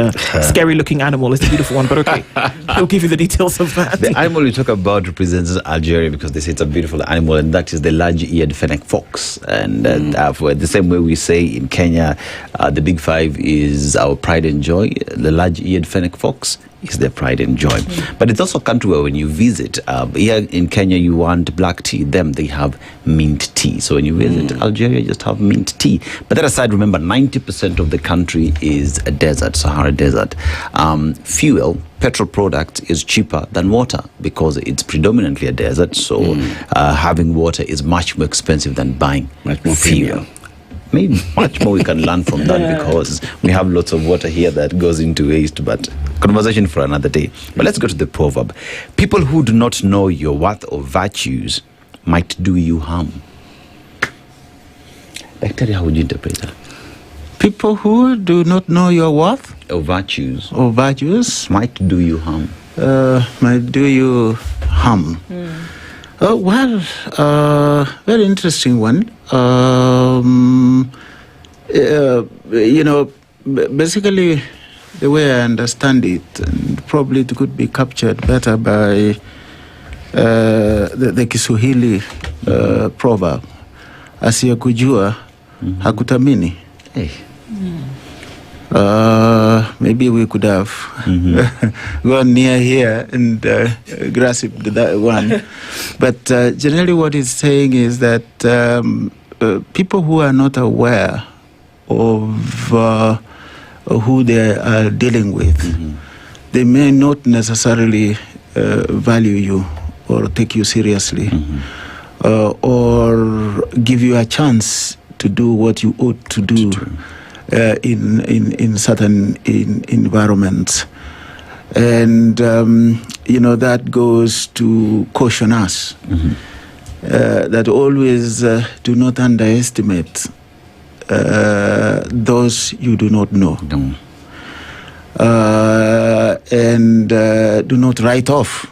scary-looking animal is the beautiful one, but okay. He'll give you the details of that. The animal we talk about represents Algeria because they say it's a beautiful animal, and that is the large-eared fennec fox. And for the same way we say in Kenya, the big five is our pride and joy. The large-eared fennec fox is their pride and joy. But it's also a country where when you visit, here in Kenya you want black tea, they have mint tea. So when you visit Algeria, you just have mint tea. But that aside, remember 90% of the country is a desert, Sahara Desert. Fuel, petrol product is cheaper than water because it's predominantly a desert. So having water is much more expensive than buying fuel. Maybe much more we can learn from that because we have lots of water here that goes into waste, but conversation for another day. But let's go to the proverb. People who do not know your worth or virtues might do you harm. Actually, how would you interpret that? People who do not know your worth or virtues might do you harm. Might do you harm. Oh, well, very interesting one. Basically, the way I understand it, and probably it could be captured better by the Kiswahili proverb, asiyekujua hakutamini. Hey. Maybe we could have gone near here and grasped that one. But generally what it's saying is that people who are not aware of who they are dealing with, they may not necessarily value you or take you seriously or give you a chance to do what you ought to do. In certain environments. And, that goes to caution us that always do not underestimate those you do not know. And do not write off,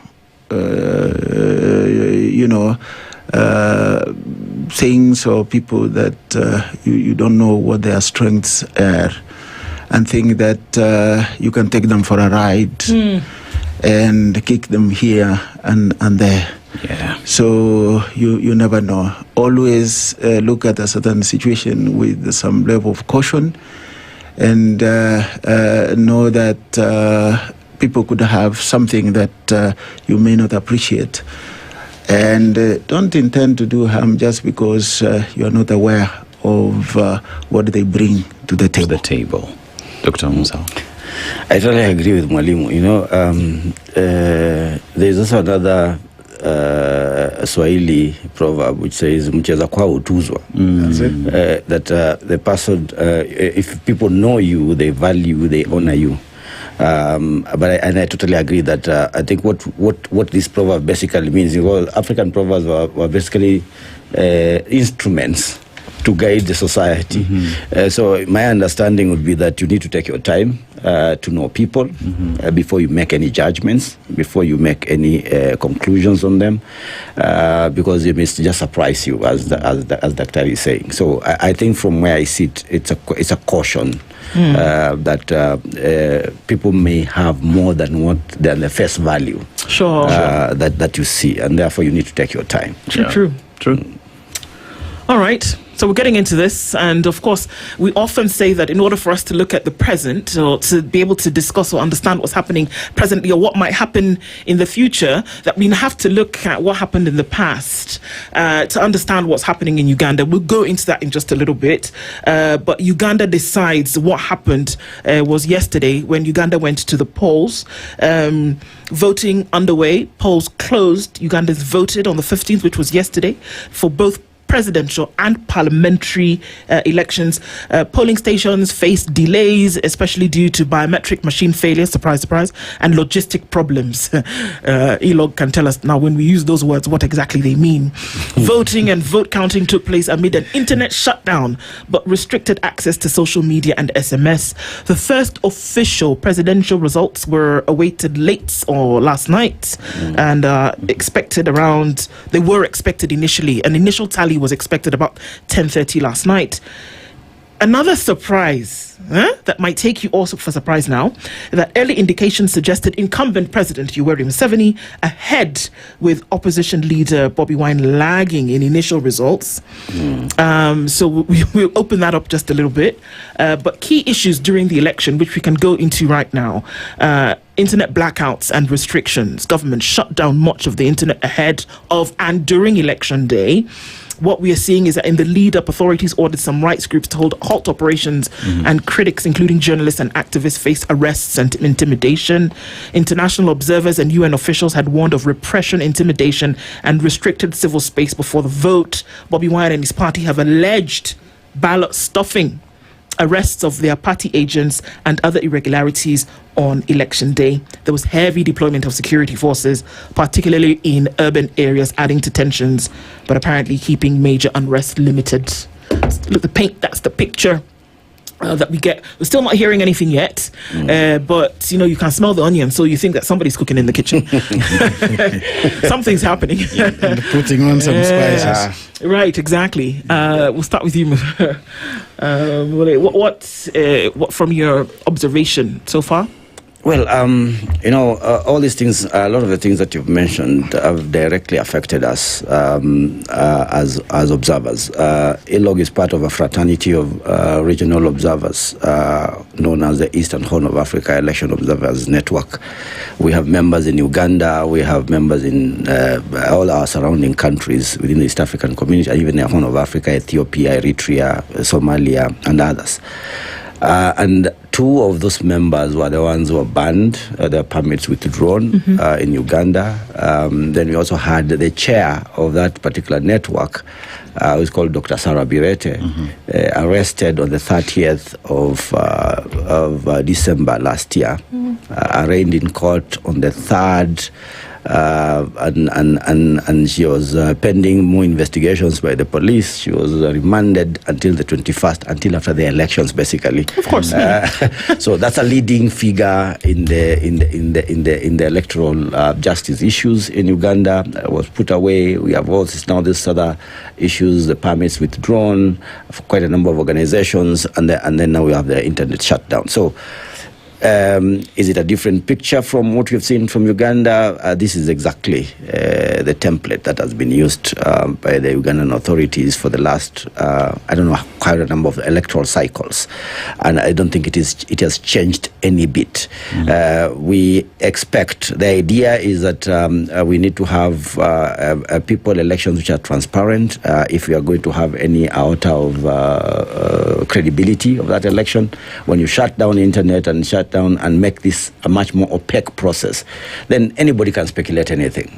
things or people that you don't know what their strengths are, and think that you can take them for a ride and kick them here and there. Yeah. So you never know. Always look at a certain situation with some level of caution, and know that people could have something that you may not appreciate. And don't intend to do harm just because you are not aware of what they bring to the table. Dr. Musa. I totally agree with Mwalimu. There's also another Swahili proverb which says mcheza kwao utuzwa. That the person, if people know you, they value, they honor you. But I totally agree that I think what this proverb basically means, African proverbs were basically instruments to guide the society. So my understanding would be that you need to take your time to know people before you make any judgments, before you make any conclusions on them, because it may just surprise you, as Dr. is saying. So I think from where I sit, it's a caution that people may have more than the face value that you see, and therefore you need to take your time. True. All right. So we're getting into this, and of course, we often say that in order for us to look at the present, or to be able to discuss or understand what's happening presently or what might happen in the future, that we have to look at what happened in the past to understand what's happening in Uganda. We'll go into that in just a little bit, but Uganda decides. What happened was yesterday when Uganda went to the polls. Voting underway, polls closed. Ugandans voted on the 15th, which was yesterday, for both presidential and parliamentary elections. Polling stations faced delays, especially due to biometric machine failure, surprise, surprise, and logistic problems. Elog can tell us now, when we use those words, what exactly they mean. Voting and vote counting took place amid an internet shutdown, but restricted access to social media and SMS. The first official presidential results were awaited late or last night, and they were expected initially. An initial tally was expected about 10:30 last night. Another surprise that might take you also for surprise now, that early indications suggested incumbent President Yoweri Museveni ahead, with opposition leader Bobi Wine lagging in initial results. So we'll open that up just a little bit. But key issues during the election, which we can go into right now, internet blackouts and restrictions. Government shut down much of the internet ahead of and during election day. What we are seeing is that in the lead-up, authorities ordered some rights groups to halt operations, and critics, including journalists and activists, faced arrests and intimidation. International observers and UN officials had warned of repression, intimidation, and restricted civil space before the vote. Bobi Wine and his party have alleged ballot stuffing, arrests of their party agents, and other irregularities on election day. There was heavy deployment of security forces, particularly in urban areas, adding to tensions, but apparently keeping major unrest limited. Look, that's the picture that we get. We're still not hearing anything yet, but you can smell the onion, so you think that somebody's cooking in the kitchen. Something's happening. Putting on some spices. Right, exactly. We'll start with you. What from your observation so far? Well, all these things, a lot of the things that you've mentioned have directly affected us as observers. ILOG is part of a fraternity of regional observers known as the Eastern Horn of Africa Election Observers Network. We have members in Uganda, we have members in all our surrounding countries within the East African community, and even the Horn of Africa, Ethiopia, Eritrea, Somalia, and others. And two of those members were the ones who were banned, their permits withdrawn in Uganda. Then we also had the chair of that particular network, who is called Dr. Sarah Birete, arrested on the 30th of December last year, arraigned in court on the 3rd. And she was pending more investigations by the police. She was remanded until the 21st, until after the elections, basically. Of course. So that's a leading figure in the electoral justice issues in Uganda. Was put away. We have also now this other issues, the permits withdrawn for quite a number of organizations, and then now we have the internet shutdown. So. Is it a different picture from what we've seen from Uganda? This is exactly the template that has been used by the Ugandan authorities for the last, quite a number of electoral cycles. And I don't think it has changed any bit. We expect, the idea is that we need to have people elections which are transparent. If we are going to have any iota of credibility of that election, when you shut down the internet and shut down and make this a much more opaque process, then anybody can speculate anything.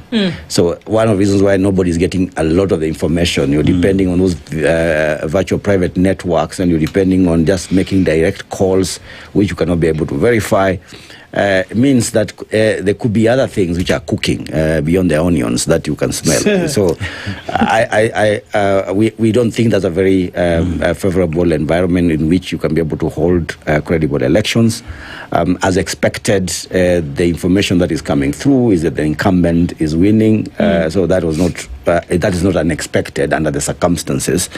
So one of the reasons why nobody's getting a lot of the information, you're depending on those virtual private networks, and you're depending on just making direct calls, which you cannot be able to verify. means that there could be other things which are cooking beyond the onions that you can smell. So we don't think that's a very favorable environment in which you can be able to hold credible elections. As expected, the information that is coming through is that the incumbent is winning. So that is not unexpected under the circumstances.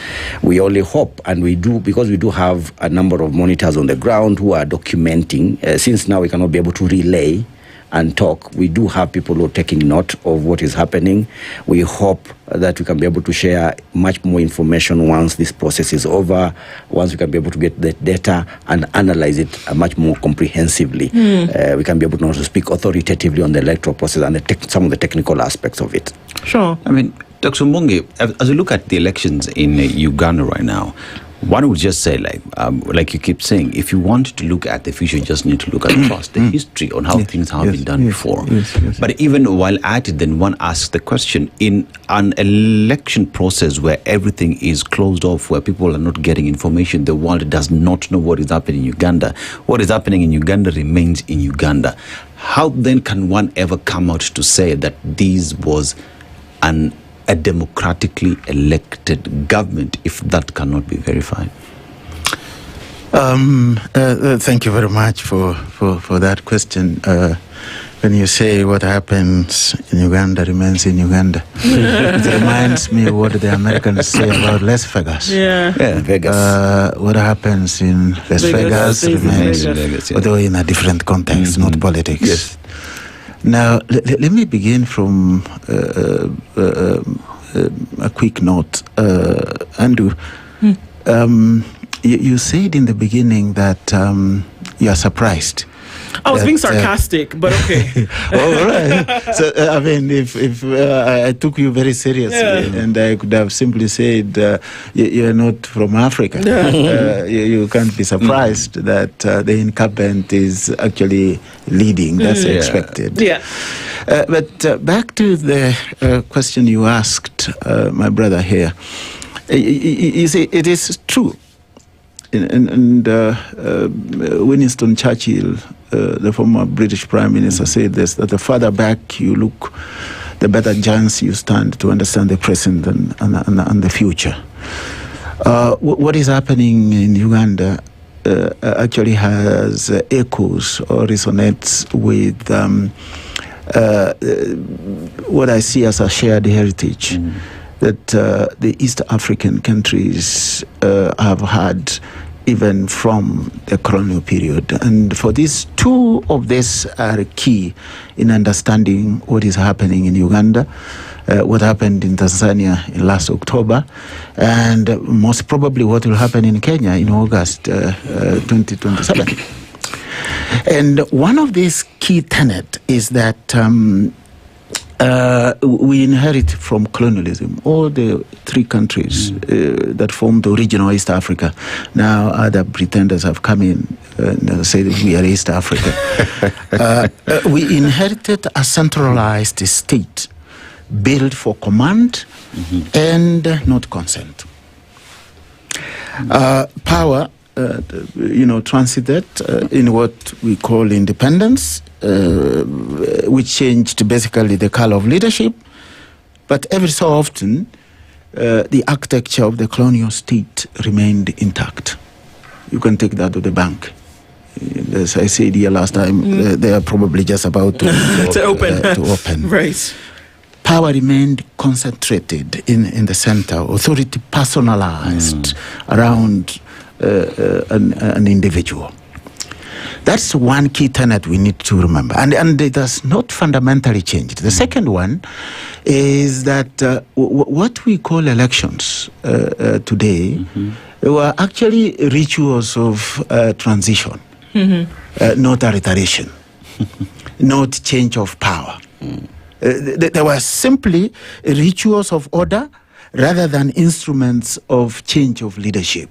We only hope, and we do, because we do have a number of monitors on the ground who are documenting. Since now we cannot be able to relay and talk, we do have people who are taking note of what is happening. We hope that we can be able to share much more information once this process is over, once we can be able to get the data and analyze it much more comprehensively. We can be able to also speak authoritatively on the electoral process and some of the technical aspects of it. Sure. I mean, Dr. Mbongi, as you look at the elections in Uganda right now, one would just say, like you keep saying, if you want to look at the future, you just need to look across the history on how things have been done before. But even while at it, then one asks the question, in an election process where everything is closed off, where people are not getting information, the world does not know what is happening in Uganda. What is happening in Uganda remains in Uganda. How then can one ever come out to say that this was a democratically elected government if that cannot be verified? Thank you very much for that question. When you say what happens in Uganda remains in Uganda, it reminds me of what the Americans say about Las Vegas. Vegas. What happens in Las Vegas remains, although in a different context, not politics. Yes. Now, let me begin from a quick note. Andrew, you said in the beginning that you are surprised. I was being sarcastic, but okay. All right. So, I mean, if I took you very seriously, and I could have simply said, you're not from Africa, you can't be surprised that the incumbent is actually leading. That's expected. But back to the question you asked, my brother here. You see, it is true. And Winston Churchill, the former British Prime Minister, said this, that the farther back you look, the better chance you stand to understand the present and the future. What is happening in Uganda actually has echoes or resonates with what I see as a shared heritage that the East African countries have had even from the colonial period. And for these, two of these are key in understanding what is happening in Uganda, what happened in Tanzania in last October, and most probably what will happen in Kenya in August 2027. And one of these key tenets is that we inherit from colonialism. All the three countries that formed the original East Africa. Now other pretenders have come in and said we are East Africa. We inherited a centralized state built for command and not consent. Power, transited in what we call independence, which changed basically the color of leadership, but every so often the architecture of the colonial state remained intact. You can take that to the bank. As I said here last time, they are probably just about to open. Right. Power remained concentrated in the center, authority personalized around an individual. That's one key tenet we need to remember. And it has not fundamentally changed. The second one is that what we call elections today were actually rituals of transition, not alliteration, not change of power. They were simply rituals of order rather than instruments of change of leadership.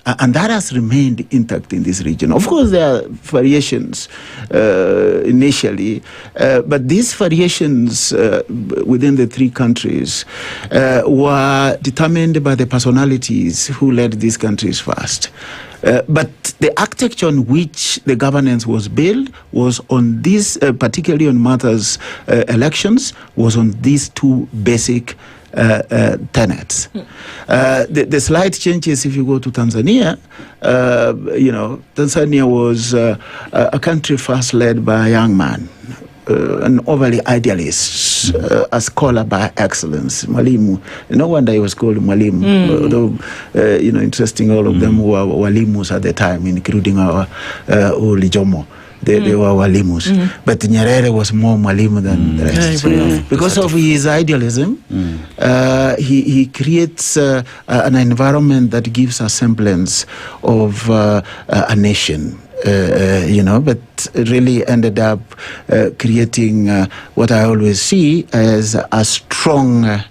And that has remained intact in this region. Of course, there are variations initially, but these variations within the three countries were determined by the personalities who led these countries first. But the architecture on which the governance was built was on this, particularly on matters elections, was on these two basic tenets. The slight changes, if you go to Tanzania, Tanzania was a country first led by a young man, an overly idealist, a scholar by excellence, Mwalimu. No wonder he was called Mwalimu, although, interesting, all of them were Walimus at the time, including our Oli Jomo. They were Walimus. But Nyerere was more Mwalimu than the rest. Because of his idealism, he creates an environment that gives a semblance of a nation. But really ended up creating what I always see as a strong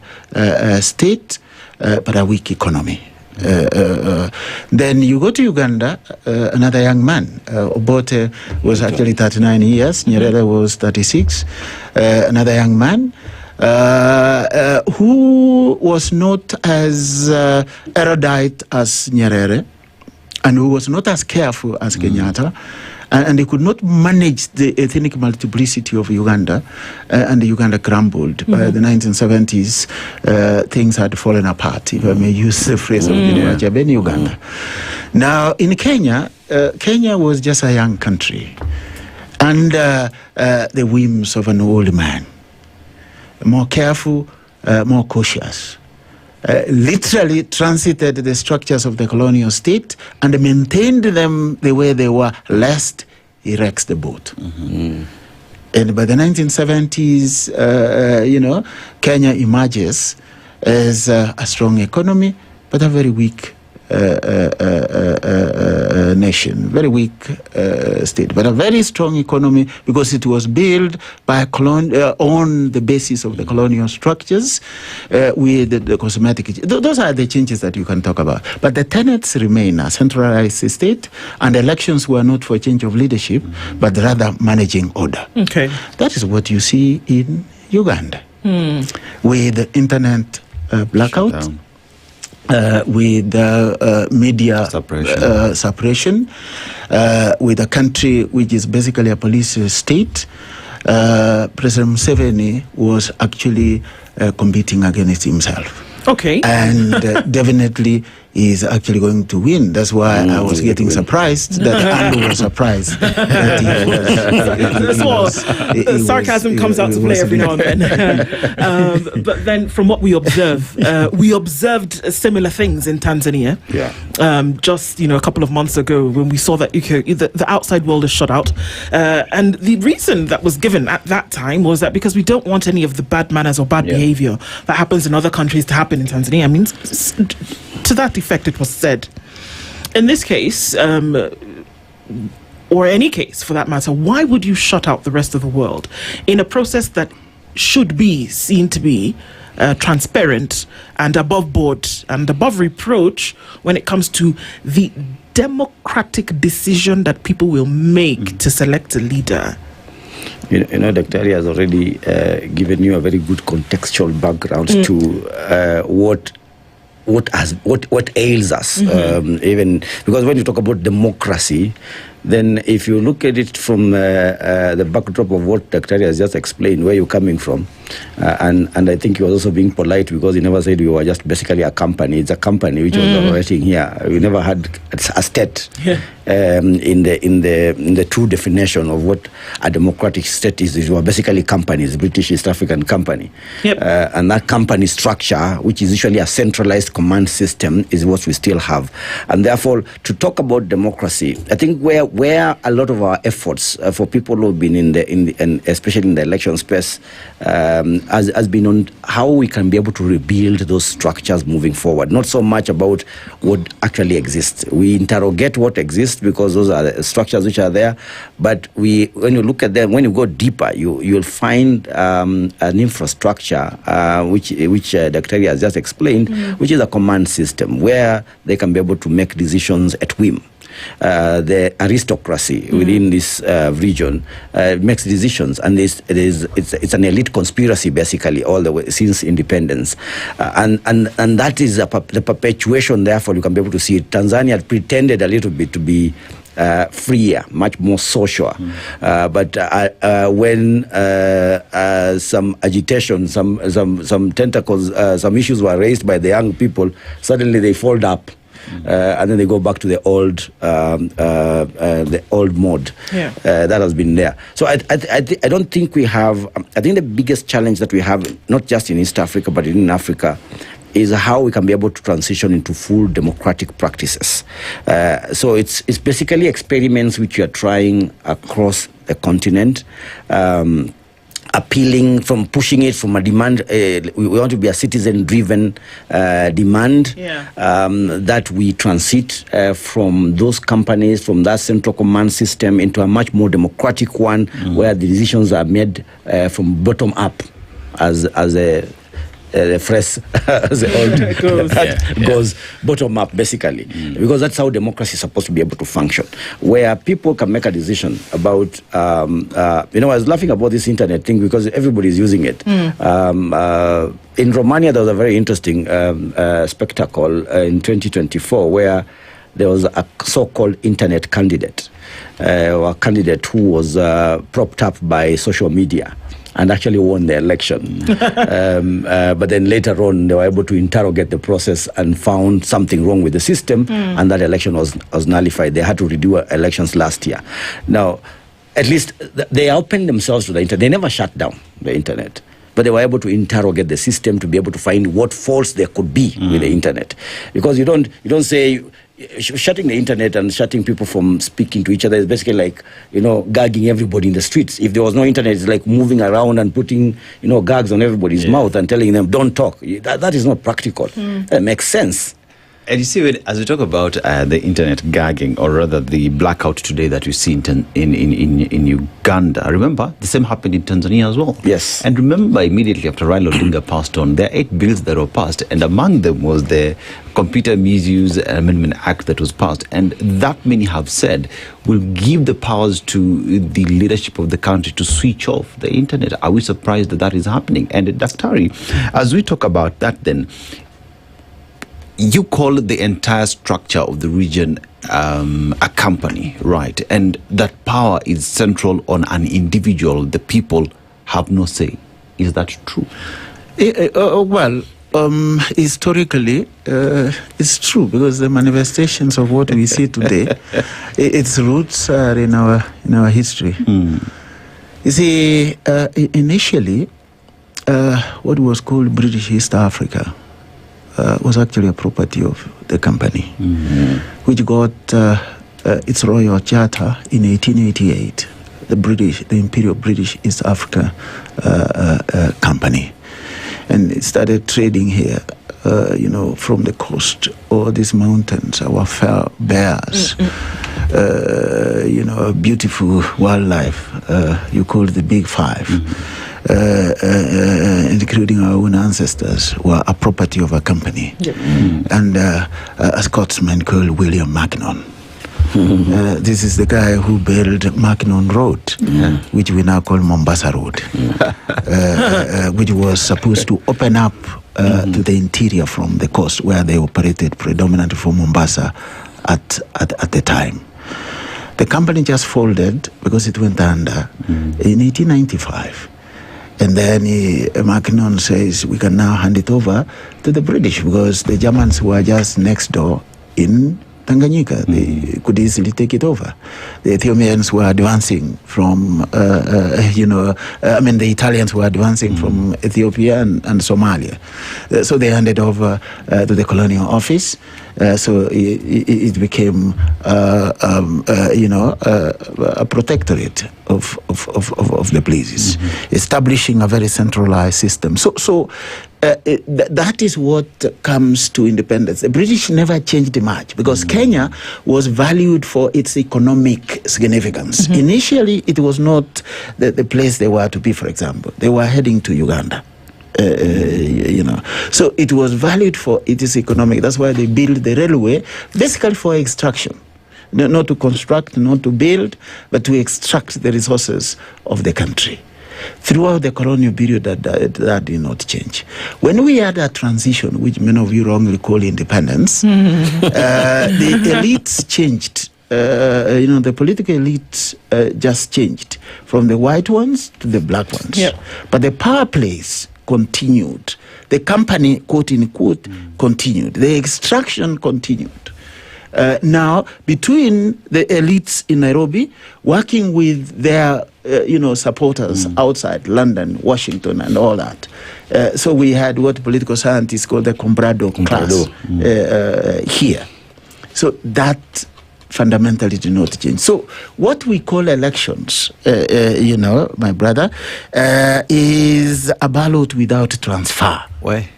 state, but a weak economy. Then you go to Uganda, another young man. Obote was actually 39 years, Nyerere was 36. Another young man who was not as erudite as Nyerere, and who was not as careful as Kenyatta, and they could not manage the ethnic multiplicity of Uganda, and Uganda crumbled. By the 1970s, things had fallen apart, if I may use the phrase of Uganda. Now, in Kenya, Kenya was just a young country, under the whims of an old man, more careful, more cautious. Literally transited the structures of the colonial state and maintained them the way they were, lest he wrecks the boat. And by the 1970s, Kenya emerges as a strong economy, but a very weak nation, very weak state, but a very strong economy because it was built by on the basis of the colonial structures with the cosmetic. Those are the changes that you can talk about. But the tenets remain: a centralized state, and elections were not for change of leadership, but rather managing order. Okay, that is what you see in Uganda with the internet blackout. With media suppression, with a country which is basically a police state. President Museveni was actually competing against himself. Okay. And definitely is actually going to win. That's why I was getting surprised that Andrew was surprised. Sarcasm comes out to play every now and then. But then from what we observe, we observed similar things in Tanzania. Yeah. Just, a couple of months ago when we saw that the outside world is shut out. And the reason that was given at that time was that because we don't want any of the bad manners or bad behavior that happens in other countries to happen in Tanzania. I mean, to that effect, it was said. In this case, or any case for that matter, why would you shut out the rest of the world in a process that should be seen to be transparent and above board and above reproach when it comes to the democratic decision that people will make to select a leader? Dr. Ali has already given you a very good contextual background to what ails us, even because when you talk about democracy, then if you look at it from the backdrop of what Dr. Ali has just explained, where you're coming from, and I think he was also being polite because he never said we were just basically a company. It's a company which was operating here. We never had a state in the true definition of what a democratic state is. We were basically companies, British East African company. And that company structure, which is usually a centralized command system, is what we still have. And therefore, to talk about democracy, I think where a lot of our efforts for people who've been and especially in the election space has been on how we can be able to rebuild those structures moving forward. Not so much about what actually exists. We interrogate what exists because those are the structures which are there. But when you look at them, when you go deeper, you'll find an infrastructure which Dr. has just explained, which is a command system where they can be able to make decisions at whim. the aristocracy within this region makes decisions, and it's an elite conspiracy basically all the way since independence, and that is the perpetuation. Therefore, you can be able to see it. Tanzania had pretended a little bit to be freer, much more social. But when some agitation, some tentacles, some issues were raised by the young people, suddenly they fold up. And then they go back to the old mode that has been there. So I don't think we have. I think the biggest challenge that we have, not just in East Africa but in Africa, is how we can be able to transition into full democratic practices. So it's basically experiments which we are trying across the continent. Appealing from pushing it from a demand, we want to be a citizen-driven demand that we transit from those companies, from that central command system into a much more democratic one, where the decisions are made from bottom up, as the phrase goes bottom up basically, because that's how democracy is supposed to be able to function, where people can make a decision about I was laughing about this internet thing because everybody is using it. In Romania there was a very interesting spectacle in 2024 where there was a so-called internet candidate, a candidate who was propped up by social media and actually won the election. But then later on, they were able to interrogate the process and found something wrong with the system, and that election was nullified. They had to redo elections last year. Now, at least they opened themselves to the internet. They never shut down the internet, but they were able to interrogate the system to be able to find what faults there could be with the internet. Because you don't say, shutting the internet and shutting people from speaking to each other is basically like, gagging everybody in the streets. If there was no internet, it's like moving around and putting, gags on everybody's mouth and telling them, don't talk. That is not practical. That makes sense. And you see, as we talk about the internet gagging, or rather the blackout today that you see in Uganda, remember, the same happened in Tanzania as well. Yes. And remember, immediately after Raila Odinga passed on, there are 8 bills that were passed, and among them was the Computer Misuse Amendment Act that was passed. And that many have said will give the powers to the leadership of the country to switch off the internet. Are we surprised that is happening? And Daktari, as we talk about that then, you call the entire structure of the region a company, right? And that power is central on an individual. The people have no say. Is that true? Historically, it's true, because the manifestations of what we see today, its roots are in our history. You see, initially, what was called British East Africa was actually a property of the company, which got its royal charter in 1888, the Imperial British East Africa Company. And it started trading here, from the coast, all these mountains, our fair bears, beautiful wildlife, you call it the Big Five. Including our own ancestors, were a property of a company. And a Scotsman called William Mackinnon. This is the guy who built Mackinnon Road, which we now call Mombasa Road, which was supposed to open up to the interior from the coast, where they operated predominantly from Mombasa at the time. The company just folded because it went under in 1895. And then Mackinnon says we can now hand it over to the British, because the Germans were just next door in Tanganyika. They could easily take it over. The Ethiopians were advancing from, the Italians were advancing from Ethiopia and Somalia. So they handed over to the colonial office. So it became, a protectorate of the places, establishing a very centralized system. So that is what comes to independence. The British never changed much, because Kenya was valued for its economic significance. Initially, it was not the place they were to be, for example. They were heading to Uganda. So it was valued for its economic. That's why they built the railway, basically for extraction. not to construct, not to build, but to extract the resources of the country. Throughout the colonial period, that did not change. When we had a transition, which many of you wrongly call independence, the elites changed. The political elite just changed from the white ones to the black ones. Yep. But the power plays continued. The company, quote unquote, continued. The extraction continued. Now, between the elites in Nairobi, working with their, supporters outside London, Washington, and all that. So we had what political scientists call the comprado class here. So that fundamentally did not change. So what we call elections, my brother, is a ballot without transfer. Why?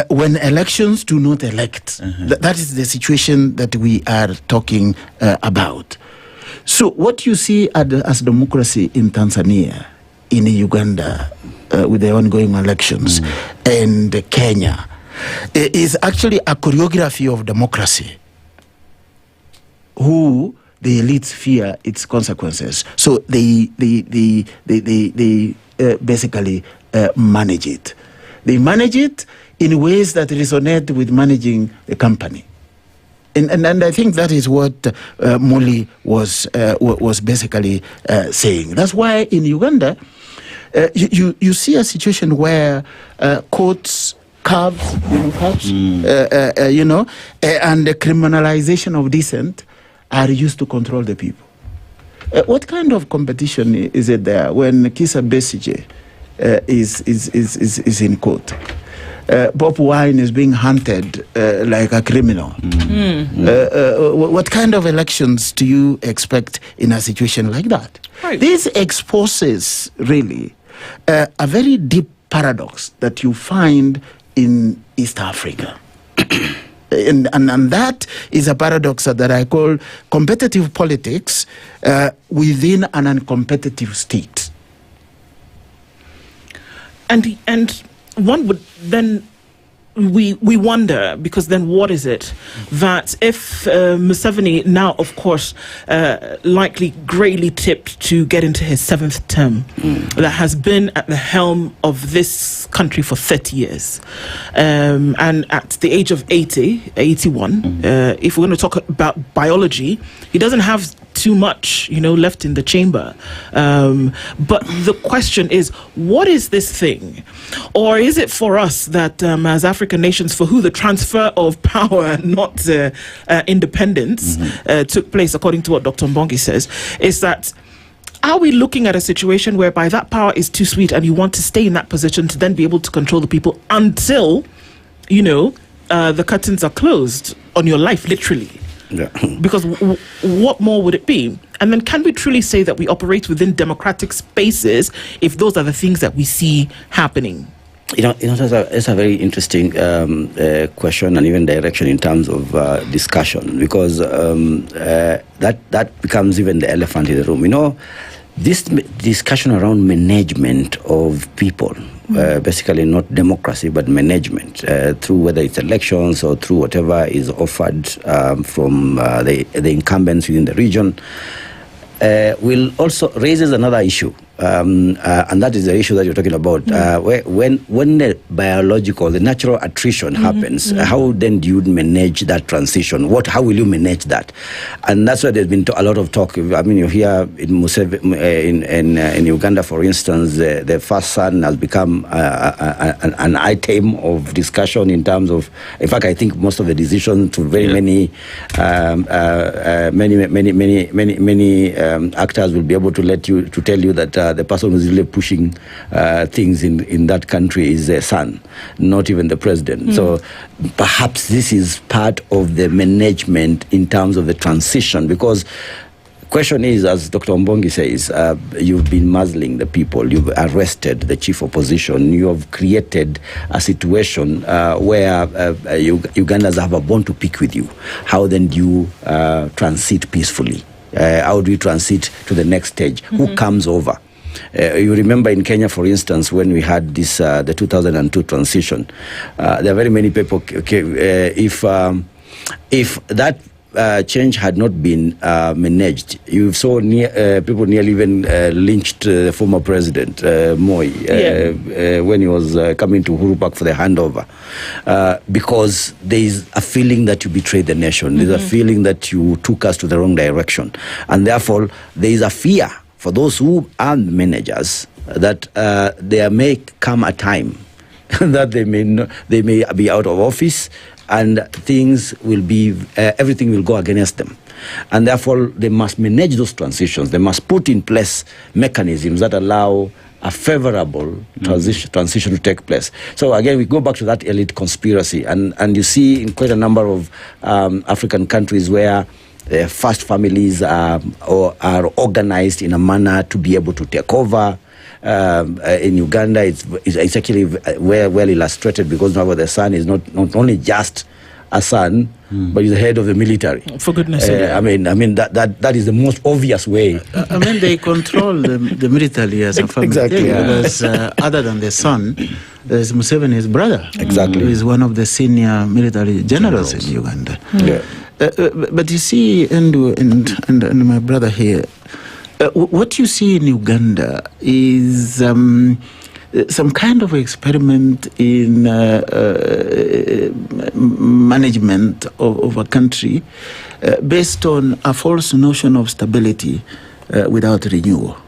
When elections do not elect, that is the situation that we are talking about. So what you see as democracy in Tanzania, in Uganda, with the ongoing elections, and Kenya, is actually a choreography of democracy, who the elites fear its consequences. So they basically manage it. They manage it in ways that resonate with managing the company. And I think that is what Muli was basically saying. That's why in Uganda, you see a situation where courts, curbs, and the criminalization of dissent are used to control the people. What kind of competition is it there when Kizza Besigye is in court? Bob Wine is being hunted like a criminal. What kind of elections do you expect in a situation like that? Right. This exposes really a very deep paradox that you find in East Africa. And that is a paradox that I call competitive politics within an uncompetitive state. And one would then, we wonder, because then what is it that if Museveni now, of course, likely greatly tipped to get into his 7th term, that has been at the helm of this country for 30 years, and at the age of 81, if we're going to talk about biology, he doesn't have too much, left in the chamber. But the question is, what is this thing? Or is it for us that as African nations, for who the transfer of power, not independence, took place, according to what Dr. Mbongi says, is that are we looking at a situation whereby that power is too sweet and you want to stay in that position to then be able to control the people until, the curtains are closed on your life, literally? Yeah. Because what more would it be? And then can we truly say that we operate within democratic spaces if those are the things that we see happening? It's a very interesting question and even direction in terms of discussion, because that becomes even the elephant in the room. This discussion around management of people, basically not democracy but management, through whether it's elections or through whatever is offered from the incumbents within the region, will also raises another issue. And that is the issue that you're talking about. When the biological, the natural attrition happens, how then do you manage that transition? How will you manage that? And that's why there's been a lot of talk. I mean, you hear in Uganda, for instance, the first son has become an item of discussion in terms of. In fact, I think most of the decisions to very many actors will be able to tell you that the person who's really pushing things in that country is their son, not even the president. So perhaps this is part of the management in terms of the transition, because question is, as Dr. Mbongi says, you've been muzzling the people, you've arrested the chief opposition, you have created a situation where Ugandans have a bone to pick with you. How then do you transit peacefully? How do you transit to the next stage? Who comes over? You remember in Kenya, for instance, when we had this the 2002 transition, there are very many people. If if that change had not been managed, you saw people nearly even lynched the former president Moi when he was coming to Uhuru Park for the handover, because there is a feeling that you betrayed the nation. There's a feeling that you took us to the wrong direction, and therefore there is a fear for those who are managers that there may come a time that they may be out of office, and things will be, everything will go against them. And therefore, they must manage those transitions. They must put in place mechanisms that allow a favorable transition to take place. So again, we go back to that elite conspiracy. And you see in quite a number of African countries where first families are organized in a manner to be able to take over. In Uganda, it's actually well illustrated, because now the son is not only just a son, but he's the head of the military. For goodness' sake! I mean that is the most obvious way. I mean, they control the military as a family. Exactly. Because other than the son, there's Museveni's brother. Exactly. Who is one of the senior military generals in Uganda. Yeah. But you see, and my brother here. What you see in Uganda is some kind of experiment in management of a country based on a false notion of stability without renewal.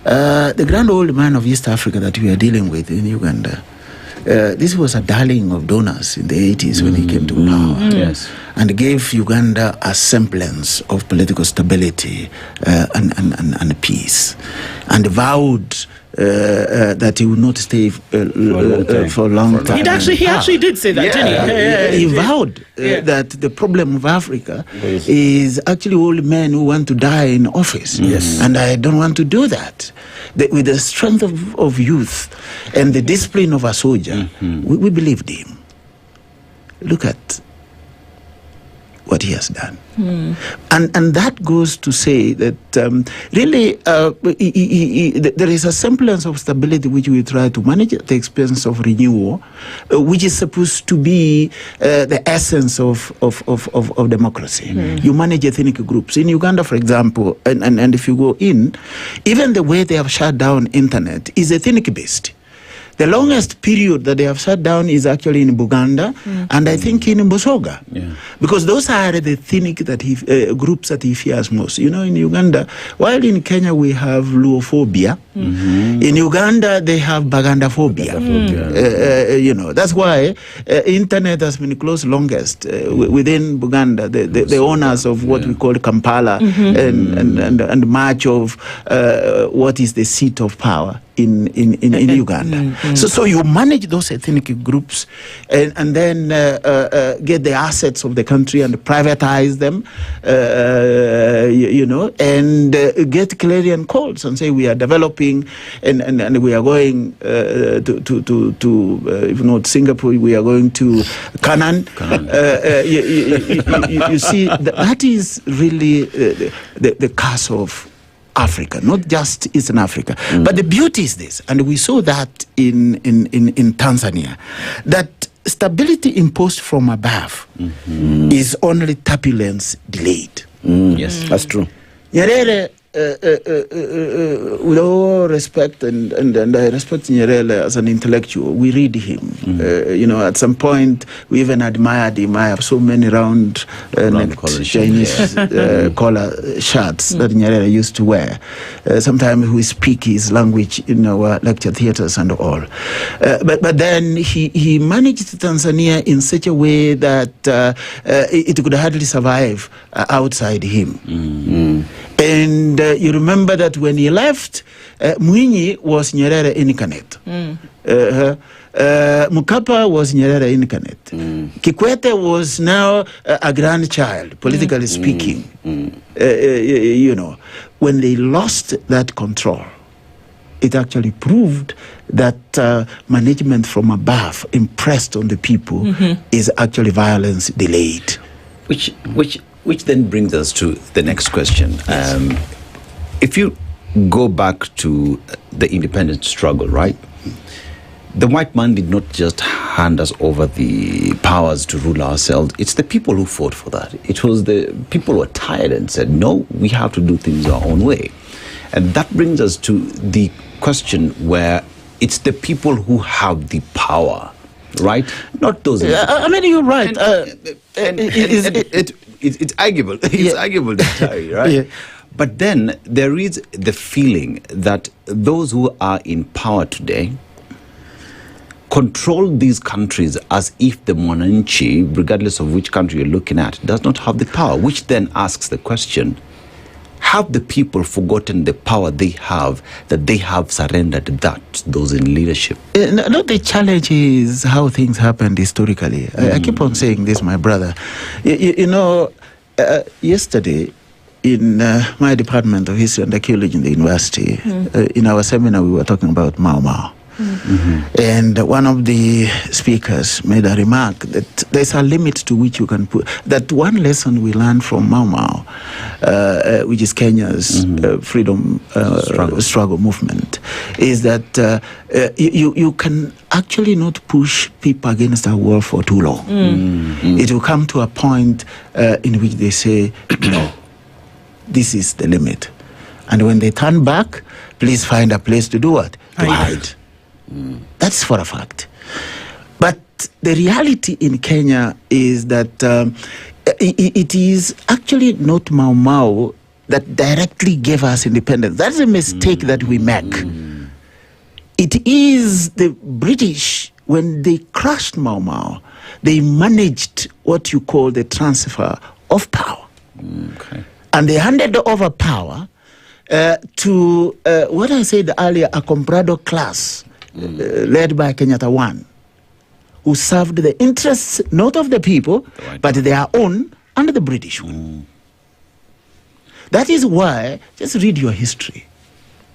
The grand old man of East Africa that we are dealing with in Uganda, this was a darling of donors in the 80s when he came to power. Yes. And gave Uganda a semblance of political stability and peace, and vowed that he would not stay for a long time. He actually did say that, didn't he? He vowed that the problem of Africa is actually old men who want to die in office. Yes. And I don't want to do that. With the strength of youth and the discipline of a soldier, we believed him. Look at what he has done. And that goes to say that really there is a semblance of stability which we try to manage at the expense of renewal, which is supposed to be the essence of democracy. You manage ethnic groups. In Uganda, for example, and if you go in, even the way they have shut down internet is ethnic-based. The longest period that they have shut down is actually in Buganda and I think in Mbosoga. Because those are the ethnic groups that he fears most. You know, in Uganda, while in Kenya we have Luophobia, in Uganda they have Bagandaphobia. You know, that's why internet has been closed longest within Buganda. The owners of what we call Kampala and much of what is the seat of power in Uganda. So you manage those ethnic groups and then get the assets of the country and privatize them, you know, and get clarion calls and say we are developing and we are going to if not Singapore, we are going to Canaan. You see, that is really the curse of Africa, not just Eastern Africa. But the beauty is this, and we saw that in Tanzania, that stability imposed from above is only turbulence delayed. Yes, that's true. Nyerere, with all respect, and I respect Nyerere as an intellectual, we read him. You know, at some point, we even admired him. I have so many round Chinese collar shirts that Nyerere used to wear. Sometimes we speak his language in our lecture theaters and all. But then he managed Tanzania in such a way that it could hardly survive outside him. And you remember that when he left, Mwinyi was Nyerere incarnate. Mkapa was Nyerere incarnate. Kikwete was now a grandchild, politically speaking. You know, when they lost that control, it actually proved that management from above, impressed on the people, is actually violence delayed. Which then brings us to the next question. If you go back to the independence struggle, right? the white man did not just hand us over the powers to rule ourselves. It's the people who fought for that. It was the people who were tired and said, no, we have to do things our own way. And that brings us to the question where it's the people who have the power, right? Not those. I mean, you're right. It's arguable. It's arguable to carry, right? Yeah. But then there is the feeling that those who are in power today control these countries as if the monarchy, regardless of which country you're looking at, does not have the power, which then asks the question, have the people forgotten the power they have, that they have surrendered that to those in leadership? No, the challenge is how things happened historically. I keep on saying this, my brother. Yesterday, in my department of history and archaeology in the university, in our seminar, we were talking about Mau Mau. And one of the speakers made a remark that there's a limit to which you can put, that one lesson we learned from Mau Mau, which is Kenya's freedom struggle movement, is that you can actually not push people against a wall for too long. It will come to a point in which they say, no, this is the limit. And when they turn back, please find a place to do what? To hide. That's for a fact. But the reality in Kenya is that it is actually not Mau Mau that directly gave us independence. That's a mistake that we make. It is the British, when they crushed Mau Mau, they managed what you call the transfer of power. And they handed over power to what I said earlier, a comprado class, led by Kenyatta I, who served the interests not of the people, but their own under the British one. That is why, just read your history.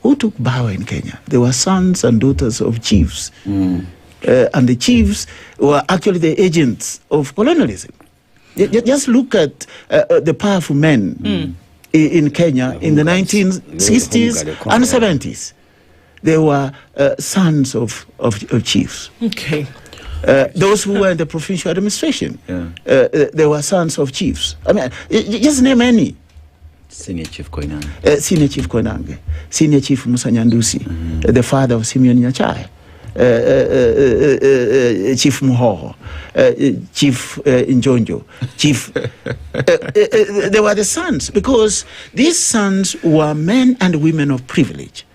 Who took power in Kenya? They were sons and daughters of chiefs. And the chiefs were actually the agents of colonialism. Just look at the powerful men in Kenya in the 1960s and 70s. They were sons of chiefs. Okay. Those who were in the provincial administration, they were sons of chiefs. I mean, just name any. Senior Chief Koinange. Senior Chief Koinange. Senior Chief Musa Nyandusi, the father of Simeon Nyachai. Chief Muhoho, Chief Njonjo, Chief. They were the sons, because these sons were men and women of privilege.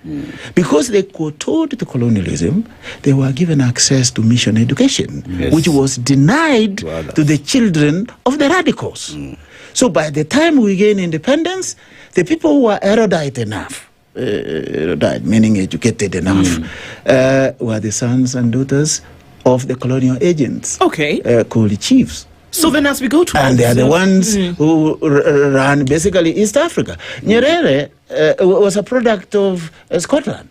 Because they kowtowed to colonialism, they were given access to mission education, which was denied to the children of the radicals. So by the time we gained independence, the people who were erudite enough, meaning educated enough, were the sons and daughters of the colonial agents, called the chiefs. So then as we go to... And they are the ones who ran basically East Africa. Nyerere was a product of Scotland.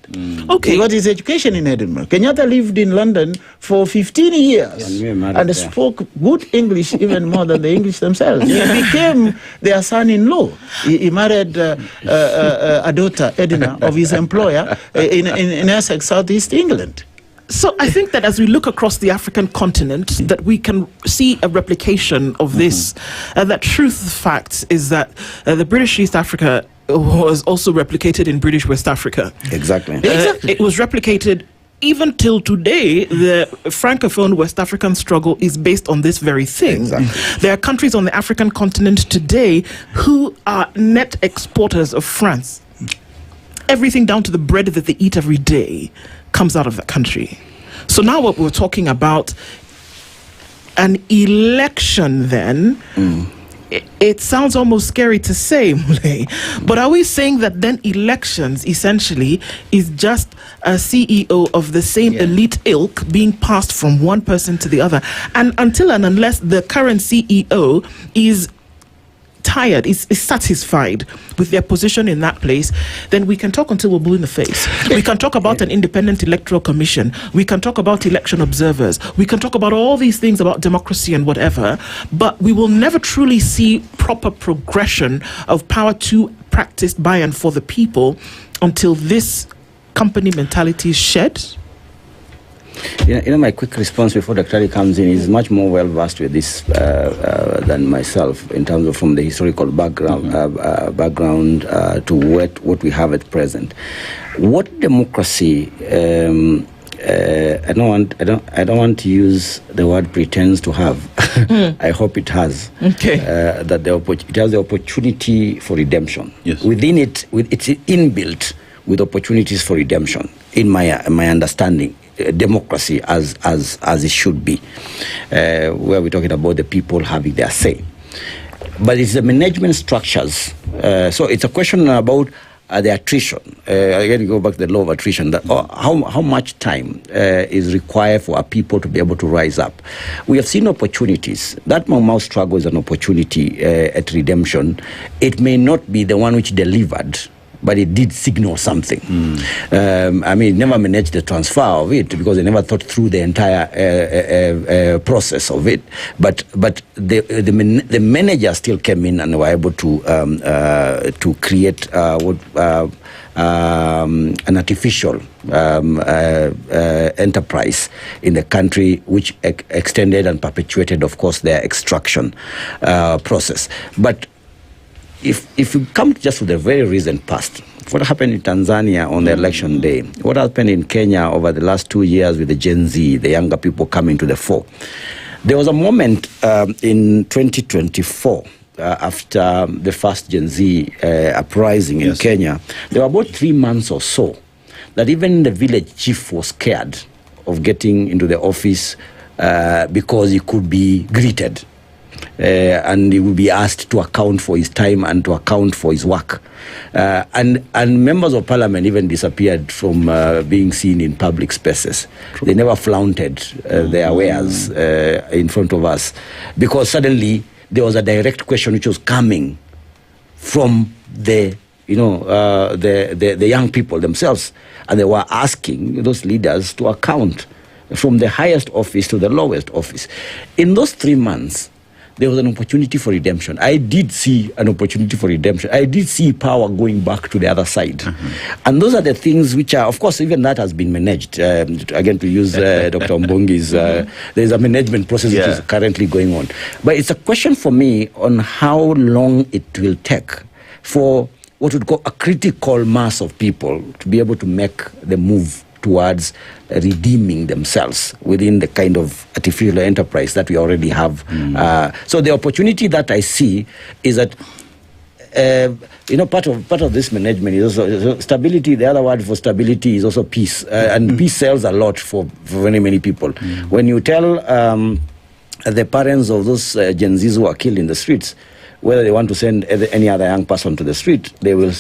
He got his education in Edinburgh. Kenyatta lived in London for 15 years and spoke good English even more than the English themselves. He became their son-in-law. He married a daughter, Edina, of his employer in Essex, southeast England. So I think that as we look across the African continent, that we can see a replication of this. That truth of facts is that the British East Africa was also replicated in British West Africa. Exactly. It was replicated even till today. The Francophone West African struggle is based on this very thing. There are countries on the African continent today who are net exporters of France. Everything down to the bread that they eat every day comes out of that country. So now what we're talking about, an election then, it sounds almost scary to say, Mule, but are we saying that then elections essentially is just a CEO of the same elite ilk being passed from one person to the other? And until and unless the current CEO is tired, is satisfied with their position in that place, then we can talk until we're blue in the face. We can talk about an independent electoral commission. We can talk about election observers. We can talk about all these things about democracy and whatever, but we will never truly see proper progression of power to practiced by and for the people until this company mentality is shed. My quick response before Dr. comes in is much more well versed with this than myself in terms of from the historical background to what we have at present. What democracy? I don't want to use the word pretends to have. I hope it has. Okay. That it has the opportunity for redemption. Yes. Within it, it's inbuilt with opportunities for redemption. In my understanding, democracy as it should be, where we're talking about the people having their say. But it's the management structures. So it's a question about the attrition. Again, go back to the law of attrition. That how much time is required for our people to be able to rise up? We have seen opportunities. That Mau Mau struggle is an opportunity at redemption. It may not be the one which delivered, but it did signal something. It never managed the transfer of it because they never thought through the entire process of it. But the manager still came in and were able to create an artificial enterprise in the country, which extended and perpetuated, of course, their extraction process. But if you come just to the very recent past, what happened in Tanzania on the election day, what happened in Kenya over the last 2 years with the Gen Z, the younger people coming to the fore, there was a moment in 2024 after the first Gen Z uprising in Kenya. There were about 3 months or so that even the village chief was scared of getting into the office because he could be greeted. And he will be asked to account for his time and to account for his work. And members of parliament even disappeared from being seen in public spaces. True. They never flaunted their wares in front of us because suddenly there was a direct question which was coming from the young people themselves, and they were asking those leaders to account from the highest office to the lowest office. In those 3 months, there was an opportunity for redemption. I did see an opportunity for redemption. I did see power going back to the other side. Mm-hmm. And those are the things which are, of course, even that has been managed. Again, to use Dr. Mbongi's, there's a management process which is currently going on. But it's a question for me on how long it will take for what would call a critical mass of people to be able to make the move towards redeeming themselves within the kind of artificial enterprise that we already have. So the opportunity that I see is that part of this management is also stability. The other word for stability is also peace, and peace sells a lot for many people. When you tell the parents of those Gen Zs who are killed in the streets whether they want to send any other young person to the street, they will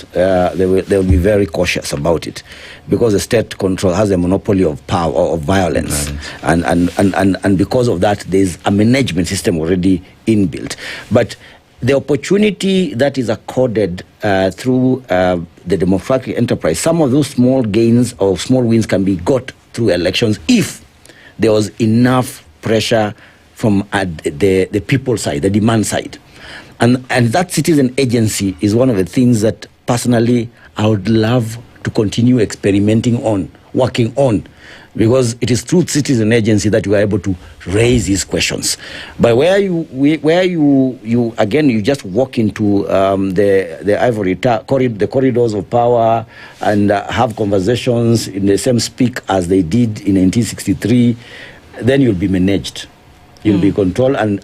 be very cautious about it, because the state has a monopoly of power or of violence, and because of that, there's a management system already inbuilt. But the opportunity that is accorded through the democratic enterprise, some of those small gains or small wins can be got through elections if there was enough pressure from the people side, the demand side. And that citizen agency is one of the things that personally I would love to continue experimenting on, working on, because it is through citizen agency that you are able to raise these questions. But where you again, you just walk into the ivory the corridors of power and have conversations in the same speak as they did in 1963, then you'll be managed. You'll be controlled, and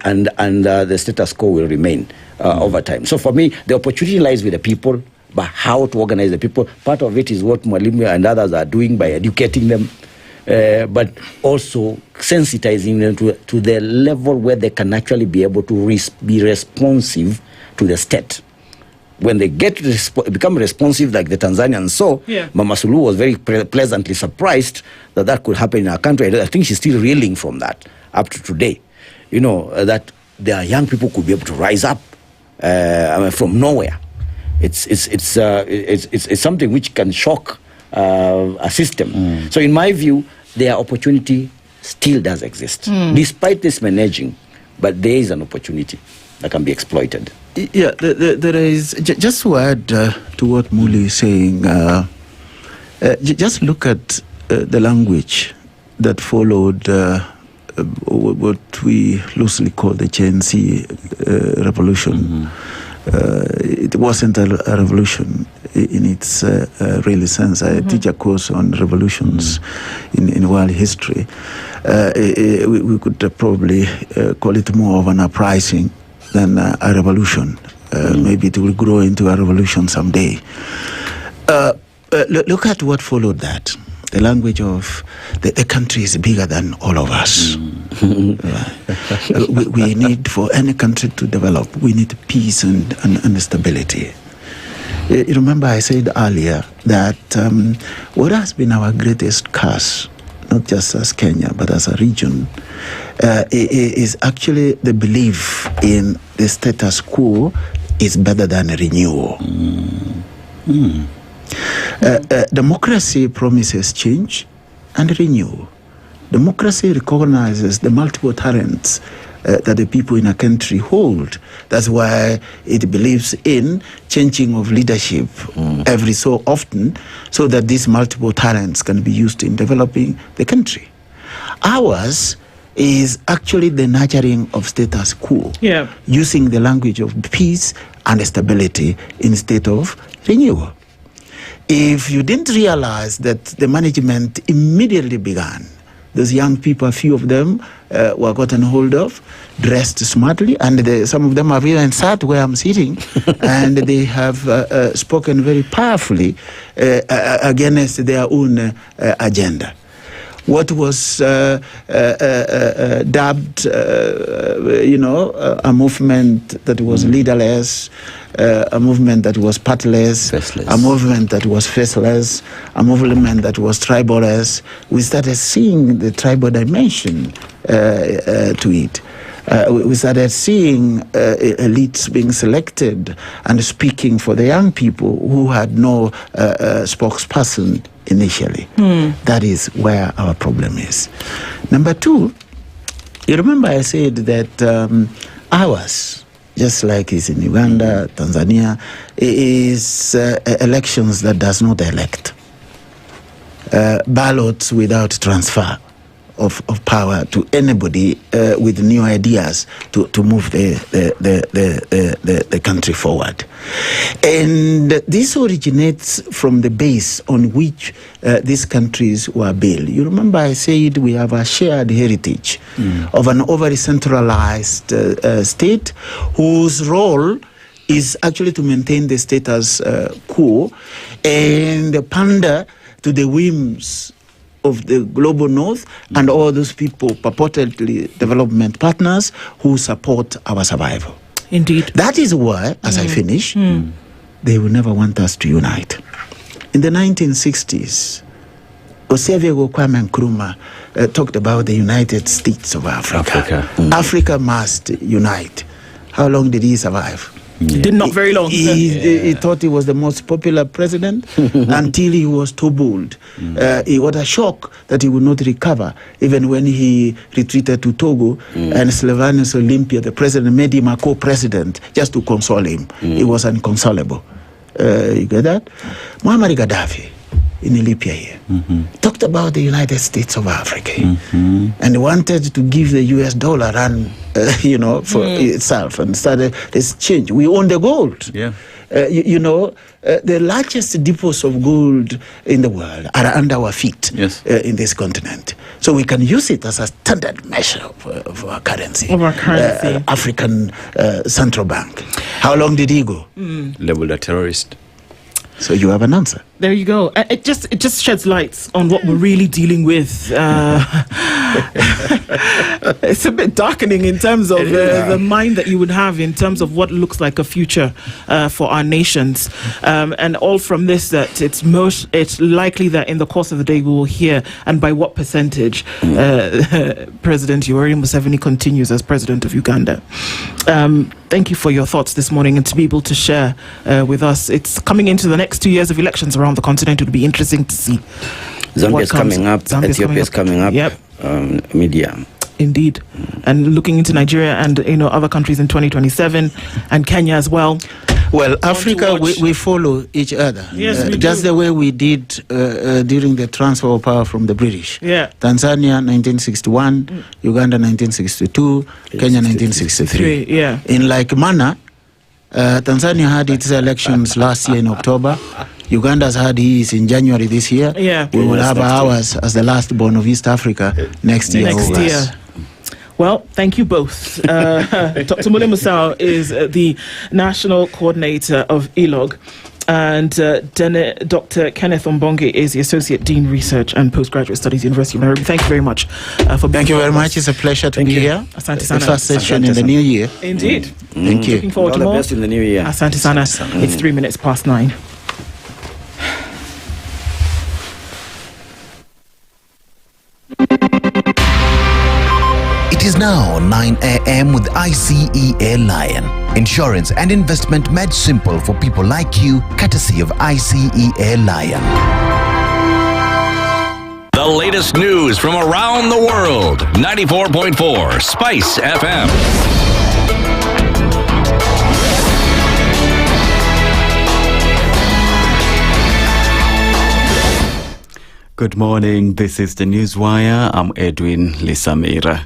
the status quo will remain over time. So for me, the opportunity lies with the people, but how to organize the people. Part of it is what Mwalimu and others are doing by educating them, but also sensitizing them to the level where they can actually be able to be responsive to the state. When they become responsive like the Tanzanians saw, Mama Suluhu was very pleasantly surprised that could happen in our country. I think she's still reeling from that up to today. That their young people could be able to rise up from nowhere. It's something which can shock a system. So in my view, their opportunity still does exist, despite this managing, but there is an opportunity that can be exploited. Yeah, there is, just to add to what Muli is saying, just look at the language that followed what we loosely call the Gen Z revolution. It wasn't a revolution in its really sense. I teach a course on revolutions in world history. We could probably call it more of an uprising than a revolution. Maybe it will grow into a revolution someday. Look at what followed that. The language of the country is bigger than all of us. We need, for any country to develop, we need peace and stability. You remember I said earlier that what has been our greatest curse, not just as Kenya, but as a region, is actually the belief in the status quo is better than renewal. Democracy promises change and renewal. Democracy recognizes the multiple talents that the people in a country hold. That's why it believes in changing of leadership every so often, so that these multiple talents can be used in developing the country. Ours is actually the nurturing of status quo, using the language of peace and stability instead of renewal. If you didn't realize that the management immediately began, those young people, a few of them were gotten hold of, dressed smartly, and some of them have even sat where I'm sitting, and they have spoken very powerfully against their own agenda. What was dubbed, a movement that was leaderless, a movement that was partless, a movement that was faceless, a movement that was tribalist. We started seeing the tribal dimension to it. We started seeing elites being selected and speaking for the young people who had no spokesperson initially. That is where our problem is. Number two, you remember I said that ours, just like is in Uganda, Tanzania, is elections that does not elect. Ballots without transfer of power to anybody with new ideas to move the country forward. And this originates from the base on which these countries were built. You remember I said we have a shared heritage of an overly centralized state whose role is actually to maintain the status quo and pander to the whims of the global north and all those people, purportedly development partners, who support our survival. Indeed. That is why, as I finish, they will never want us to unite. In the 1960s, Osevego Kwame Nkrumah talked about the United States of Africa. Africa must unite. How long did he survive? Did not very long. He thought he was the most popular president until he was toppled. It was a shock that he would not recover, even when he retreated to Togo and Sylvanus Olympia, the president, made him a co-president just to console him. He was inconsolable. You get that? Muammar Gaddafi in Libya here talked about the United States of Africa and wanted to give the US dollar run for itself, and started this change. We own the gold. The largest depots of gold in the world are under our feet in this continent. So we can use it as a standard measure of our currency. African Central Bank. How long did he go? Labeled a terrorist. So you have an answer. There you go. It just sheds lights on what we're really dealing with. It's a bit darkening in terms of the mind that you would have in terms of what looks like a future for our nations. And all from this, that it's likely that in the course of the day we will hear, and by what percentage, President Yoweri Museveni continues as president of Uganda. Thank you for your thoughts this morning, and to be able to share with us. It's coming into the next 2 years of elections around the continent. It would be interesting to see. Zambia is coming up. Ethiopia is coming up. Media. Indeed. And looking into Nigeria and other countries in 2027, and Kenya as well. Well, Africa, we follow each other. Yes, we just do. the way we did during the transfer of power from the British. Yeah. Tanzania 1961, Uganda 1962, Kenya 1963. Yeah. In like manner, Tanzania had its elections last year in October. Uganda's had his in January this year. Yeah. We will have ours as the last born of East Africa next year. Well, thank you both. Dr. Mule Musau is the National Coordinator of ELOG, and Dr. Kenneth Ombonge is the Associate Dean Research and Postgraduate Studies, University of Nairobi. Thank you very much for being Thank you very much. It's a pleasure to be here. Asante The sana. first session in the new year. Indeed. Thank you. Looking forward to All the more. best in the new year. Asante sana. It's 3 minutes past 9. It is now 9 a.m. with ICEA Lion. Insurance and investment made simple for people like you, courtesy of ICEA Lion. The latest news from around the world. 94.4 Spice FM. Good morning, this is the Newswire. I'm Edwin Lisamira.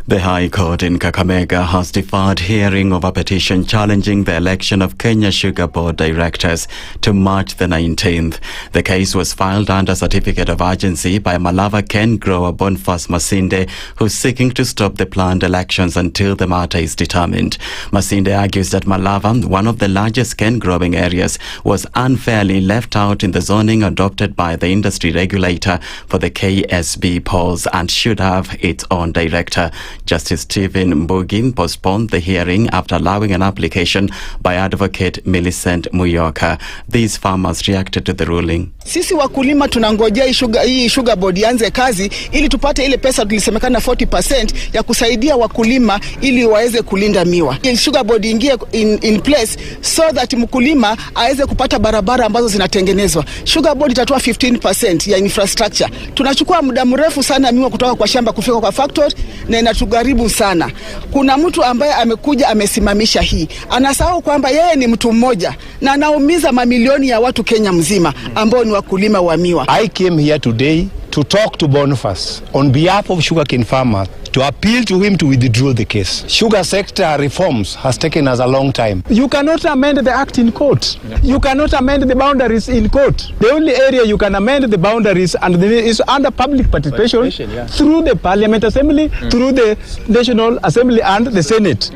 The High Court in Kakamega has deferred hearing of a petition challenging the election of Kenya Sugar Board directors to March the 19th. The case was filed under certificate of urgency by Malava Ken grower Boniface Masinde, who's seeking to stop the planned elections until the matter is determined. Masinde argues that Malava, one of the largest cane growing areas, was unfairly left out in the zoning adopted by the industry regulator for the KSB polls and should have its own director. Justice Stephen Mbugin postponed the hearing after allowing an application by advocate Millicent Muyoka. These farmers reacted to the ruling. Sisi wakulima tunangojea hii sugar board ianze kazi ili tupate ile pesa tulisemekana 40% ya kusaidia wakulima ili waweze kulinda miwa. Ile sugar board ingie in place so that mkulima aweze kupata barabara ambazo zinatengenezwa. Sugar board itatoa 15% ya infrastructure. Tunachukua muda mrefu sana miwa kutoka kwa shamba kufika kwa factory na inatugharibu sana. Kuna mtu ambaye amekuja amesimamisha hii. Anasahau kwamba yeye ni mtu mmoja na anaumiza mamilioni ya watu Kenya mzima ambao ni wakulima wa miwa. I came here today to talk to Boniface on behalf of sugarcane farmers to appeal to him to withdraw the case. Sugar sector reforms has taken us a long time. You cannot amend the act in court. You cannot amend the boundaries in court. The only area you can amend the boundaries and is under public participation through the Parliament Assembly, through the National Assembly and the Senate.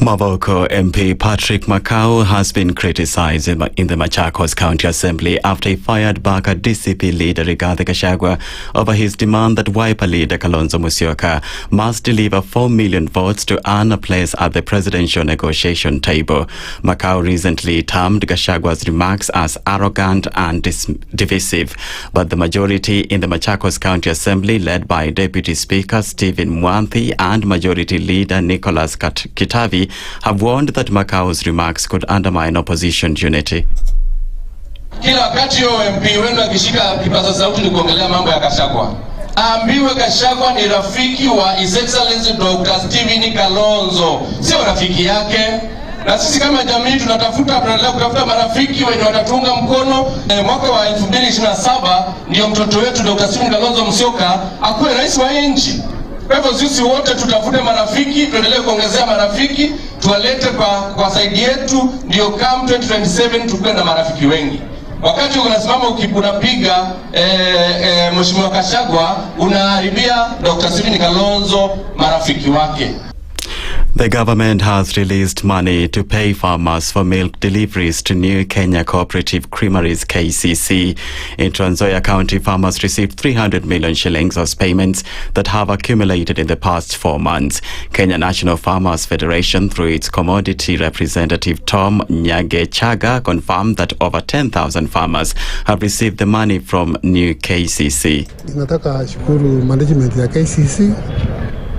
Mavoko MP Patrick Makau has been criticized in the Machakos County Assembly after he fired back at DCP leader Rigathi Gachagua over his demand that Wiper leader Kalonzo Musyoka must deliver 4 million votes to earn a place at the presidential negotiation table. Makau recently termed Gachagua's remarks as arrogant and divisive, but the majority in the Machakos County Assembly, led by Deputy Speaker Stephen Mwanthi and Majority Leader Nicholas Kitavi, have warned that Makau's remarks could undermine opposition unity. Kila wakati MP wenu akishika kipaza sauti ni kuongelea mambo ya Gachagua. Ambiwe Gachagua ni rafiki wa His Excellency Dr. Stephen Kalonzo, sio rafiki yake. Na sisi kama jamii tunaendelea kutafuta marafiki wenye watatunga mkono. Mwaka wa 2027 ndio mtoto wetu Dr. Stephen Kalonzo Musyoka akuwe rais wa nchi. Kwa hivyo sisi wote tutafute marafiki, tuendelee kuongezea marafiki, tuwalete kwa side yetu, ndio come 2027 tukue na marafiki wengi. Wakati unasimama unapiga Mheshimiwa Gachagua, unaharibia Dr. Stephen Kalonzo marafiki wake. The government has released money to pay farmers for milk deliveries to New Kenya Cooperative Creameries KCC. In Trans Nzoia County, farmers received 300 million shillings as payments that have accumulated in the past 4 months. Kenya National Farmers Federation, through its commodity representative Tom Nyagechaga, confirmed that over 10,000 farmers have received the money from New KCC. Nataka shukuru management ya KCC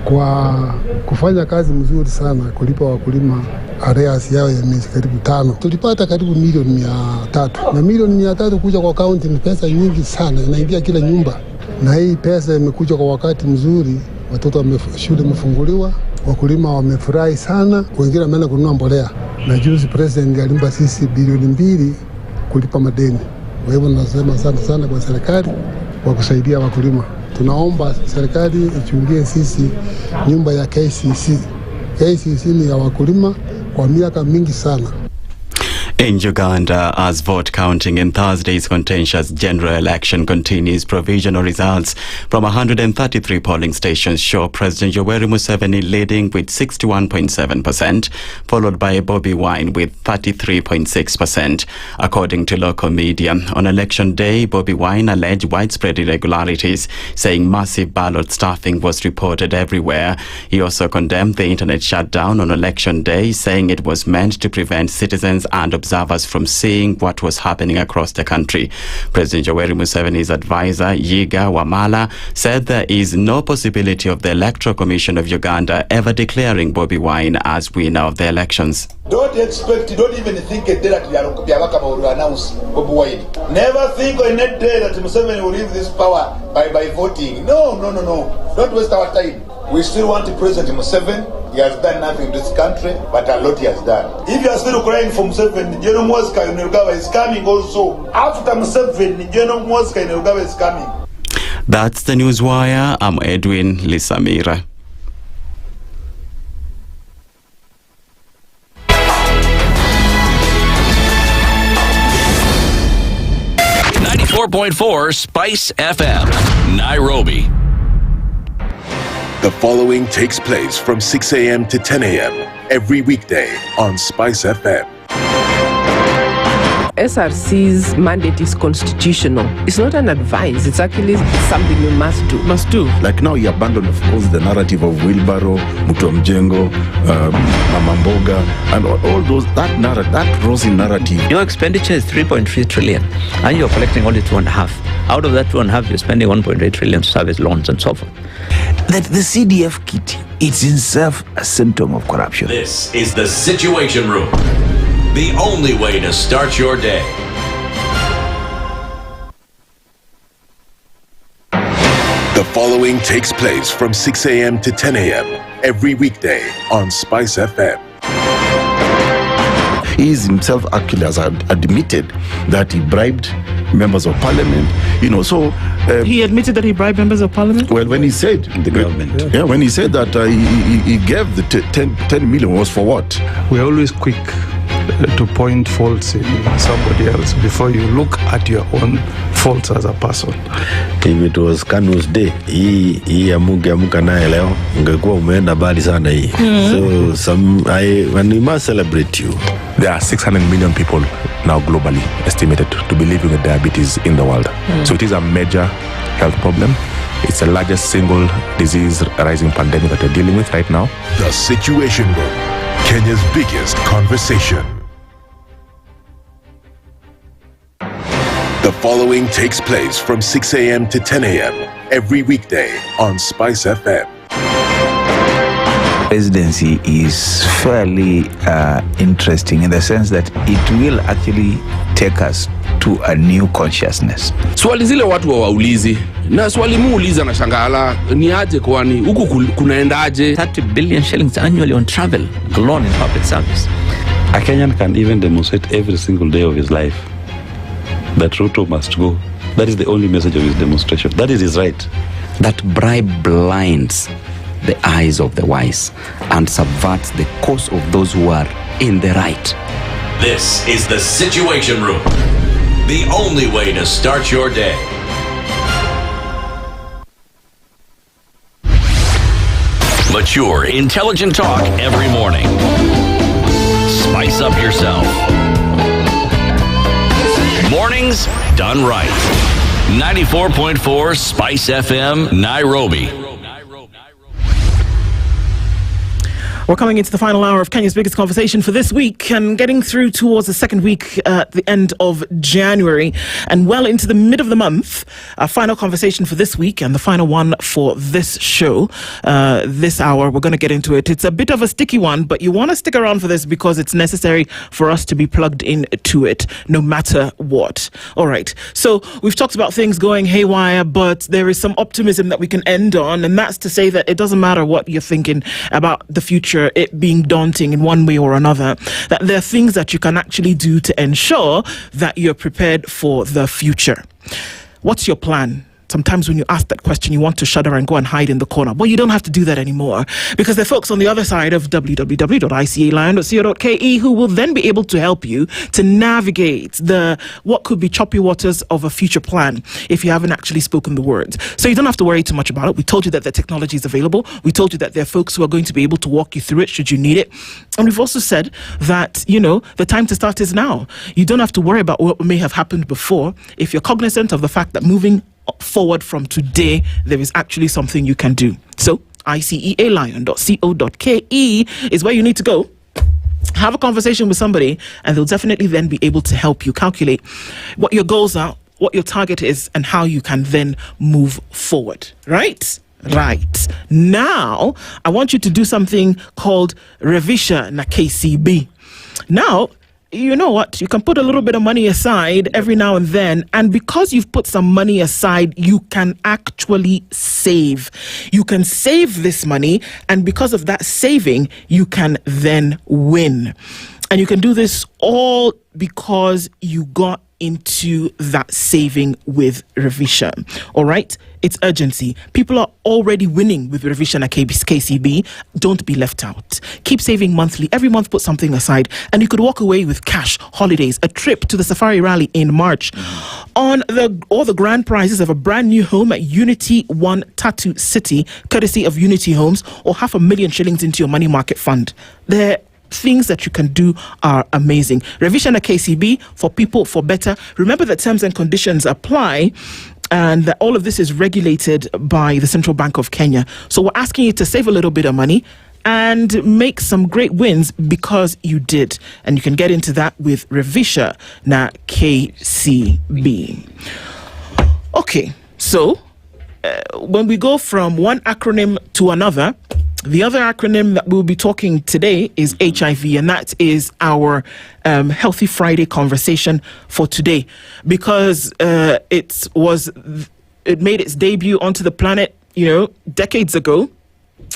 kwa kufanya kazi mzuri sana kulipa wakulima arrears yao ya miezi karibu 5. Tulipata karibu milioni 300. Na milioni 300 kuja kwa county ni pesa nyingi sana, inaingia kila nyumba. Na hii pesa imekuja kwa wakati mzuri, watoto shule wamefunguliwa, Wakulima wamefurahi sana, wengine wameenda kununua mbolea. Na juzi president alimpa sisi bilioni 2 kulipa madeni. Kwa hivyo nasema asante sana kwa serikali kwa kusaidia wakulima. Tunaomba serikali ichungie sisi nyumba ya KCC. KCC ni ya wakulima kwa miaka mingi sana. In Uganda, as vote counting in Thursday's contentious general election continues, provisional results from 133 polling stations show President Yoweri Museveni leading with 61.7%, followed by Bobi Wine with 33.6%. According to local media, on election day, Bobi Wine alleged widespread irregularities, saying massive ballot stuffing was reported everywhere. He also condemned the internet shutdown on election day, saying it was meant to prevent citizens and observers from seeing what was happening across the country. President Yoweri Museveni's advisor, Yiga Wamala, said there is no possibility of the Electoral Commission of Uganda ever declaring Bobi Wine as winner of the elections. Don't even think a day that Yabaka will announce Bobi Wine. Never think on a day that Museveni will leave this power by voting. No. Don't waste our time. We still want President Museveni. He has done nothing in this country, but a lot he has done. If you are still crying for Museveni, General Mosca in Uganda is coming also. After Museveni, General Mosca in Uganda is coming. That's the Newswire. I'm Edwin Lisamira. .4 Spice FM, Nairobi. The following takes place from 6 a.m. to 10 a.m. every weekday on Spice FM. SRC's mandate is constitutional. It's not an advice. It's actually something we must do. Like now, you abandon, of course, the narrative of Wheelbarrow, Mutomjengo, Mamamboga, and all those, that rosy narrative. Your expenditure is 3.3 trillion, and you're collecting only 2.5. Out of that 2.5, you're spending 1.8 trillion to service loans and so forth. That the CDF kit, it's in itself a symptom of corruption. This is the Situation Room. The only way to start your day. The following takes place from 6 a.m. to 10 a.m. every weekday on Spice FM. He himself actually has admitted that he bribed members of parliament, so... he admitted that he bribed members of parliament? Well, when he said... The government. Yeah, when he said that he gave the 10 million was for what? We're always quick to point faults in somebody else before you look at your own faults as a person. If it was Kanu's day, hii amuka naye leo ungekuwa umeenda bali sana hii. So when we must celebrate you. There are 600 million people now globally estimated to be living with diabetes in the world. So it is a major health problem. It's the largest single disease rising pandemic that we're dealing with right now. The Situation Room, Kenya's biggest conversation. The following takes place from 6 a.m. to 10 a.m. every weekday on Spice FM. Presidency is fairly interesting in the sense that it will actually take us to a new consciousness. Swali zile watu waulizi na swali muuliza na shangala ni aje kwani huku kunaendaje? 30 billion shillings annually on travel alone in public service. A Kenyan can even demonstrate every single day of his life that Ruto must go. That is the only message of his demonstration. That is his right. That bribe blinds the eyes of the wise and subverts the cause of those who are in the right. This is the Situation Room. The only way to start your day. Mature, intelligent talk every morning. Spice up yourself. Mornings done right. 94.4 Spice FM, Nairobi. We're coming into the final hour of Kenya's biggest conversation for this week and getting through towards the second week at the end of January and well into the mid of the month. Our final conversation for this week and the final one for this show. This hour, we're going to get into it. It's a bit of a sticky one, but you want to stick around for this because it's necessary for us to be plugged into it no matter what. All right. So we've talked about things going haywire, but there is some optimism that we can end on, and that's to say that it doesn't matter what you're thinking about the future, it being daunting in one way or another, that there are things that you can actually do to ensure that you're prepared for the future. What's your plan? Sometimes when you ask that question, you want to shudder and go and hide in the corner. But you don't have to do that anymore because there are folks on the other side of www.icalion.co.ke who will then be able to help you to navigate the what could be choppy waters of a future plan if you haven't actually spoken the words. So you don't have to worry too much about it. We told you that the technology is available. We told you that there are folks who are going to be able to walk you through it should you need it. And we've also said that, the time to start is now. You don't have to worry about what may have happened before if you're cognizant of the fact that moving forward from today, there is actually something you can do. So icealion.co.ke is where you need to go. Have a conversation with somebody and they'll definitely then be able to help you calculate what your goals are, what your target is, and how you can then move forward. Right? Now, I want you to do something called Revisha na KCB. Now, you know what? You can put a little bit of money aside every now and then. And because you've put some money aside, you can actually save. You can save this money. And because of that saving, you can then win. And you can do this all because you got into that saving with Revisha. All right? It's urgency. People are already winning with Revisha at KCB. Don't be left out. Keep saving monthly. Every month, put something aside. And you could walk away with cash, holidays, a trip to the Safari Rally in March. On all the grand prizes of a brand new home at Unity 1 Tattoo City, courtesy of Unity Homes, or 500,000 shillings into your money market fund. Things that you can do are amazing. Revision at KCB, for people, for better. Remember that terms and conditions apply and that all of this is regulated by the Central Bank of Kenya. So we're asking you to save a little bit of money and make some great wins because you did. And you can get into that with Revisha na KCB. Okay, so when we go from one acronym to another, the other acronym that we'll be talking today is HIV, and that is our Healthy Friday conversation for today, because it made its debut onto the planet, decades ago.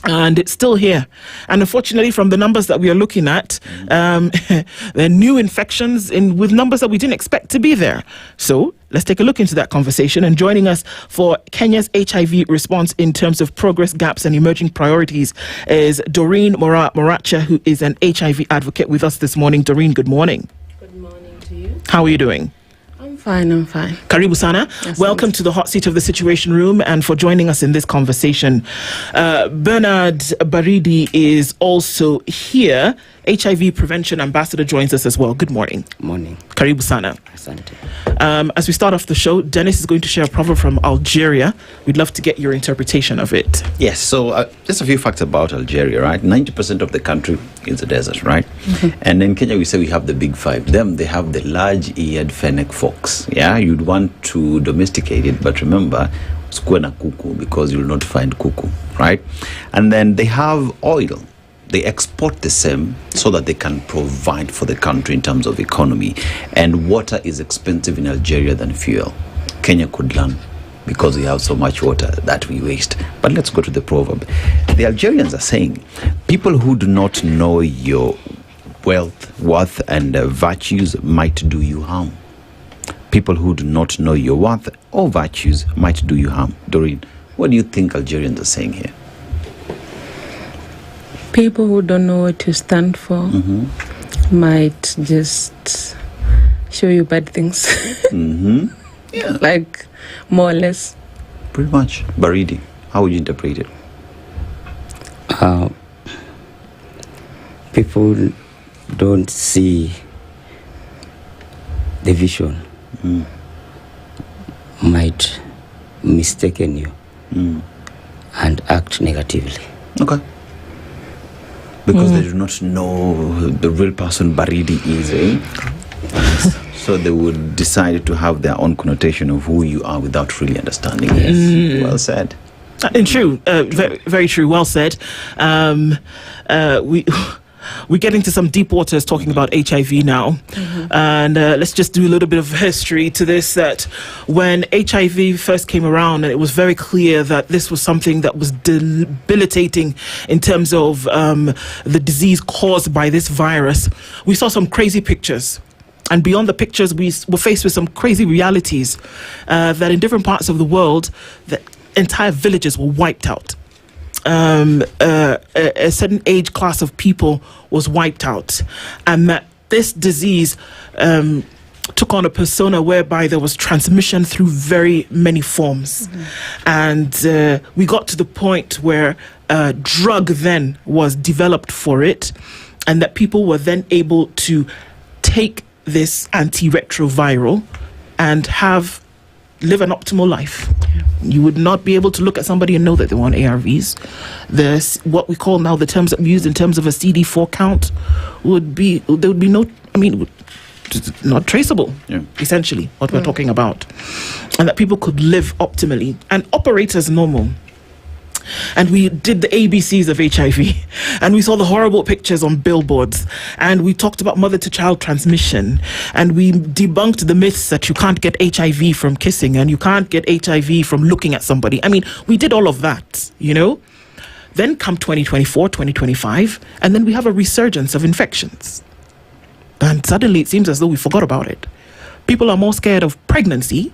And it's still here. And unfortunately, from the numbers that we are looking at, there are new infections with numbers that we didn't expect to be there. So let's take a look into that conversation. And joining us for Kenya's HIV response in terms of progress, gaps, and emerging priorities is Doreen Moracha, who is an HIV advocate with us this morning. Doreen, good morning. Good morning to you. How are you doing? I'm fine. Karibu sana. Yes, welcome to the hot seat of the Situation Room and for joining us in this conversation. Bernard Baridi is also here. HIV Prevention Ambassador joins us as well. Good morning. Morning. Karibu sana. Asante. As we start off the show, Denis is going to share a proverb from Algeria. We'd love to get your interpretation of it. Yes, so just a few facts about Algeria, right? 90% of the country is a desert, right? Mm-hmm. And in Kenya, we say we have the big five. They have the large-eared fennec fox. Yeah, you'd want to domesticate it, but remember, usikue na kuku because you'll not find kuku, right? And then they have oil. They export the same so that they can provide for the country in terms of economy. And water is expensive in Algeria than fuel. Kenya could learn because we have so much water that we waste. But let's go to the proverb. The Algerians are saying, people who do not know your wealth, worth, and virtues might do you harm. People who do not know your worth or virtues might do you harm. Doreen, what do you think Algerians are saying here? People who don't know what you stand for might just show you bad things. Yeah. Like, more or less. Pretty much. Baridi, how would you interpret it? People don't see the vision. Might mistaken you and act negatively. Okay. because they do not know the real person Baridi is, so they would decide to have their own connotation of who you are without really understanding. Yes, well said. And true, very, very true. Well said. We get into some deep waters talking about HIV now, and let's just do a little bit of history to this. That when HIV first came around, and it was very clear that this was something that was debilitating in terms of the disease caused by this virus, we saw some crazy pictures. And beyond the pictures, we were faced with some crazy realities that in different parts of the world, the entire villages were wiped out. A certain age class of people was wiped out, and that this disease took on a persona whereby there was transmission through very many forms. And we got to the point where a drug then was developed for it, and that people were then able to take this antiretroviral and live an optimal life. You would not be able to look at somebody and know that they were on ARVs. There's what we call now the terms that we use in terms of a CD4 count there would be no, not traceable, essentially, what we're talking about. And that people could live optimally and operate as normal. And we did the ABCs of HIV, and we saw the horrible pictures on billboards, and we talked about mother-to-child transmission, and we debunked the myths that you can't get HIV from kissing and you can't get HIV from looking at somebody. We did all of that, Then come 2024, 2025, and then we have a resurgence of infections. And suddenly it seems as though we forgot about it. People are more scared of pregnancy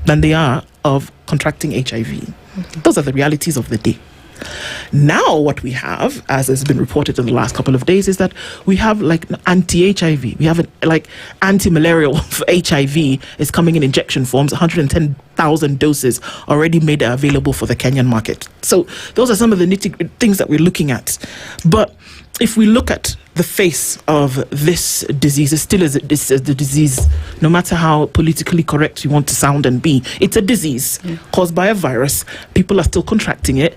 than they are of contracting HIV. Those are the realities of the day. Now what we have, as has been reported in the last couple of days, is that we have anti-HIV. We have anti-malarial for HIV is coming in injection forms, 110,000 doses already made available for the Kenyan market. So those are some of the nitty things that we're looking at. But if we look at the face of this disease, it still is the disease, no matter how politically correct you want to sound and be. It's a disease caused by a virus. People are still contracting it.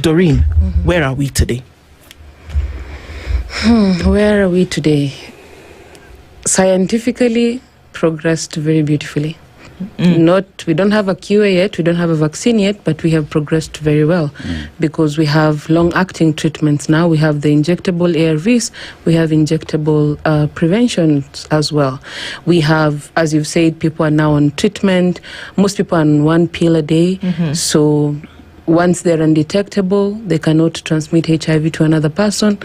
Doreen, where are we today? Where are we today? Scientifically progressed very beautifully. We don't have a cure yet, we don't have a vaccine yet, but we have progressed very well because we have long-acting treatments now. We have the injectable ARVs, we have injectable prevention as well. We have, as you've said, people are now on treatment. Most people are on one pill a day. So once they're undetectable, they cannot transmit HIV to another person.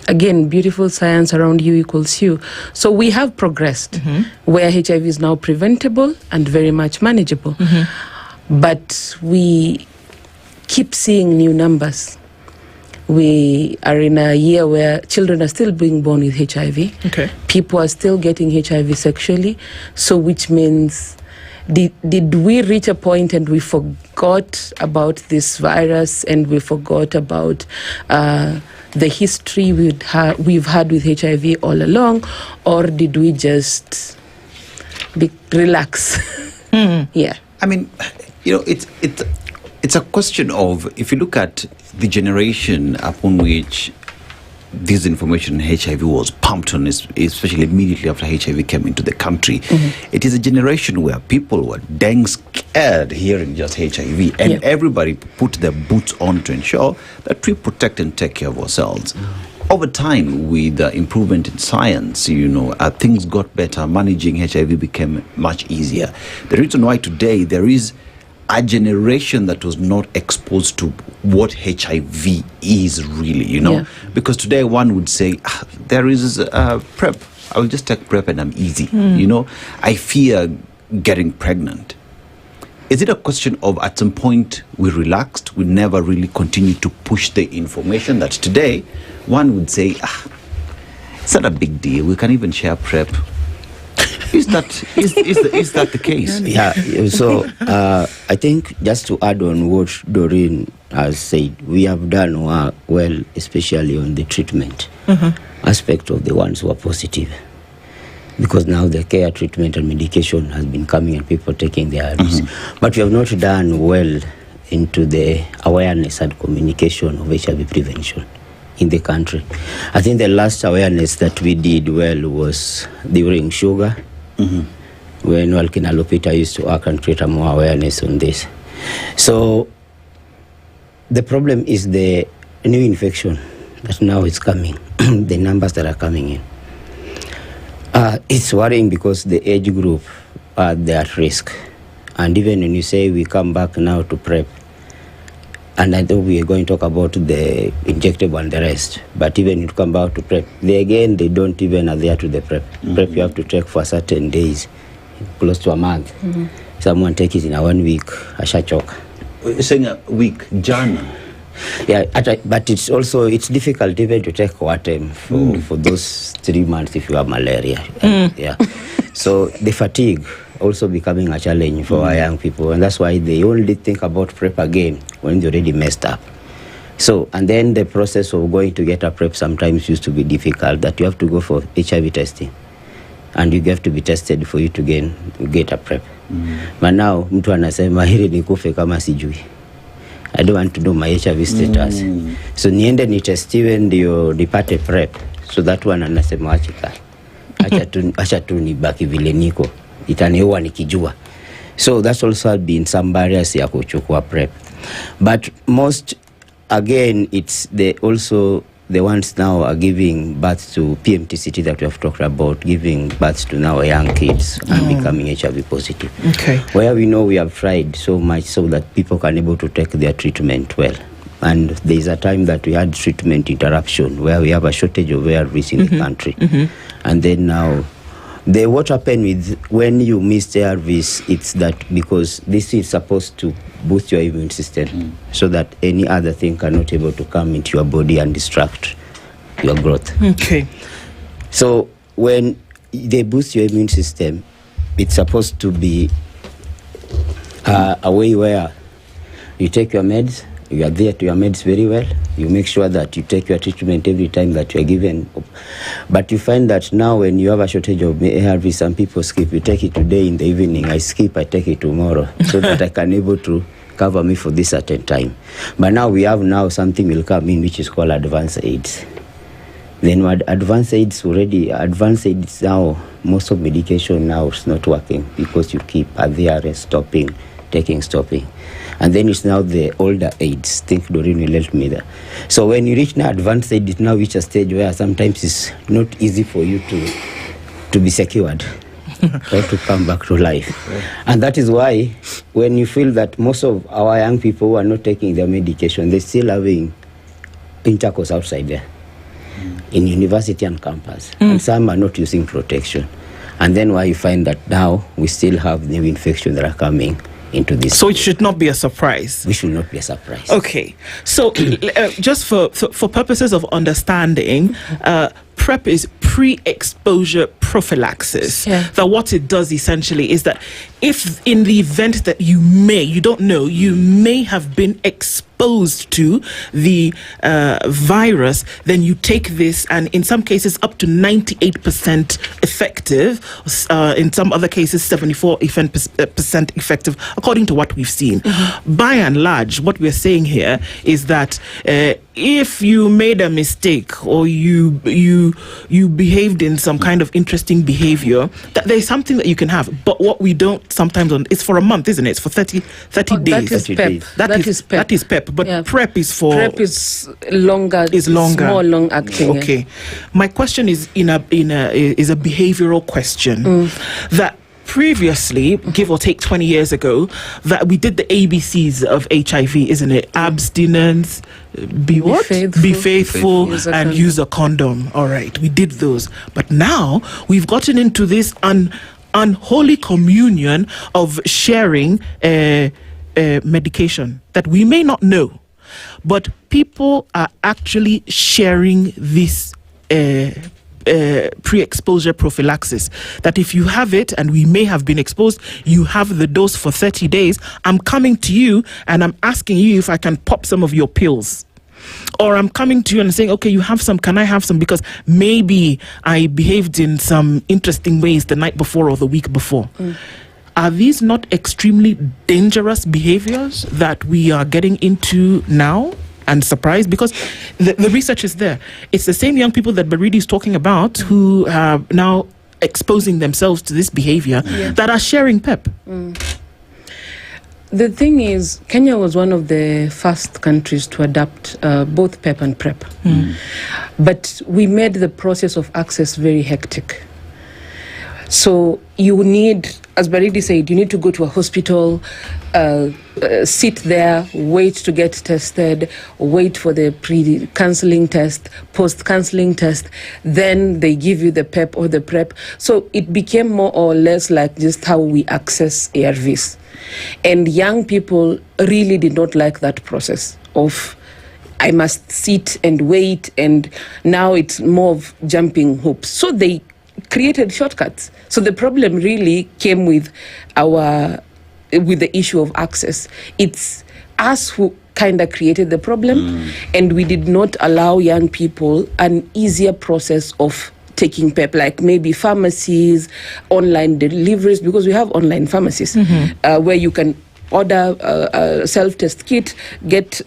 Again, beautiful science around U equals U. So we have progressed where HIV is now preventable and very much manageable. But we keep seeing new numbers. We are in a year where children are still being born with HIV. People are still getting HIV sexually. So which means, did we reach a point and we forgot about this virus and we forgot about the history we've had with HIV all along, or did we just relax? Yeah. It's a question of, if you look at the generation upon which this information HIV was pumped on, especially immediately after HIV came into the country, it is a generation where people were dang scared hearing just HIV, and everybody put their boots on to ensure that we protect and take care of ourselves. Over time, with the improvement in science, things got better. Managing HIV became much easier. The reason why today there is a generation that was not exposed to what HIV is really, because today one would say, there is PrEP. I will just take PrEP and I'm easy. I fear getting pregnant. Is it a question of at some point we relaxed, we never really continued to push the information that today one would say, it's not a big deal, we can even share PrEP? Is that the case? Yeah. So I think just to add on what Doreen has said, we have done well, especially on the treatment aspect of the ones who are positive, because now the care, treatment, and medication has been coming and people taking their ARVs. But we have not done well into the awareness and communication of HIV prevention. in the country. I think the last awareness that we did well was during sugar, when Walkina Lupita used to work and create more awareness on this. So the problem is the new infection that now is coming, the numbers that are coming in. It's worrying because the age group, they're at risk. And even when you say we come back now to PrEP, and I think we are going to talk about the injectable and the rest, but even you come back to PrEP, they don't even adhere to the PrEP. PrEP you have to take for certain days, close to a month. Someone take it in a 1 week, ashachoka. You're saying a week, Jana? Yeah, but it's difficult even to take Coartem for those 3 months if you have malaria. Yeah. So the fatigue also becoming a challenge for our young people, and that's why they only think about PrEP again when they're already messed up. So, and then the process of going to get a PrEP sometimes used to be difficult, that you have to go for HIV testing, and you have to be tested for you to get a PrEP. But now, mtu anasema hili nikufe kama sijui. I don't want to know my HIV status. So niende nitestiwe ndio nipate PrEP. So that one anasema acha tu nibaki vile niko. Itaniua nikijua. So that's also been some barriers ya kuchukua PrEP. But most, again, it's also the ones now are giving birth to PMTCT that we have talked about, giving birth to now young kids and becoming HIV positive. Okay. Where we know we have tried so much so that people can able to take their treatment well. And there is a time that we had treatment interruption where we have a shortage of ARVs in the country. And then now, what happened with when you miss ARVs, it's that because this is supposed to boost your immune system so that any other thing cannot able to come into your body and distract your growth. Okay. So when they boost your immune system, it's supposed to be a way where you take your meds, you adhere to your meds very well, you make sure that you take your treatment every time that you are given. But you find that now when you have a shortage of ARV, some people skip. You take it today in the evening, I skip, I take it tomorrow, so that I can able to cover me for this certain time. But now we have something will come in which is called advanced AIDS. Then advanced AIDS now, most of medication now is not working because you keep adhering, stopping. And then it's now the older AIDS. Think Doreen will help me there. So when you reach now advanced AIDS, it's now reach a stage where sometimes it's not easy for you to be secured or to come back to life. And that is why when you feel that most of our young people who are not taking their medication, they're still having intercourse outside there in university and campus. And some are not using protection. And then why you find that now we still have new infections that are coming into this. So it should not be a surprise. We should not be a surprise. Okay. So just for purposes of understanding, PrEP is pre-exposure prophylaxis. That what it does essentially is that if in the event that you may have been exposed to the virus, then you take this, and in some cases up to 98% effective, in some other cases 74% effective, according to what we've seen. By and large, what we're saying here is that if you made a mistake or you behaved in some kind of interesting behavior, that there's something that you can have. But what we don't sometimes it's for a month, isn't it? It's for 30 days. That is PEP. But PrEP is for... PrEP is longer. Is longer. More long acting. Okay. My question is is a behavioral question. That previously, give or take 20 years ago, that we did the ABCs of HIV, isn't it? Abstinence, be faithful and use a condom. All right, we did those. But now we've gotten into this unholy communion of sharing medication that we may not know, but people are actually sharing this pre-exposure prophylaxis, that if you have it and we may have been exposed, you have the dose for 30 days. I'm coming to you and I'm asking you if I can pop some of your pills. Or I'm coming to you and saying, okay, you have some, can I have some? Because maybe I behaved in some interesting ways the night before or the week before. Are these not extremely dangerous behaviors that we are getting into now? and surprised, because the research is there. It's the same young people that Baridi is talking about who are now exposing themselves to this behavior that are sharing PEP. The thing is, Kenya was one of the first countries to adopt both PEP and PrEP. But we made the process of access very hectic. So you need, as Baridi said, you need to go to a hospital, sit there, wait to get tested, wait for the pre-counseling test, post-counseling test, then they give you the PEP or the PrEP. So it became more or less like just how we access ARVs. And young people really did not like that process of I must sit and wait, and now it's more of jumping hoops. So they created shortcuts. So the problem really came with the issue of access. It's us who kind of created the problem, and we did not allow young people an easier process of taking PEP, like maybe pharmacies, online deliveries, because we have online pharmacies where you can order a self-test kit,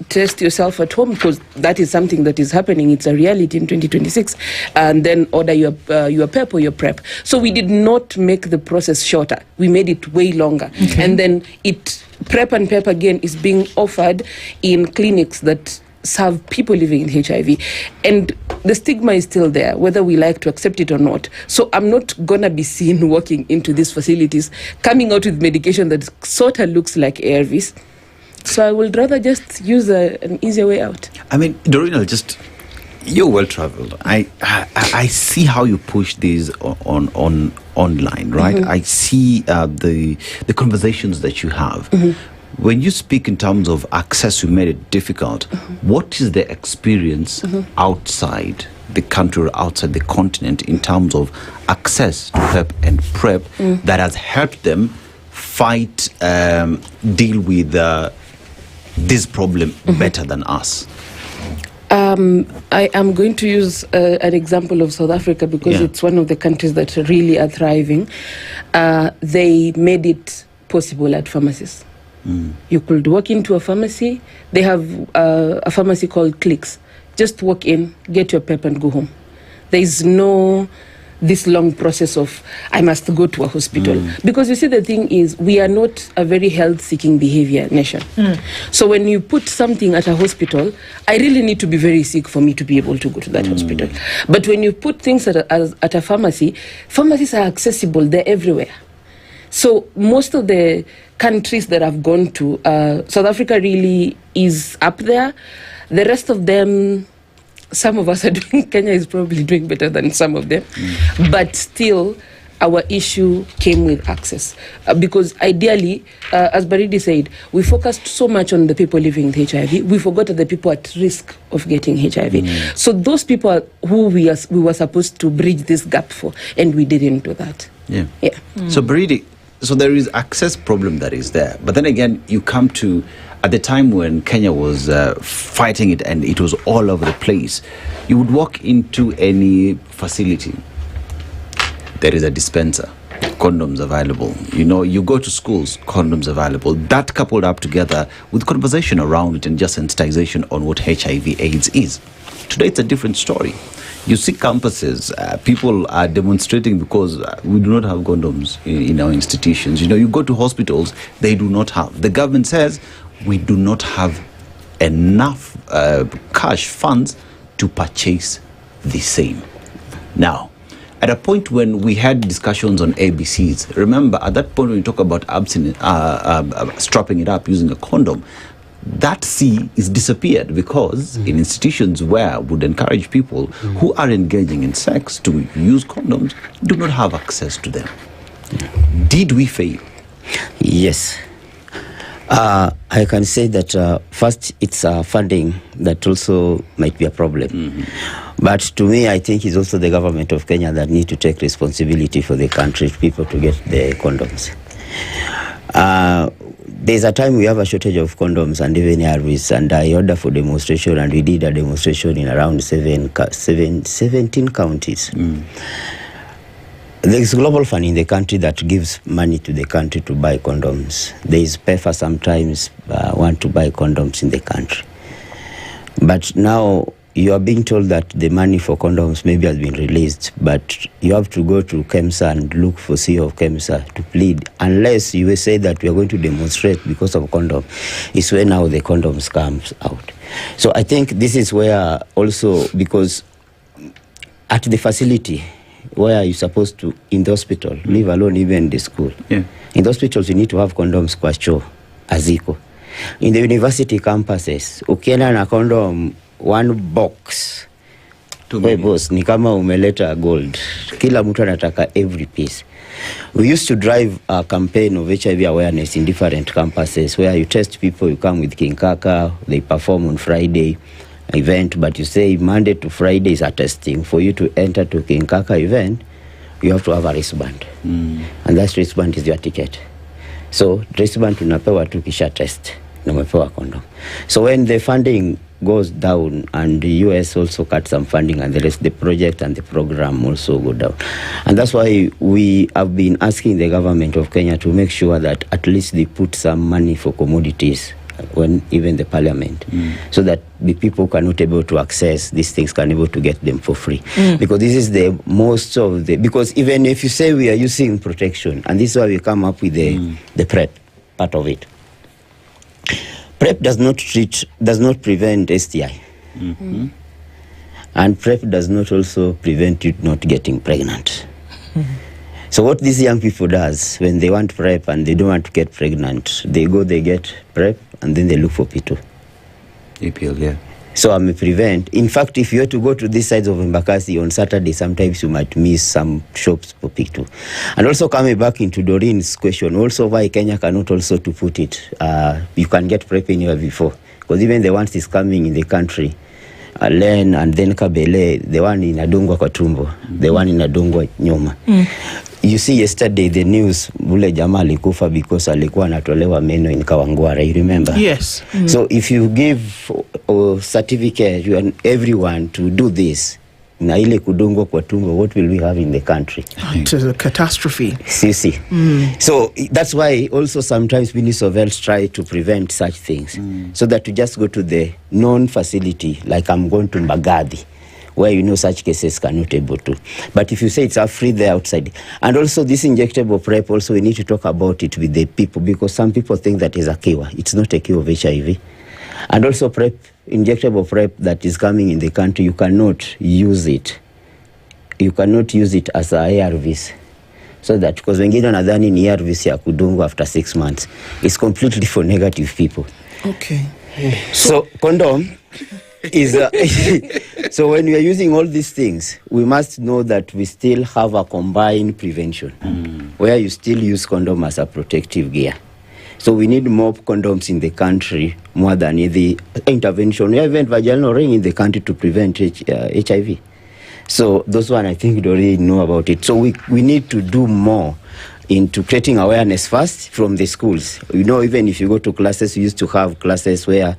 test yourself at home, because that is something that is happening. It's a reality in 2026, and then order your PEP or your PrEP. So we did not make the process shorter. We made it way longer. And then PrEP and PEP again is being offered in clinics that serve people living in HIV. And the stigma is still there, whether we like to accept it or not. So I'm not going to be seen walking into these facilities, coming out with medication that sort of looks like ARVs. So I would rather just use an easier way out. I mean, Doreen, you're well-traveled. I see how you push these on online, right? I see the conversations that you have. When you speak in terms of access, you made it difficult. What is the experience outside the country or outside the continent in terms of access to PEP and PrEP that has helped them fight, deal with this problem better than us? I am going to use an example of South Africa because it's one of the countries that really are thriving. They made it possible at pharmacies. You could walk into a pharmacy. They have a pharmacy called Clicks. Just walk in, get your PEP and go home. There is no this long process of I must go to a hospital. Because you see, the thing is, we are not a very health-seeking behavior nation. So when you put something at a hospital, I really need to be very sick for me to be able to go to that hospital. But when you put things at a pharmacy, pharmacies are accessible. They're everywhere. So most of the countries that I've gone to, South Africa really is up there. The rest of them, some of us are doing, Kenya is probably doing better than some of them. But still, our issue came with access. Because ideally, as Baridi said, we focused so much on the people living with HIV, we forgot the people at risk of getting HIV. So those people are who we were supposed to bridge this gap for, and we didn't do that. So Baridi, so there is access problem that is there. But then again, you come to, at the time when Kenya was fighting it and it was all over the place, you would walk into any facility, there is a dispenser, condoms available. You know, you go to schools, condoms available. That coupled up together with conversation around it and just sensitization on what HIV/AIDS is. Today it's a different story. You see campuses, people are demonstrating because we do not have condoms in our institutions. You know, you go to hospitals, they do not have. The government says we do not have enough cash funds to purchase the same. Now, at a point when we had discussions on ABCs, remember at that point when we talk about strapping it up using a condom, that C is disappeared because in institutions where would encourage people who are engaging in sex to use condoms do not have access to them. Did we fail? Yes. I can say that first it's funding that also might be a problem. But to me, I think it's also the government of Kenya that need to take responsibility for the country, people to get the condoms. There's a time we have a shortage of condoms and even ARVs, and I ordered for demonstration, and we did a demonstration in around 17 counties. There is global fund in the country that gives money to the country to buy condoms. There is PEFA sometimes want to buy condoms in the country. But now you are being told that the money for condoms maybe has been released, but you have to go to KEMSA and look for CEO of KEMSA to plead. Unless you will say that we are going to demonstrate because of condom, is where now the condoms comes out. So I think this is where also, because at the facility where you're supposed to, in the hospital, leave alone even the school. Yeah. In the hospitals, you need to have condoms kwa choo, aziko. In the university campuses, ukienda na condom, one box, we boss, ni kama umeleta gold. Kila mtu anataka every piece. We used to drive a campaign of HIV awareness in different campuses where you test people, you come with King Kaka, they perform on Friday event, but you say Monday to Friday is a testing. For you to enter to King Kaka event, you have to have a wristband. And that wristband is your ticket. So wristband unapewa tu kisha test, na umepewa condom. So when the funding goes down and the US also cut some funding and the rest, the project and the program also go down. And that's why we have been asking the government of Kenya to make sure that at least they put some money for commodities when even the parliament, so that the people cannot able to access these things, can able to get them for free. Because this is the most of the, because even if you say we are using protection, and this is why we come up with the PrEP part of it. PrEP does not prevent STI. And PrEP does not also prevent you not getting pregnant. So what these young people does, when they want PrEP and they don't want to get pregnant, they get PrEP and then they look for P2. APL, yeah. So I may prevent. In fact, if you have to go to these sides of Embakasi on Saturday, sometimes you might miss some shops for P2. And also coming back into Doreen's question, also why Kenya cannot also to put it, you can get PrEP anywhere before. Because even the ones is coming in the country, Len and then Kabele, the one in Odongo Katumbo, the one in Odongo Nyoma. You see yesterday the news, Bule Jama alikufa because alikuwa anatolewa meno in Kawangware, you remember? Yes. So if you give a certificate you and everyone to do this, na ile kudungwa kwa tumbo, what will we have in the country? It's a catastrophe. See. So that's why also sometimes ministers of health try to prevent such things, so that you just go to the known facility, like I'm going to Mbagathi, where you know such cases cannot able to. But if you say it's free there outside, and also this injectable PrEP, also we need to talk about it with the people, because some people think that is a cure. It's not a cure of HIV. And also PrEP, injectable PrEP that is coming in the country, you cannot use it. You cannot use it as a ARVs. So that, because wengine wanadhani ni ARVs ya kudungu after 6 months. It's completely for negative people. Okay. So condom is so when we are using all these things, we must know that we still have a combined prevention, where you still use condom as a protective gear. So we need more condoms in the country, more than the intervention. We have even vaginal ring in the country to prevent HIV. So those one, I think, you already know about it. So we need to do more into creating awareness first from the schools. You know, even if you go to classes, we used to have classes where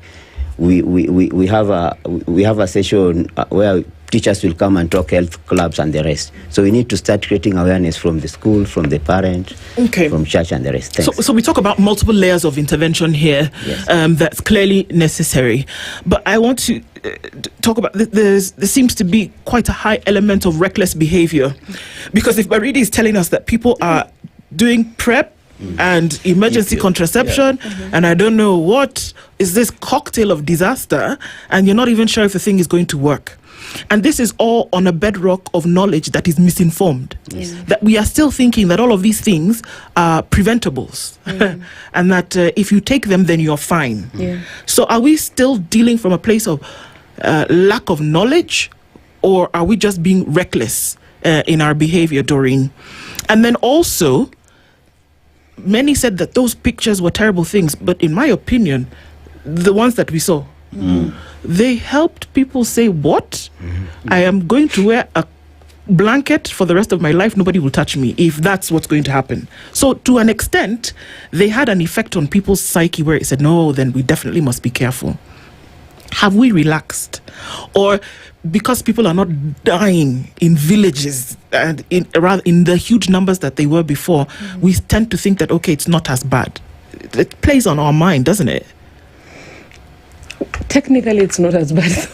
we have a session where teachers will come and talk health clubs and the rest. So we need to start creating awareness from the school, from the parent, from church and the rest. So we talk about multiple layers of intervention here. Yes. That's clearly necessary. But I want to talk about, there seems to be quite a high element of reckless behavior. Because if Baridi is telling us that people are doing PrEP and emergency contraception, and I don't know what is this cocktail of disaster, and you're not even sure if the thing is going to work. And this is all on a bedrock of knowledge that is misinformed. That we are still thinking that all of these things are preventables, and that if you take them, then you're fine. So are we still dealing from a place of lack of knowledge, or are we just being reckless in our behavior, Doreen? And then also, many said that those pictures were terrible things, but in my opinion, the ones that we saw, they helped people say, what? I am going to wear a blanket for the rest of my life, nobody will touch me, if that's what's going to happen. So to an extent, they had an effect on people's psyche where it said, no, then we definitely must be careful. Have we relaxed? Or because people are not dying in villages and rather in the huge numbers that they were before, we tend to think that, okay, it's not as bad. It plays on our mind, doesn't it? Technically, it's not as bad.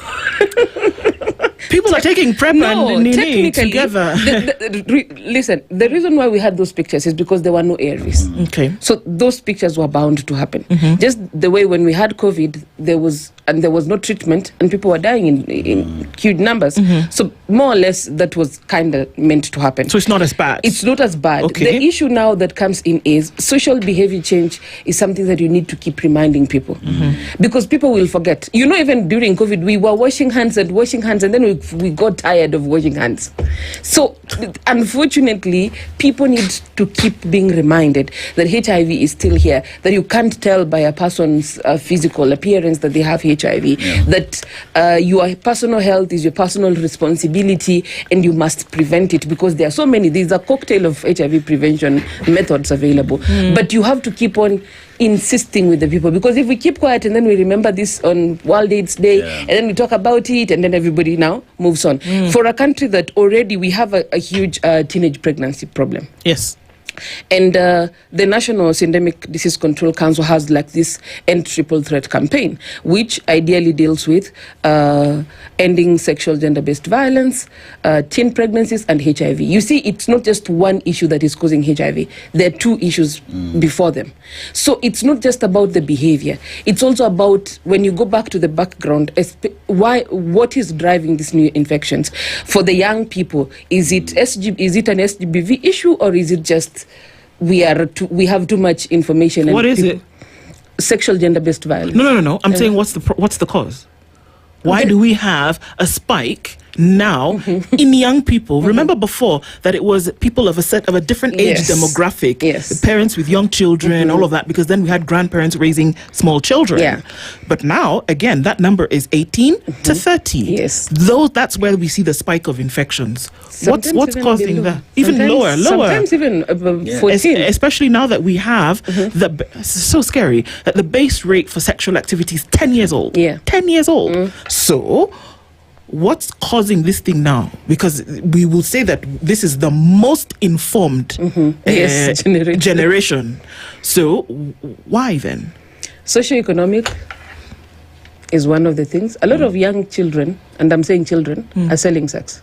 People are taking PrEP and Nini together. Listen, the reason why we had those pictures is because there were no ARVs. Okay. So those pictures were bound to happen. Just the way when we had COVID, there was no treatment and people were dying in huge numbers. So more or less that was kind of meant to happen. So it's not as bad. It's not as bad. Okay. The issue now that comes in is social behavior change is something that you need to keep reminding people. Because people will forget. You know, even during COVID, we were washing hands, and then we got tired of washing hands. So unfortunately, people need to keep being reminded that HIV is still here, that you can't tell by a person's physical appearance that they have HIV, that your personal health is your personal responsibility and you must prevent it, because there are so many. There's a cocktail of HIV prevention methods available. But you have to keep on insisting with the people, because if we keep quiet and then we remember this on World AIDS Day and then we talk about it and then everybody now moves on. For a country that already we have a huge teenage pregnancy problem. Yes. And the National Syndemic Disease Control Council has like this End Triple Threat campaign, which ideally deals with ending sexual gender-based violence, teen pregnancies, and HIV. You see, it's not just one issue that is causing HIV. There are two issues before them. So it's not just about the behavior. It's also about, when you go back to the background, what is driving these new infections? For the young people, is it an SGBV issue, or is it just we have too much information? What is it? Sexual gender-based violence. No. I'm saying what's the cause? Why do we have a spike now in young people? Remember before that it was people of a different age demographic, parents with young children, all of that, because then we had grandparents raising small children. But now, again, that number is 18 to 30. Yes. That's where we see the spike of infections. What's causing that? Even lower. Sometimes even above 14. Especially now that we have it's so scary that the base rate for sexual activity is 10 years old. 10 years old. So what's causing this thing now? Because we will say that this is the most informed generation. So why then? Socioeconomic is one of the things. A lot of young children, and I'm saying children, are selling sex.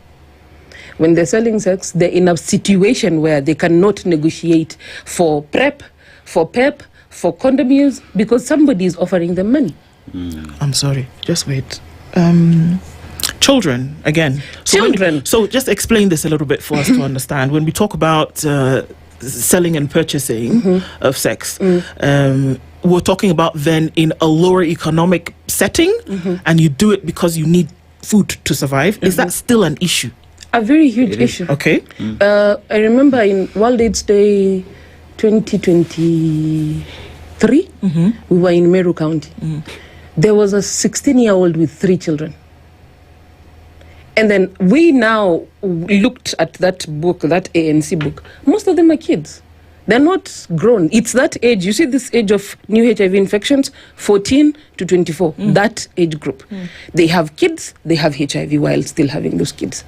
When they're selling sex, they're in a situation where they cannot negotiate for PrEP, for PEP, for condom use, because somebody is offering them money. I'm sorry, just wait. Children, again. So just explain this a little bit for us to understand. When we talk about selling and purchasing of sex, we're talking about then in a lower economic setting, and you do it because you need food to survive. Is that still an issue? A very huge issue. Okay. I remember in World AIDS Day 2023, we were in Meru County. There was a 16-year-old with 3 children. And then we now looked at that book, that ANC book. Most of them are kids. They're not grown. It's that age. You see this age of new HIV infections, 14 to 24, that age group. They have kids, they have HIV while still having those kids.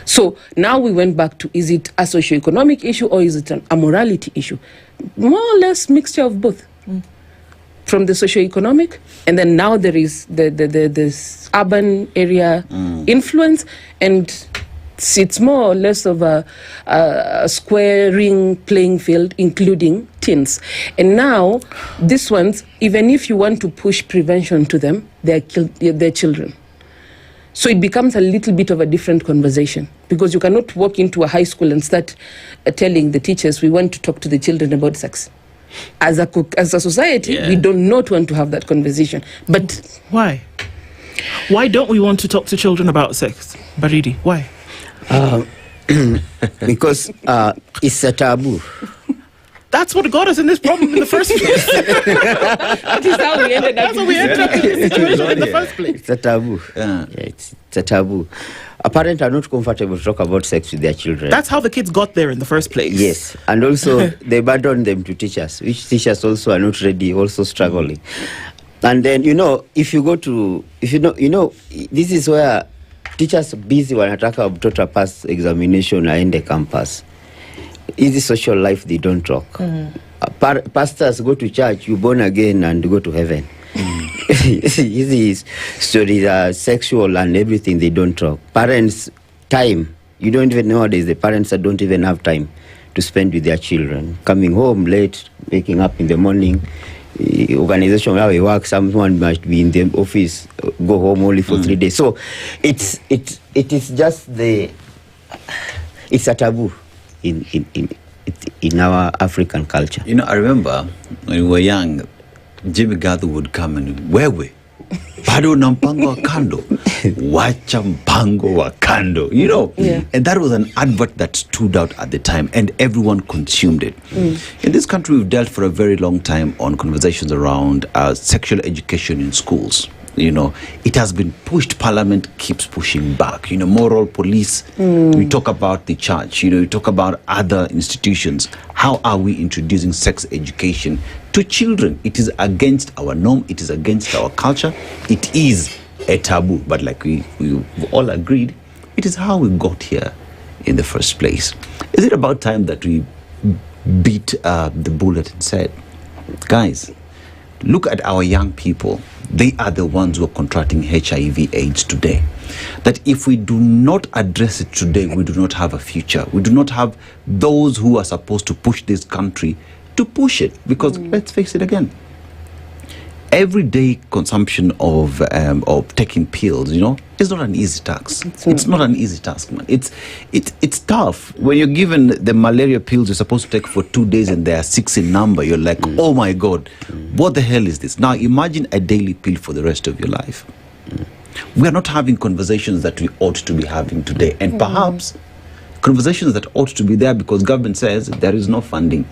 So now we went back to, is it a socioeconomic issue or is it a morality issue? More or less mixture of both. From the socioeconomic, and then now there is this urban area influence, and it's more or less of a square ring playing field, including teens. And now, these ones, even if you want to push prevention to them, they're children. So it becomes a little bit of a different conversation, because you cannot walk into a high school and start telling the teachers, we want to talk to the children about sex. As a society, we do not want to have that conversation. But why? Why don't we want to talk to children about sex, Baridi? Why? Because it's a taboo. That's what got us in this problem in the first place. That is how we ended up. That's how we ended up in this situation in the first place. It's a taboo. It's a taboo. Parents are not comfortable to talk about sex with their children. That's how the kids got there in the first place. Yes, and also they burden them to teachers, which teachers also are not ready, also struggling. And then, if you go to, this is where teachers busy wanataka mtoto pass examination aende campus. Easy social life, they don't talk. Pastors go to church, you born again and go to heaven. These stories are sexual and everything. They don't talk. Parents, time. You don't even nowadays. The parents that don't even have time to spend with their children. Coming home late, waking up in the morning. Organization where we work, someone must be in the office, go home only for 3 days. So it is just it's a taboo in our African culture. You know, I remember when we were young, Jimmy Gather would come and wewe bado na mpango wa kando, wacha mpango wa kando, you know. And that was an advert that stood out at the time, and everyone consumed it. In this country, we've dealt for a very long time on conversations around sexual education in schools. You know, it has been pushed. Parliament keeps pushing back. You know, moral police. We talk about the church. You know, we talk about other institutions. How are we introducing sex education to children? It is against our norm. It is against our culture. It is a taboo. But like we've all agreed, it is how we got here in the first place. Is it about time that we beat the bullet and said, guys, look at our young people. They are the ones who are contracting HIV/AIDS today. That if we do not address it today, we do not have a future. We do not have those who are supposed to push this country to push it. Because let's face it again, everyday consumption of taking pills, you know, is not an easy task. It's not an easy task, man. It's tough. When you're given the malaria pills you're supposed to take for 2 days and there are 6 in number, you're like, oh my God, what the hell is this? Now imagine a daily pill for the rest of your life. We are not having conversations that we ought to be having today. And perhaps conversations that ought to be there because government says there is no funding.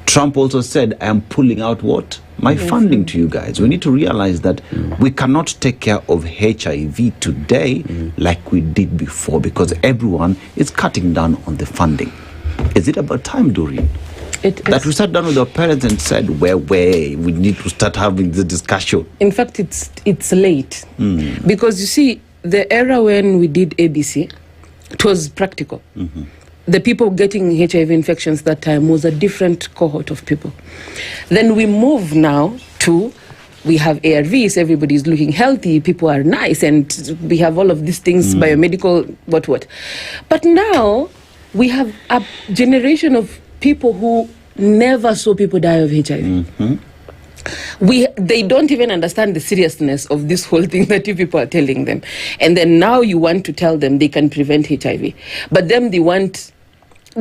Trump also said, I am pulling out what? My funding to you guys. We need to realize that we cannot take care of HIV today like we did before because everyone is cutting down on the funding. Is it about time, Doreen? That we sat down with our parents and said, we need to start having this discussion. In fact, it's late. Because you see, the era when we did ABC, it was practical. The people getting HIV infections that time was a different cohort of people. Then we move now to, we have ARVs, everybody's looking healthy, people are nice, and we have all of these things, biomedical, what. But now, we have a generation of people who never saw people die of HIV. They don't even understand the seriousness of this whole thing that you people are telling them. And then now you want to tell them they can prevent HIV. But them,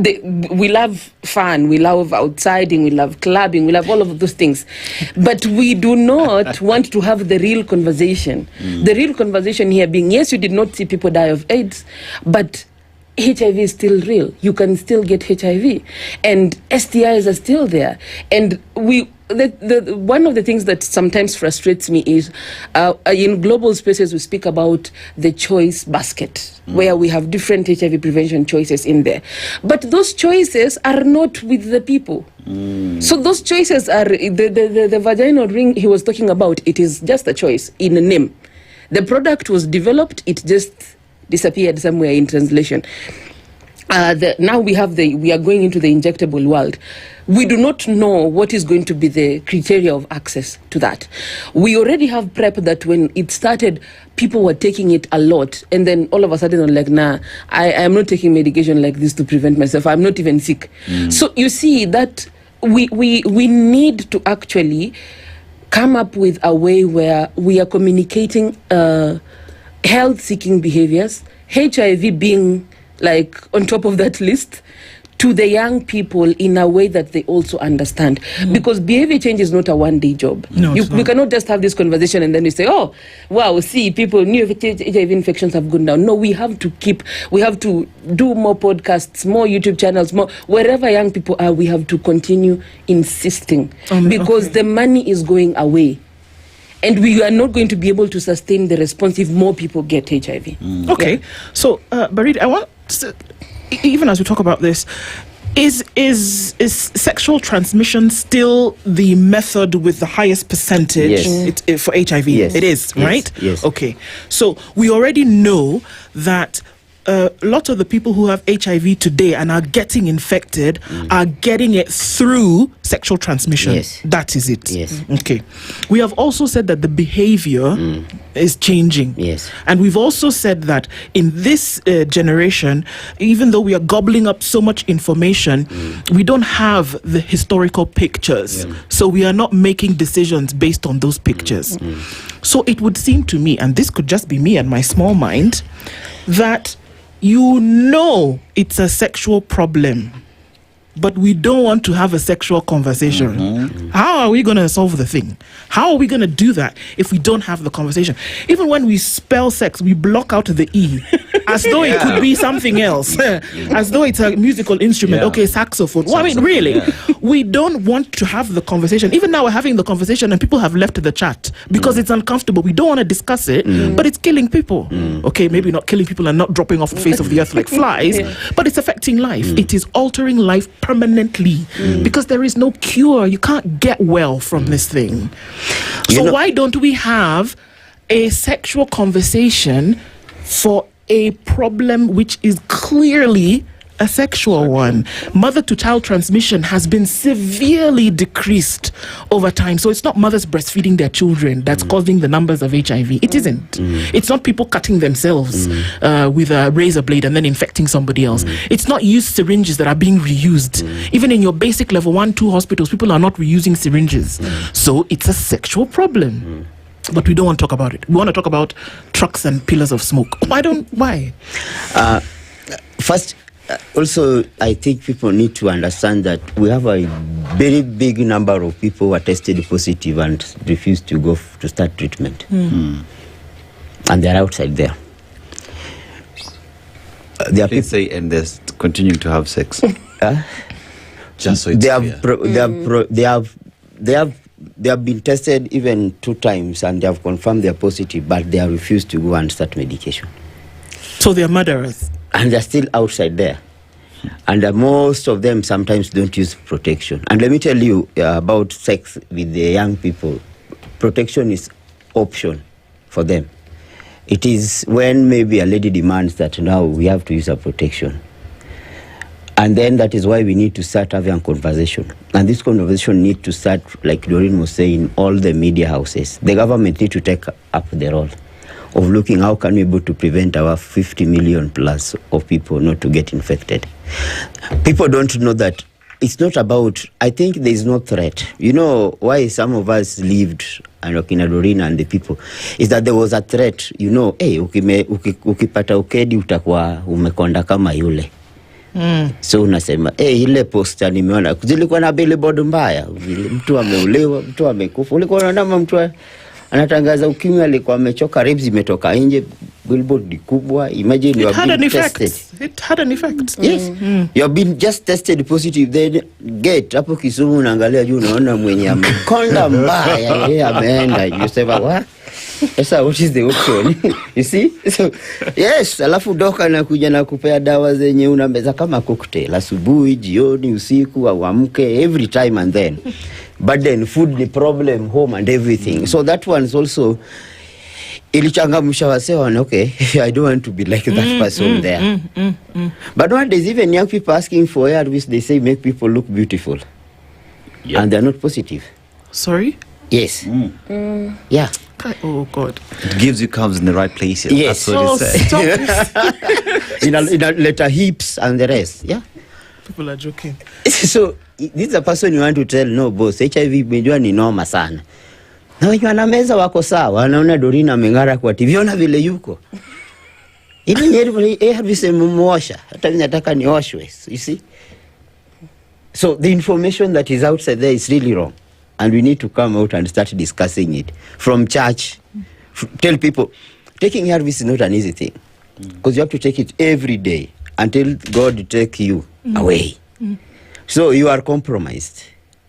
we love fun, we love outsiding, we love clubbing, we love all of those things. But we do not want to have the real conversation. The real conversation here being, yes, you did not see people die of AIDS, but HIV is still real. You can still get HIV. And STIs are still there. And one of the things that sometimes frustrates me is in global spaces we speak about the choice basket where we have different HIV prevention choices in there, but those choices are not with the people. So those choices are the vaginal ring he was talking about. It is just a choice in a name. The product was developed, it just disappeared somewhere in translation. Now we are going into the injectable world. We do not know what is going to be the criteria of access to that. We already have PrEP that when it started, people were taking it a lot. And then all of a sudden, I'm like, nah, I am not taking medication like this to prevent myself. I'm not even sick. So you see that we need to actually come up with a way where we are communicating health-seeking behaviors, HIV being like on top of that list, to the young people in a way that they also understand. Because behavior change is not a one-day job. We cannot just have this conversation and then we say, oh, wow, see, people, new HIV infections have gone down. No, we have to do more podcasts, more YouTube channels, more, wherever young people are, we have to continue insisting. Because the money is going away. And we are not going to be able to sustain the response if more people get HIV. Okay. So, Barid, I want to, even as we talk about this, is sexual transmission still the method with the highest percentage for HIV? Yes. It is, right? Yes. Okay. So we already know that a lot of the people who have HIV today and are getting infected are getting it through sexual transmission. Yes. That is it. Yes. Okay. We have also said that the behavior is changing. Yes. And we've also said that in this generation, even though we are gobbling up so much information, we don't have the historical pictures. So we are not making decisions based on those pictures. So it would seem to me, and this could just be me and my small mind, that you know it's a sexual problem, but we don't want to have a sexual conversation. How are we going to solve the thing? How are we going to do that if we don't have the conversation? Even when we spell sex, we block out the E as though it could be something else, as though it's a musical instrument. Okay, saxophone. Well, I mean, really, we don't want to have the conversation. Even now we're having the conversation and people have left the chat because it's uncomfortable. We don't want to discuss it, but it's killing people. Okay, maybe not killing people and not dropping off the face of the earth like flies, but it's affecting life. It is altering life permanently because there is no cure. You can't get well from this thing. So why don't we have a sexual conversation for a problem which is clearly a sexual one? Mother to child transmission has been severely decreased over time. So it's not mothers breastfeeding their children that's causing the numbers of HIV. It isn't. It's not people cutting themselves with a razor blade and then infecting somebody else. It's not used syringes that are being reused. Even in your basic level 1-2 hospitals, people are not reusing syringes. So it's a sexual problem. But we don't want to talk about it. We want to talk about trucks and pillars of smoke. Why? First, also, I think people need to understand that we have a very big number of people who are tested positive and refuse to go to start treatment. And they're outside there. They are say and they're continuing to have sex. Just so it's they have been tested even 2 times and they have confirmed they're positive, but they have refused to go and start medication. So they're murderers. And they're still outside there. And most of them sometimes don't use protection. And let me tell you about sex with the young people. Protection is option for them. It is when maybe a lady demands that now we have to use a protection. And then that is why we need to start having a conversation. And this conversation needs to start, like Doreen was saying, all the media houses. The government need to take up the role of looking how can we be able to prevent our 50 million plus of people not to get infected. People don't know that it's not about, I think there is no threat. You know why some of us lived, and Okina Doreen and the people, is that there was a threat. You know, hey, ukipata ukedi utakuwa umekonda kama yule. So unasema ile poster nimeona zilikuwa na billboard mbaya, mtu ameulewa, mtu amekufa. Ulikuwa unaona mtu anatangaza ukimwi alikuwa amechoka, ribs imetoka nje, billboard kubwa. Imagine you have been tested. It had an effect. Yes. You have been just tested positive, then get hapo Kisumu unaangalia juu unaona mwenye amekonda mbaya yeye ameenda. You say what? What is the option? You see? So, yes, alafu doka anakuja na kupea dawa zenye unameza kama cocktail, asubuhi, jioni, usiku, uamke, every time and then. But then food the problem, home and everything. So that one is also ilichangamsha wasewa, okay, I don't want to be like that person there. But nowadays even young people asking for ARVs, they say make people look beautiful. Yep. And they're not positive. Sorry? Yes. Yeah. Oh God! It gives you comes in the right places. Yes. That's what it says. in a letter hips and the rest. Yeah. People are joking. So this is a person you want to tell, no boss, HIV umejua ni noma sana. Na wenye wanameza wako sawa, wanaona Doreen ameng'ara kwa TV, ona vile yuko. Ili nyeri habise mumuosha, hata mimi nataka nioshwe, you see? So the information that is outside there is really wrong. And we need to come out and start discussing it. From church, tell people, taking ARVs is not an easy thing. Because you have to take it every day until God take you away. So you are compromised.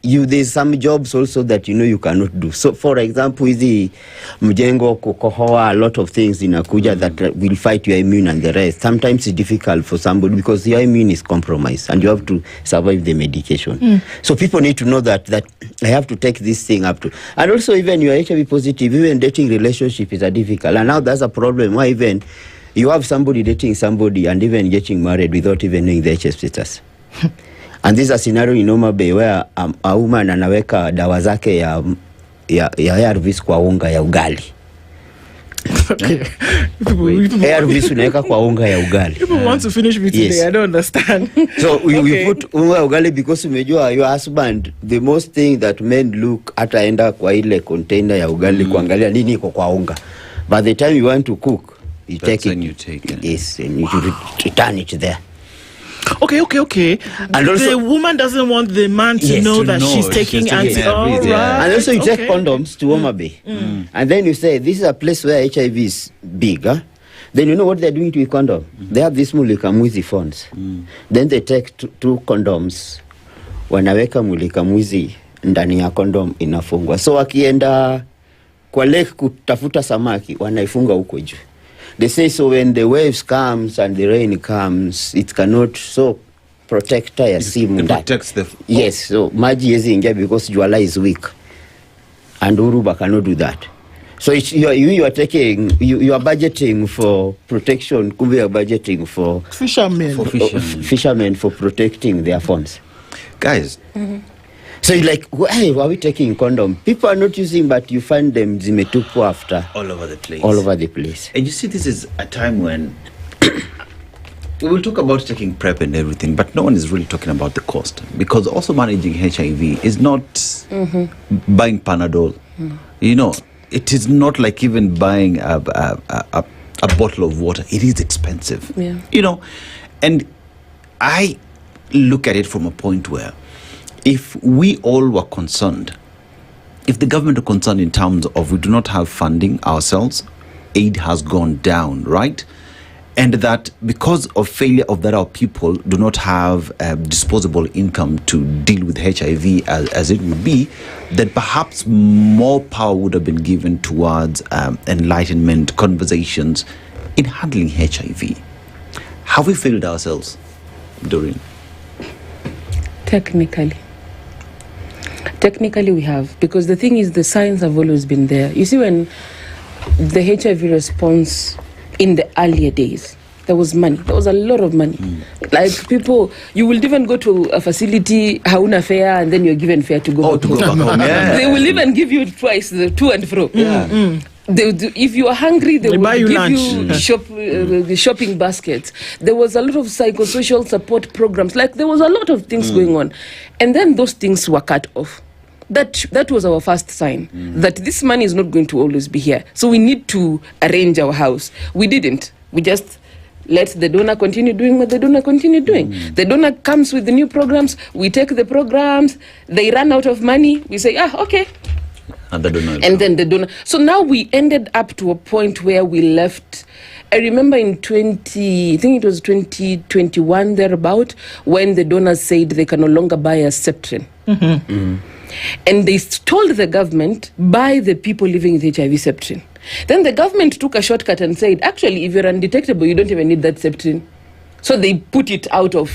There's some jobs also that you cannot do. So for example, the mjengo, kukohoa, a lot of things inakuja that will fight your immune and the rest. Sometimes it's difficult for somebody because your immune is compromised and you have to survive the medication. So people need to know that I have to take this thing up to. And also even you are HIV positive, even dating relationship is a difficult. And now that's a problem why even You have somebody dating somebody and even getting married without even knowing their HIV status. And this is a scenario in Homa Bay where a woman anaweka dawa zake ya ARVs kwa unga ya ugali. Okay. ARVs unaweka kwa unga ya ugali. People want to finish me today. Yes. I don't understand. So we put unga ya ugali because umejua your husband, the most thing that men look ataenda kwa ile container ya ugali kuangalia nini iko kwa unga. By the time you want to cook, you take it. Yes, and you return it there. Okay. And also, the woman doesn't want the man to know that she's taking anti. Right. And also, you take condoms to Homa Bay, and then you say this is a place where HIV is big. Huh? Then you know what they're doing to a condom? They have these mulikamwizi phones. Then they take two condoms. Wanaweka mulikamwizi ndani ya condom inafungwa. So wakienda kwa lake kutafuta samaki, wanaifunga huko juu. They say so when the waves comes and the rain comes, it cannot so protect ya simu. It protects the... Yes, so maji yezi ingia because Juala is weak. And Uruba cannot do that. So you are taking, you are budgeting for protection, you are budgeting for... Fishermen for protecting their phones. Guys... So you're like, hey, why are we taking condom? People are not using, but you find them zimetupu after. All over the place. All over the place. And you see, this is a time when we will talk about taking PrEP and everything, but no one is really talking about the cost. Because also managing HIV is not buying Panadol. You know, it is not like even buying a bottle of water. It is expensive. Yeah. You know, and I look at it from a point where if we all were concerned, if the government are concerned in terms of we do not have funding ourselves, aid has gone down, right? And that because of failure of that, our people do not have disposable income to deal with HIV as it would be, then perhaps more power would have been given towards enlightenment, conversations in handling HIV. Have we failed ourselves, Doreen? Technically we have, because the thing is the signs have always been there. You see, when the HIV response in the earlier days, there was money. There was a lot of money. Like people, you will even go to a facility, hauna fare, and then you're given fare to go back home. Yeah. They will even give you twice, the to and fro. Yeah. If you are hungry, they will buy you give lunch. you the shopping baskets. There was a lot of psychosocial support programs. Like there was a lot of things going on. And then those things were cut off. That was our first sign that this money is not going to always be here. So we need to arrange our house. We didn't. We just let the donor continue doing what the donor continue doing. The donor comes with the new programs. We take the programs. They run out of money. We say, okay. And then the donor. So now we ended up to a point where we left. I remember in 2021 thereabout, when the donors said they can no longer buy a Septrin. And they told the government, buy the people living with HIV Septrin. Then the government took a shortcut and said, actually, if you're undetectable, you don't even need that Septrin. So they put it out of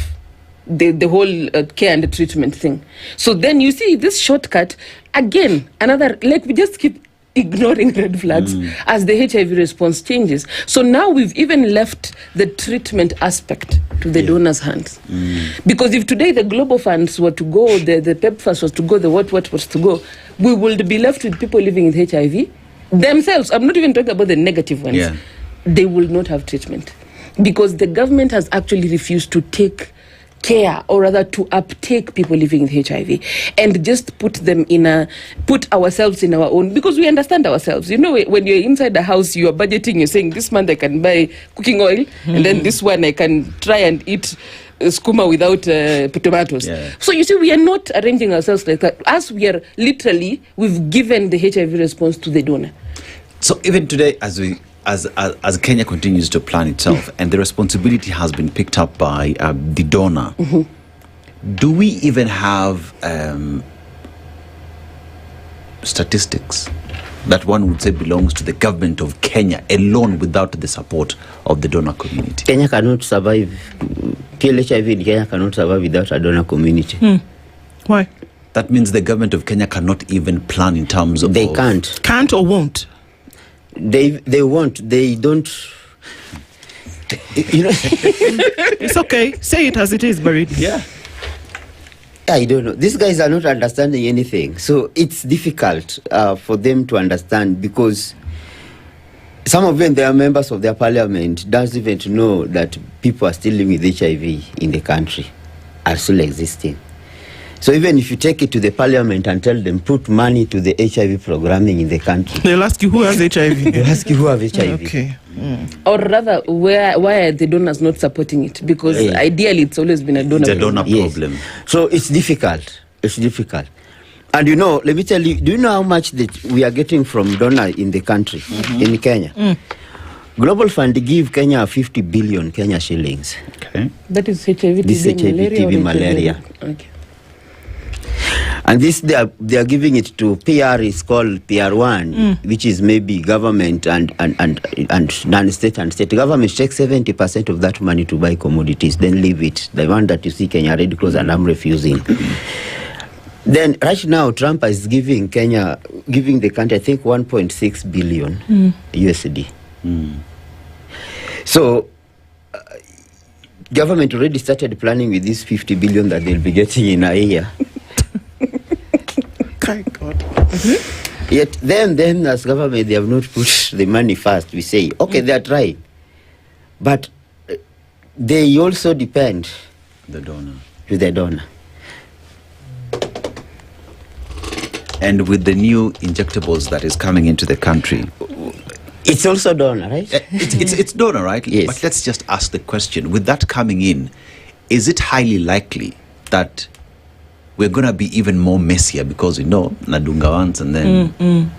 the whole care and treatment thing. So then you see this shortcut, again, another, like we just keep ignoring red flags as the HIV response changes. So now we've even left the treatment aspect to the donor's hands. Because if today the global funds were to go, the PEPFAS was to go, the what was to go, we would be left with people living with HIV themselves. I'm not even talking about the negative ones. Yeah. They will not have treatment. Because the government has actually refused to take care, or rather to uptake people living with HIV and just put ourselves in our own, because we understand ourselves. You know, when you're inside the house, you are budgeting, you're saying this month I can buy cooking oil and then this one I can try and eat skuma without tomatoes. Yeah. So you see, we are not arranging ourselves like that. As we are literally, we've given the HIV response to the donor. So even today, as Kenya continues to plan itself and the responsibility has been picked up by the donor, do we even have statistics that one would say belongs to the government of Kenya alone without the support of the donor community? Kenya cannot survive. HIV in Kenya cannot survive without a donor community. Why? That means the government of Kenya cannot even plan in terms of... They can't. Can't or won't? They won't. They don't. You know, it's okay. Say it as it is, Barit. Yeah. I don't know. These guys are not understanding anything. So it's difficult for them to understand because some of them, they are members of their parliament, doesn't even know that people are still living with HIV in the country, are still existing. So even if you take it to the parliament and tell them, put money to the HIV programming in the country. They'll ask you who has HIV. They'll ask you who have HIV. Okay. Or rather, why are the donors not supporting it? Because ideally, it's always been a donor problem. So it's difficult. It's difficult. And you know, let me tell you, do you know how much that we are getting from donor in the country, in Kenya? Global Fund give Kenya 50 billion Kenya shillings. Okay. That is HIV, this TB, HIV, malaria. Okay. And this they are giving it to PR is called PR1, which is maybe government and non-state and state. Government takes 70% of that money to buy commodities, then leave it. The one that you see Kenya Red Cross and I'm refusing. Then right now Trump is giving the country, I think 1.6 billion USD. So government already started planning with this 50 billion that they'll be getting in a year. God. Yet then as government, they have not put the money first. We say, okay, they are trying. But they also depend the donor. To the donor. And with the new injectables that is coming into the country, it's also donor, right? It's donor, right? Yes. But let's just ask the question: with that coming in, is it highly likely that we're going to be even more messier because Nadunga once and then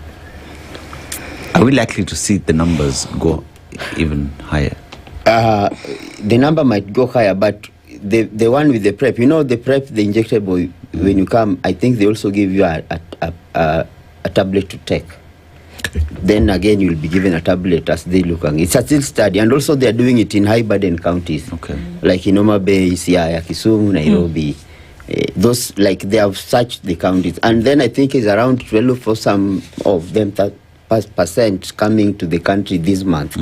are we likely to see the numbers go even higher? The number might go higher, but the one with the PrEP, the PrEP, the injectable, when you come, I think they also give you a tablet to take. Then again, you'll be given a tablet as they look. It's a still study, and also they're doing it in high burden counties, like in Homa Bay, Siaya, Kisumu, Nairobi. Those, like, they have searched the counties, and then I think it's around 12 for some of them percent coming to the country this month,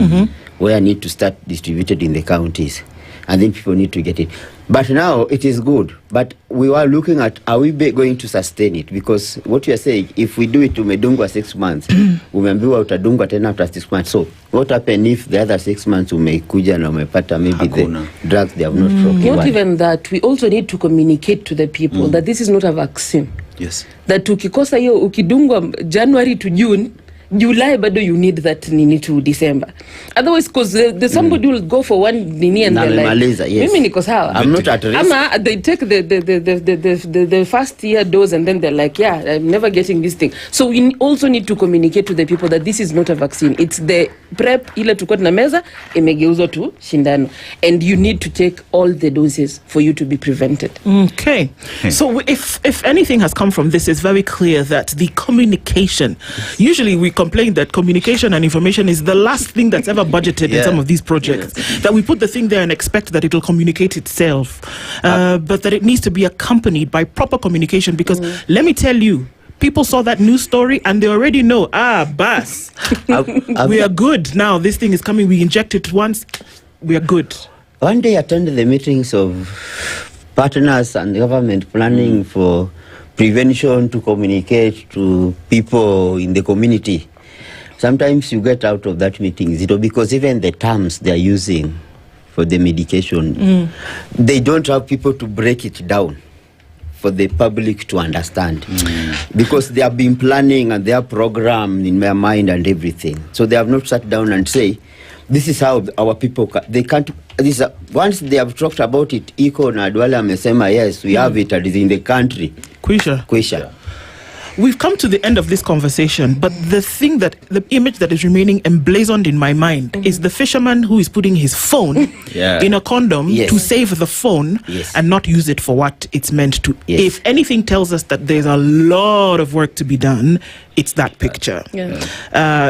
where I need to start distributed in the counties, and then people need to get it. But now it is good, but we were looking at, are we going to sustain it? Because what you are saying, if we do it to Medungwa 6 months, umembiwa utadungwa tena after 6 months. So what happens if the other 6 months umekuja na umepata maybe the drugs they have not procured? Not even that, we also need to communicate to the people that this is not a vaccine. Yes. That ukikosa hiyo ukidungwa January to June, July bado you need that nini to December. Otherwise, because somebody will go for one nini and they're like, yes. Mimi niko sawa. I'm not at risk. Ama they take the first year dose and then they're like, yeah, I'm never getting this thing. So we also need to communicate to the people that this is not a vaccine. It's the PrEP ile tuko na meza imegeuzwa tu shindano, and you need to take all the doses for you to be prevented. Okay. So if anything has come from this, it's very clear that the communication, usually we complain that communication and information is the last thing that's ever budgeted in some of these projects, that we put the thing there and expect that it will communicate itself, but that it needs to be accompanied by proper communication, because let me tell you, people saw that news story and they already know, bas, we are good now, this thing is coming, we inject it once, we are good. One day I attended the meetings of partners and government planning for prevention, to communicate to people in the community. Sometimes you get out of that meeting zero, because even the terms they are using for the medication, they don't have people to break it down for the public to understand, because they have been planning and they are programmed in their mind and everything. So they have not sat down and say, this is how our people, they can't, once they have talked about it, Iko na Adwale amesema, yes, we have it, it is in the country. Kwisha. We've come to the end of this conversation, but the image that is remaining emblazoned in my mind is the fisherman who is putting his phone in a condom to save the phone and not use it for what it's meant to. If anything tells us that there's a lot of work to be done, it's that picture.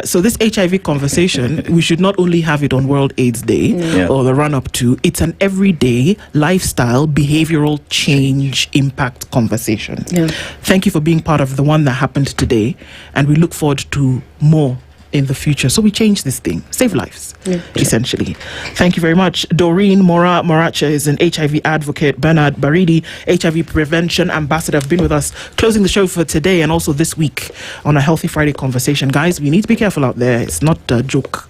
So this HIV conversation, we should not only have it on World AIDS Day or the run-up to, it's an everyday lifestyle, behavioral change, impact conversation. Thank you for being part of the one that happened today, and we look forward to more in the future. So we change this thing, save lives, essentially. Thank you very much. Doreen Moracha is an HIV advocate. Bernard Baridi, HIV prevention ambassador, have been with us, closing the show for today and also this week on a Healthy Friday conversation. Guys, we need to be careful out there. It's not a joke.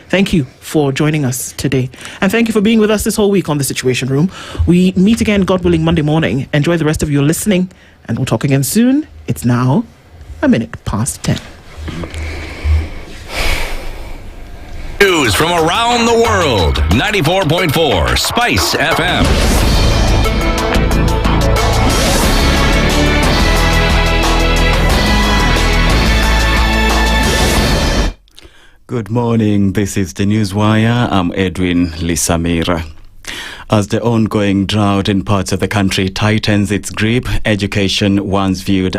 Thank you for joining us today. And thank you for being with us this whole week on The Situation Room. We meet again, God willing, Monday morning. Enjoy the rest of your listening, and we'll talk again soon. It's now 10:01. News from around the world. 94.4 Spice FM. Good morning. This is the Newswire. I'm Edwin Lisamira. As the ongoing drought in parts of the country tightens its grip, education, once viewed